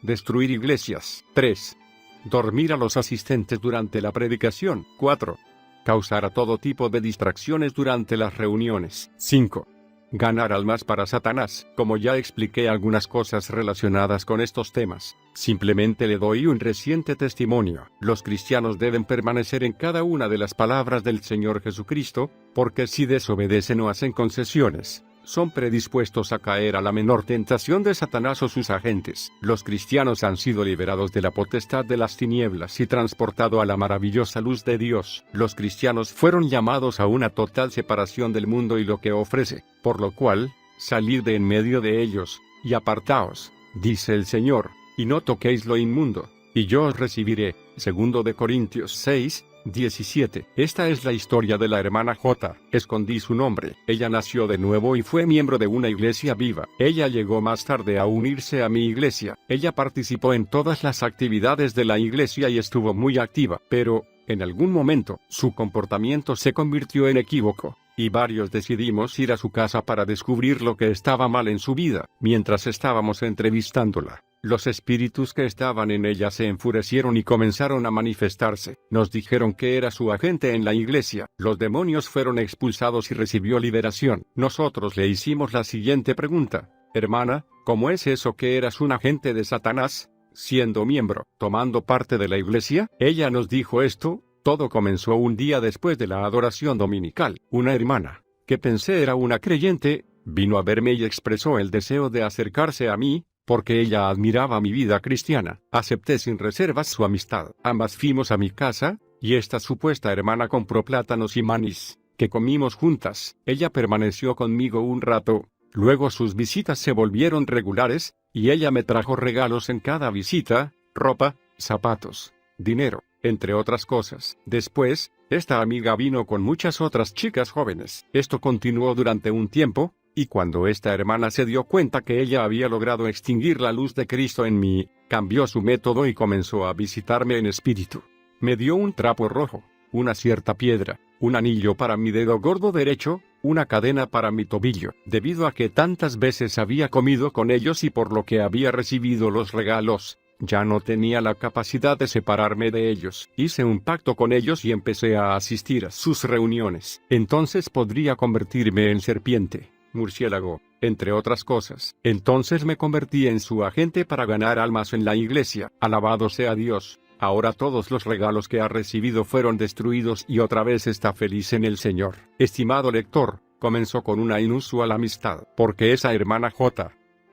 Destruir iglesias. 3. Dormir a los asistentes durante la predicación. 4. Causar a todo tipo de distracciones durante las reuniones. 5. Ganar almas para Satanás. Como ya expliqué algunas cosas relacionadas con estos temas, simplemente le doy un reciente testimonio. Los cristianos deben permanecer en cada una de las palabras del Señor Jesucristo, porque si desobedecen o hacen concesiones, son predispuestos a caer a la menor tentación de Satanás o sus agentes. Los cristianos han sido liberados de la potestad de las tinieblas y transportado a la maravillosa luz de Dios. Los cristianos fueron llamados a una total separación del mundo y lo que ofrece, por lo cual, salid de en medio de ellos, y apartaos, dice el Señor, y no toquéis lo inmundo, y yo os recibiré. 2 de Corintios 6, 17. Esta es la historia de la hermana J. Escondí su nombre. Ella nació de nuevo y fue miembro de una iglesia viva. Ella llegó más tarde a unirse a mi iglesia. Ella participó en todas las actividades de la iglesia y estuvo muy activa, pero, en algún momento, su comportamiento se convirtió en equívoco, y varios decidimos ir a su casa para descubrir lo que estaba mal en su vida. Mientras estábamos entrevistándola, los espíritus que estaban en ella se enfurecieron y comenzaron a manifestarse. Nos dijeron que era su agente en la iglesia. Los demonios fueron expulsados y recibió liberación. Nosotros le hicimos la siguiente pregunta: hermana, ¿cómo es eso que eras un agente de Satanás? siendo miembro, tomando parte de la iglesia. Ella nos dijo esto. Todo comenzó un día después de la adoración dominical. Una hermana, que pensé era una creyente, vino a verme y expresó el deseo de acercarse a mí, porque ella admiraba mi vida cristiana. Acepté sin reservas su amistad. Ambas fuimos a mi casa, y esta supuesta hermana compró plátanos y manis, que comimos juntas. Ella permaneció conmigo un rato, luego sus visitas se volvieron regulares, y ella me trajo regalos en cada visita, ropa, zapatos, dinero, entre otras cosas. Después, esta amiga vino con muchas otras chicas jóvenes. Esto continuó durante un tiempo, y cuando esta hermana se dio cuenta que ella había logrado extinguir la luz de Cristo en mí, cambió su método y comenzó a visitarme en espíritu. Me dio un trapo rojo, una cierta piedra, un anillo para mi dedo gordo derecho, una cadena para mi tobillo. Debido a que tantas veces había comido con ellos y por lo que había recibido los regalos, ya no tenía la capacidad de separarme de ellos. Hice un pacto con ellos y empecé a asistir a sus reuniones. Entonces podría convertirme en serpiente, murciélago, entre otras cosas. Entonces me convertí en su agente para ganar almas en la iglesia. Alabado sea Dios. Ahora todos los regalos que ha recibido fueron destruidos y otra vez está feliz en el Señor. Estimado lector, comenzó con una inusual amistad, porque esa hermana J.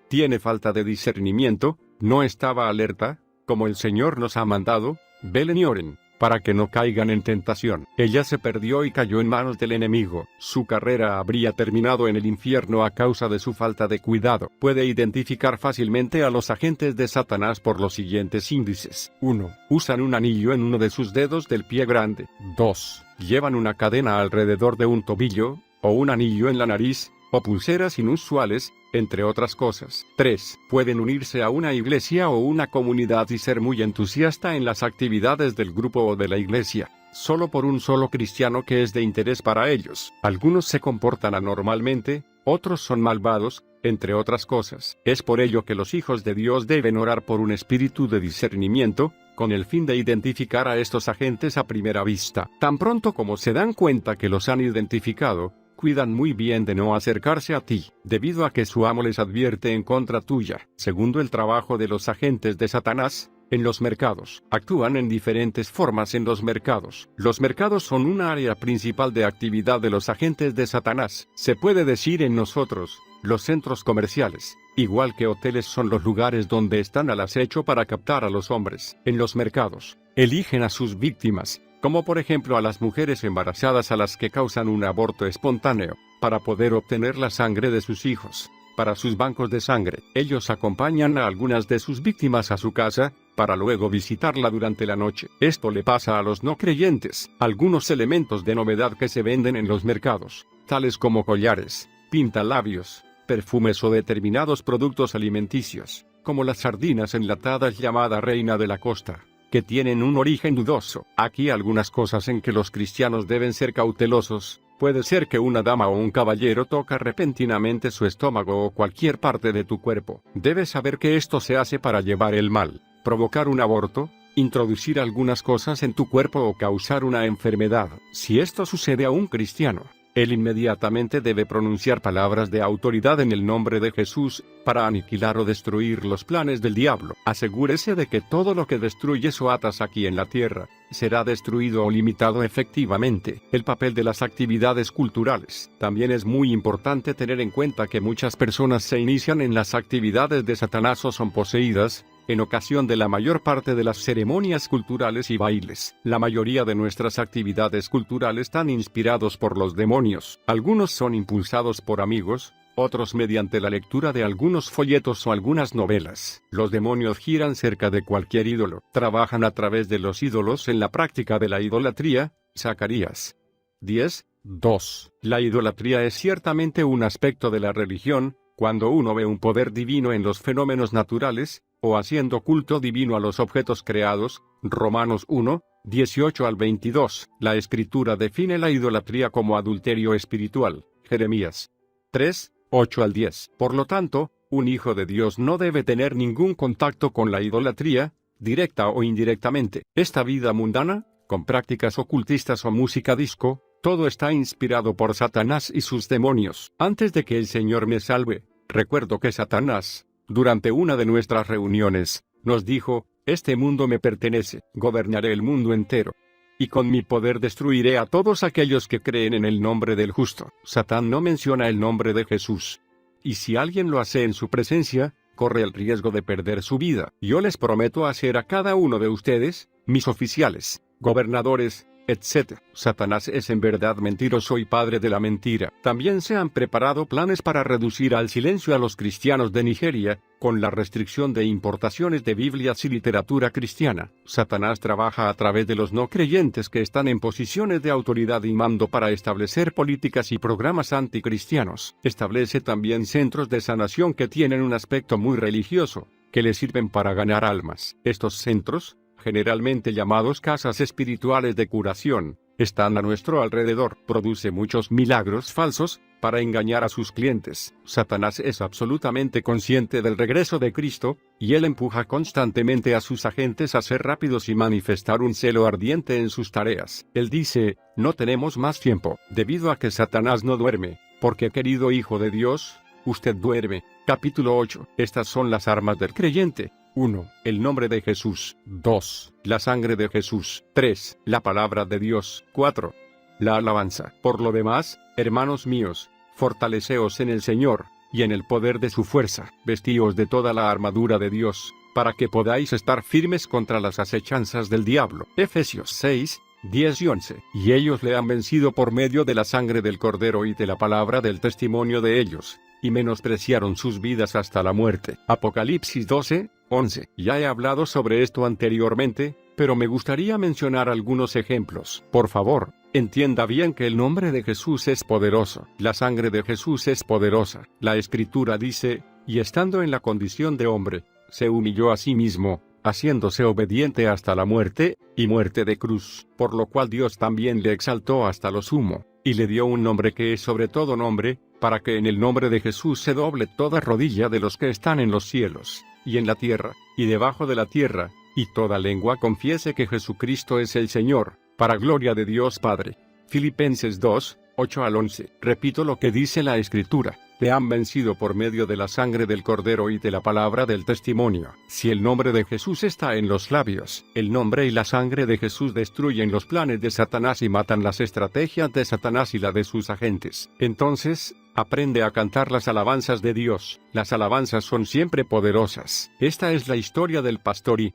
tiene falta de discernimiento, no estaba alerta, como el Señor nos ha mandado, velen y oren, para que no caigan en tentación. Ella se perdió y cayó en manos del enemigo. Su carrera habría terminado en el infierno a causa de su falta de cuidado. Puede identificar fácilmente a los agentes de Satanás por los siguientes índices. 1. Usan un anillo en uno de sus dedos del pie grande. 2. Llevan una cadena alrededor de un tobillo, o un anillo en la nariz, o pulseras inusuales, entre otras cosas. 3. Pueden unirse a una iglesia o una comunidad y ser muy entusiasta en las actividades del grupo o de la iglesia, solo por un solo cristiano que es de interés para ellos. Algunos se comportan anormalmente, otros son malvados, entre otras cosas. Es por ello que los hijos de Dios deben orar por un espíritu de discernimiento, con el fin de identificar a estos agentes a primera vista. Tan pronto como se dan cuenta que los han identificado, cuidan muy bien de no acercarse a ti, debido a que su amo les advierte en contra tuya. Segundo, el trabajo de los agentes de Satanás, en los mercados. Actúan en diferentes formas en los mercados. Los mercados son un área principal de actividad de los agentes de Satanás. Se puede decir en nosotros, los centros comerciales, igual que hoteles son los lugares donde están al acecho para captar a los hombres. En los mercados, eligen a sus víctimas, como por ejemplo a las mujeres embarazadas a las que causan un aborto espontáneo, para poder obtener la sangre de sus hijos, para sus bancos de sangre. Ellos acompañan a algunas de sus víctimas a su casa, para luego visitarla durante la noche. Esto le pasa a los no creyentes. Algunos elementos de novedad que se venden en los mercados, tales como collares, pintalabios, perfumes o determinados productos alimenticios, como las sardinas enlatadas llamada Reina de la Costa, que tienen un origen dudoso. Aquí algunas cosas en que los cristianos deben ser cautelosos. Puede ser que una dama o un caballero toca repentinamente su estómago o cualquier parte de tu cuerpo. Debes saber que esto se hace para llevar el mal, provocar un aborto, introducir algunas cosas en tu cuerpo o causar una enfermedad. Si esto sucede a un cristiano, él inmediatamente debe pronunciar palabras de autoridad en el nombre de Jesús, para aniquilar o destruir los planes del diablo. Asegúrese de que todo lo que destruyes o atas aquí en la tierra, será destruido o limitado efectivamente. El papel de las actividades culturales. También es muy importante tener en cuenta que muchas personas se inician en las actividades de Satanás o son poseídas, en ocasión de la mayor parte de las ceremonias culturales y bailes. La mayoría de nuestras actividades culturales están inspirados por los demonios. Algunos son impulsados por amigos, otros mediante la lectura de algunos folletos o algunas novelas. Los demonios giran cerca de cualquier ídolo. Trabajan a través de los ídolos en la práctica de la idolatría. Zacarías 10:2. La idolatría es ciertamente un aspecto de la religión, cuando uno ve un poder divino en los fenómenos naturales, o haciendo culto divino a los objetos creados. Romanos 1:18-22. La Escritura define la idolatría como adulterio espiritual. Jeremías 3:8-10. Por lo tanto, un hijo de Dios no debe tener ningún contacto con la idolatría, directa o indirectamente. Esta vida mundana, con prácticas ocultistas o música disco, todo está inspirado por Satanás y sus demonios. Antes de que el Señor me salve, recuerdo que Satanás, durante una de nuestras reuniones, nos dijo: este mundo me pertenece, gobernaré el mundo entero. Y con mi poder destruiré a todos aquellos que creen en el nombre del justo. Satán no menciona el nombre de Jesús. Y si alguien lo hace en su presencia, corre el riesgo de perder su vida. Yo les prometo hacer a cada uno de ustedes, mis oficiales, gobernadores, etc. Satanás es en verdad mentiroso y padre de la mentira. También se han preparado planes para reducir al silencio a los cristianos de Nigeria, con la restricción de importaciones de Biblias y literatura cristiana. Satanás trabaja a través de los no creyentes que están en posiciones de autoridad y mando para establecer políticas y programas anticristianos. Establece también centros de sanación que tienen un aspecto muy religioso, que le sirven para ganar almas. Estos centros, generalmente llamados casas espirituales de curación, están a nuestro alrededor. Produce muchos milagros falsos, para engañar a sus clientes. Satanás es absolutamente consciente del regreso de Cristo, y él empuja constantemente a sus agentes a ser rápidos y manifestar un celo ardiente en sus tareas. Él dice: no tenemos más tiempo, debido a que Satanás no duerme, porque querido hijo de Dios, usted duerme. Capítulo 8. Estas son las armas del creyente. 1. El nombre de Jesús. 2. La sangre de Jesús. 3. La palabra de Dios. 4. La alabanza. Por lo demás, hermanos míos, fortaleceos en el Señor, y en el poder de su fuerza. Vestíos de toda la armadura de Dios, para que podáis estar firmes contra las acechanzas del diablo. Efesios 6, 10 y 11. Y ellos le han vencido por medio de la sangre del Cordero y de la palabra del testimonio de ellos, y menospreciaron sus vidas hasta la muerte. Apocalipsis 12, 11. Ya he hablado sobre esto anteriormente, pero me gustaría mencionar algunos ejemplos. Por favor, entienda bien que el nombre de Jesús es poderoso. La sangre de Jesús es poderosa. La Escritura dice: y estando en la condición de hombre, se humilló a sí mismo, haciéndose obediente hasta la muerte, y muerte de cruz. Por lo cual Dios también le exaltó hasta lo sumo, y le dio un nombre que es sobre todo nombre, para que en el nombre de Jesús se doble toda rodilla de los que están en los cielos, y en la tierra, y debajo de la tierra, y toda lengua confiese que Jesucristo es el Señor, para gloria de Dios Padre. Filipenses 2, 8 al 11. Repito lo que dice la Escritura: te han vencido por medio de la sangre del Cordero y de la palabra del testimonio. Si el nombre de Jesús está en los labios, el nombre y la sangre de Jesús destruyen los planes de Satanás y matan las estrategias de Satanás y la de sus agentes. Entonces, aprende a cantar las alabanzas de Dios. Las alabanzas son siempre poderosas. Esta es la historia del pastor y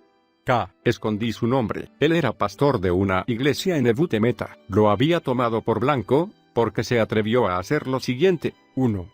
escondí su nombre. Él era pastor de una iglesia en Ebutemeta. Lo había tomado por blanco, porque se atrevió a hacer lo siguiente. 1.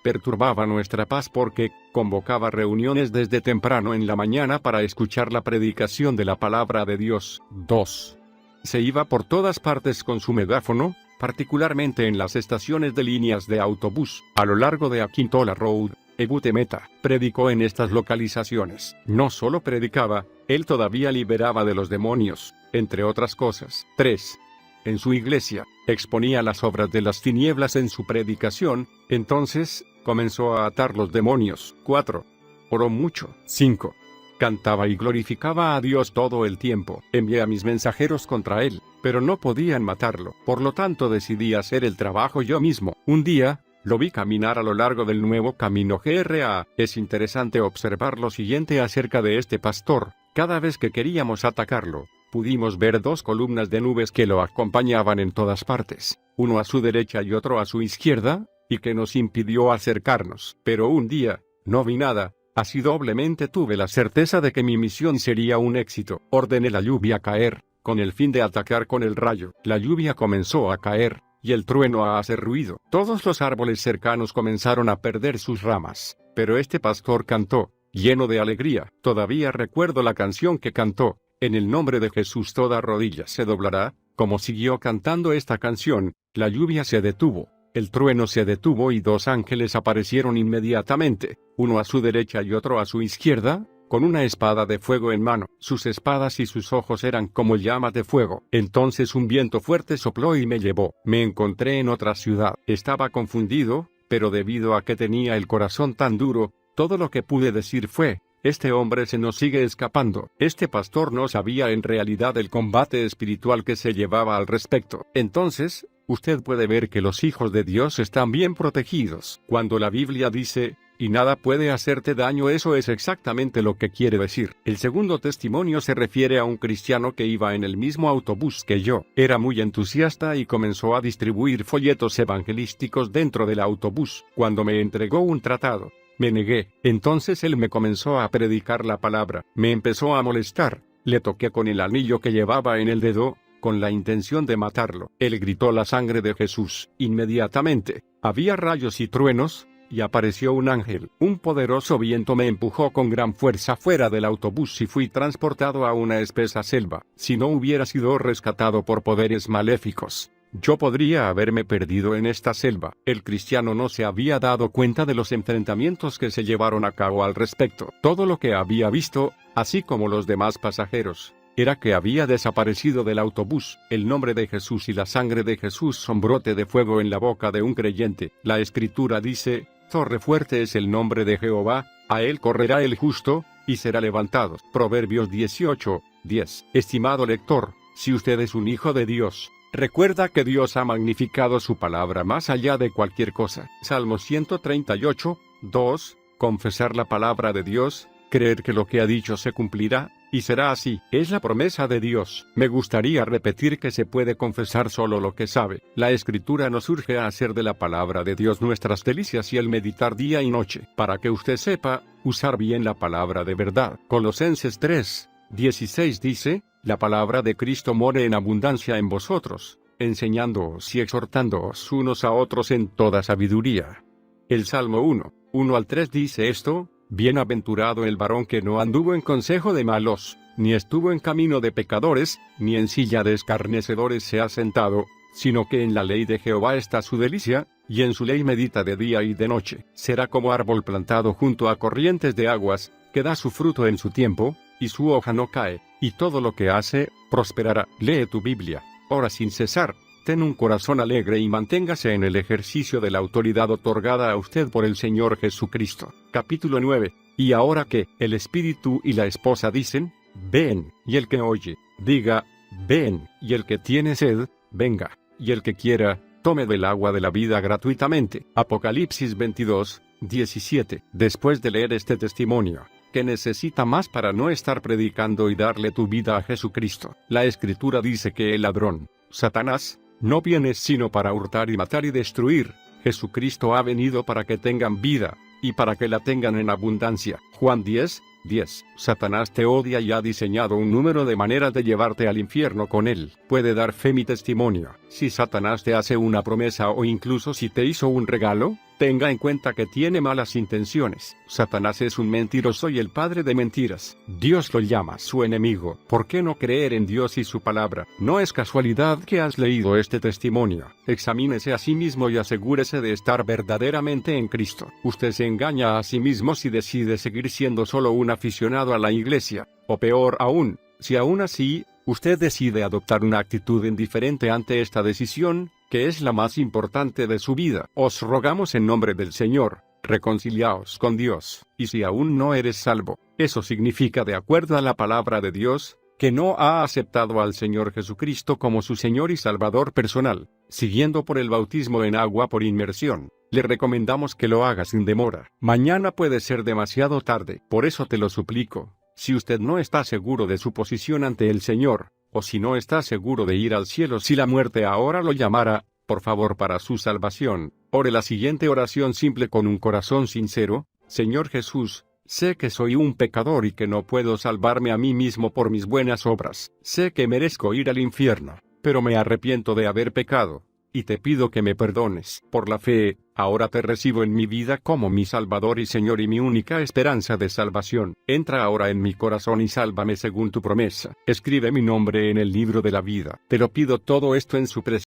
Perturbaba nuestra paz porque convocaba reuniones desde temprano en la mañana para escuchar la predicación de la palabra de Dios. 2. Se iba por todas partes con su megáfono, particularmente en las estaciones de líneas de autobús, a lo largo de Akintola Road, Ebutemeta. Predicó en estas localizaciones. No solo predicaba, él todavía liberaba de los demonios, entre otras cosas. 3. En su iglesia, exponía las obras de las tinieblas en su predicación, entonces, comenzó a atar los demonios. 4. Oró mucho. 5. Cantaba y glorificaba a Dios todo el tiempo. Envié a mis mensajeros contra él, pero no podían matarlo. Por lo tanto decidí hacer el trabajo yo mismo. Un día, lo vi caminar a lo largo del nuevo camino GRA. Es interesante observar lo siguiente acerca de este pastor. Cada vez que queríamos atacarlo, pudimos ver dos columnas de nubes que lo acompañaban en todas partes, uno a su derecha y otro a su izquierda, y que nos impidió acercarnos. Pero un día, no vi nada, así doblemente tuve la certeza de que mi misión sería un éxito. Ordené la lluvia caer, con el fin de atacar con el rayo. La lluvia comenzó a caer, y el trueno a hacer ruido. Todos los árboles cercanos comenzaron a perder sus ramas, pero este pastor cantó, lleno de alegría. Todavía recuerdo la canción que cantó: en el nombre de Jesús toda rodilla se doblará. Como siguió cantando esta canción, la lluvia se detuvo, el trueno se detuvo y dos ángeles aparecieron inmediatamente, uno a su derecha y otro a su izquierda, con una espada de fuego en mano. Sus espadas y sus ojos eran como llamas de fuego. Entonces un viento fuerte sopló y me llevó. Me encontré en otra ciudad. Estaba confundido, pero debido a que tenía el corazón tan duro, todo lo que pude decir fue: este hombre se nos sigue escapando. Este pastor no sabía en realidad el combate espiritual que se llevaba al respecto. Entonces, usted puede ver que los hijos de Dios están bien protegidos. Cuando la Biblia dice: y nada puede hacerte daño. Eso es exactamente lo que quiere decir. El segundo testimonio se refiere a un cristiano que iba en el mismo autobús que yo. Era muy entusiasta y comenzó a distribuir folletos evangelísticos dentro del autobús. Cuando me entregó un tratado, me negué. Entonces él me comenzó a predicar la palabra. Me empezó a molestar. Le toqué con el anillo que llevaba en el dedo, con la intención de matarlo. Él gritó la sangre de Jesús. Inmediatamente, había rayos y truenos, y apareció un ángel. Un poderoso viento me empujó con gran fuerza fuera del autobús y fui transportado a una espesa selva. Si no hubiera sido rescatado por poderes maléficos, yo podría haberme perdido en esta selva. El cristiano no se había dado cuenta de los enfrentamientos que se llevaron a cabo al respecto. Todo lo que había visto, así como los demás pasajeros, era que había desaparecido del autobús. El nombre de Jesús y la sangre de Jesús son brote de fuego en la boca de un creyente. La Escritura dice: torre fuerte es el nombre de Jehová, a él correrá el justo, y será levantado. Proverbios 18:10. Estimado lector, si usted es un hijo de Dios, recuerda que Dios ha magnificado su palabra más allá de cualquier cosa. Salmo 138:2. Confesar la palabra de Dios, creer que lo que ha dicho se cumplirá, y será así. Es la promesa de Dios. Me gustaría repetir que se puede confesar solo lo que sabe. La Escritura nos urge a hacer de la palabra de Dios nuestras delicias y el meditar día y noche, para que usted sepa usar bien la palabra de verdad. Colosenses 3:16 dice: la palabra de Cristo more en abundancia en vosotros, enseñándoos y exhortándoos unos a otros en toda sabiduría. El Salmo 1:1-3 dice esto: bienaventurado el varón que no anduvo en consejo de malos, ni estuvo en camino de pecadores, ni en silla de escarnecedores se ha sentado, sino que en la ley de Jehová está su delicia, y en su ley medita de día y de noche. Será como árbol plantado junto a corrientes de aguas, que da su fruto en su tiempo, y su hoja no cae, y todo lo que hace, prosperará. Lee tu Biblia, ora sin cesar. Ten un corazón alegre y manténgase en el ejercicio de la autoridad otorgada a usted por el Señor Jesucristo. Capítulo 9. Y ahora que el Espíritu y la esposa dicen: ven, y el que oye, diga: ven, y el que tiene sed, venga, y el que quiera, tome del agua de la vida gratuitamente. Apocalipsis 22:17. Después de leer este testimonio, ¿qué necesita más para no estar predicando y darle tu vida a Jesucristo? La Escritura dice que el ladrón, Satanás, no viene sino para hurtar y matar y destruir. Jesucristo ha venido para que tengan vida, y para que la tengan en abundancia. Juan 10:10. Satanás te odia y ha diseñado un número de maneras de llevarte al infierno con él. Puede dar fe mi testimonio. Si Satanás te hace una promesa o incluso si te hizo un regalo, tenga en cuenta que tiene malas intenciones. Satanás es un mentiroso y el padre de mentiras. Dios lo llama su enemigo. ¿Por qué no creer en Dios y su palabra? No es casualidad que has leído este testimonio. Examínese a sí mismo y asegúrese de estar verdaderamente en Cristo. Usted se engaña a sí mismo si decide seguir siendo solo un aficionado a la iglesia. O peor aún, si aún así, usted decide adoptar una actitud indiferente ante esta decisión, que es la más importante de su vida. Os rogamos en nombre del Señor, reconciliaos con Dios. Y si aún no eres salvo, eso significa, de acuerdo a la palabra de Dios, que no ha aceptado al Señor Jesucristo como su Señor y Salvador personal, siguiendo por el bautismo en agua por inmersión. Le recomendamos que lo haga sin demora. Mañana puede ser demasiado tarde. Por eso te lo suplico. Si usted no está seguro de su posición ante el Señor, o si no está seguro de ir al cielo si la muerte ahora lo llamara, por favor, para su salvación, ore la siguiente oración simple con un corazón sincero: Señor Jesús, sé que soy un pecador y que no puedo salvarme a mí mismo por mis buenas obras. Sé que merezco ir al infierno, pero me arrepiento de haber pecado, y te pido que me perdones. Por la fe, ahora te recibo en mi vida como mi Salvador y Señor y mi única esperanza de salvación. Entra ahora en mi corazón y sálvame según tu promesa. Escribe mi nombre en el libro de la vida. Te lo pido todo esto en su presencia.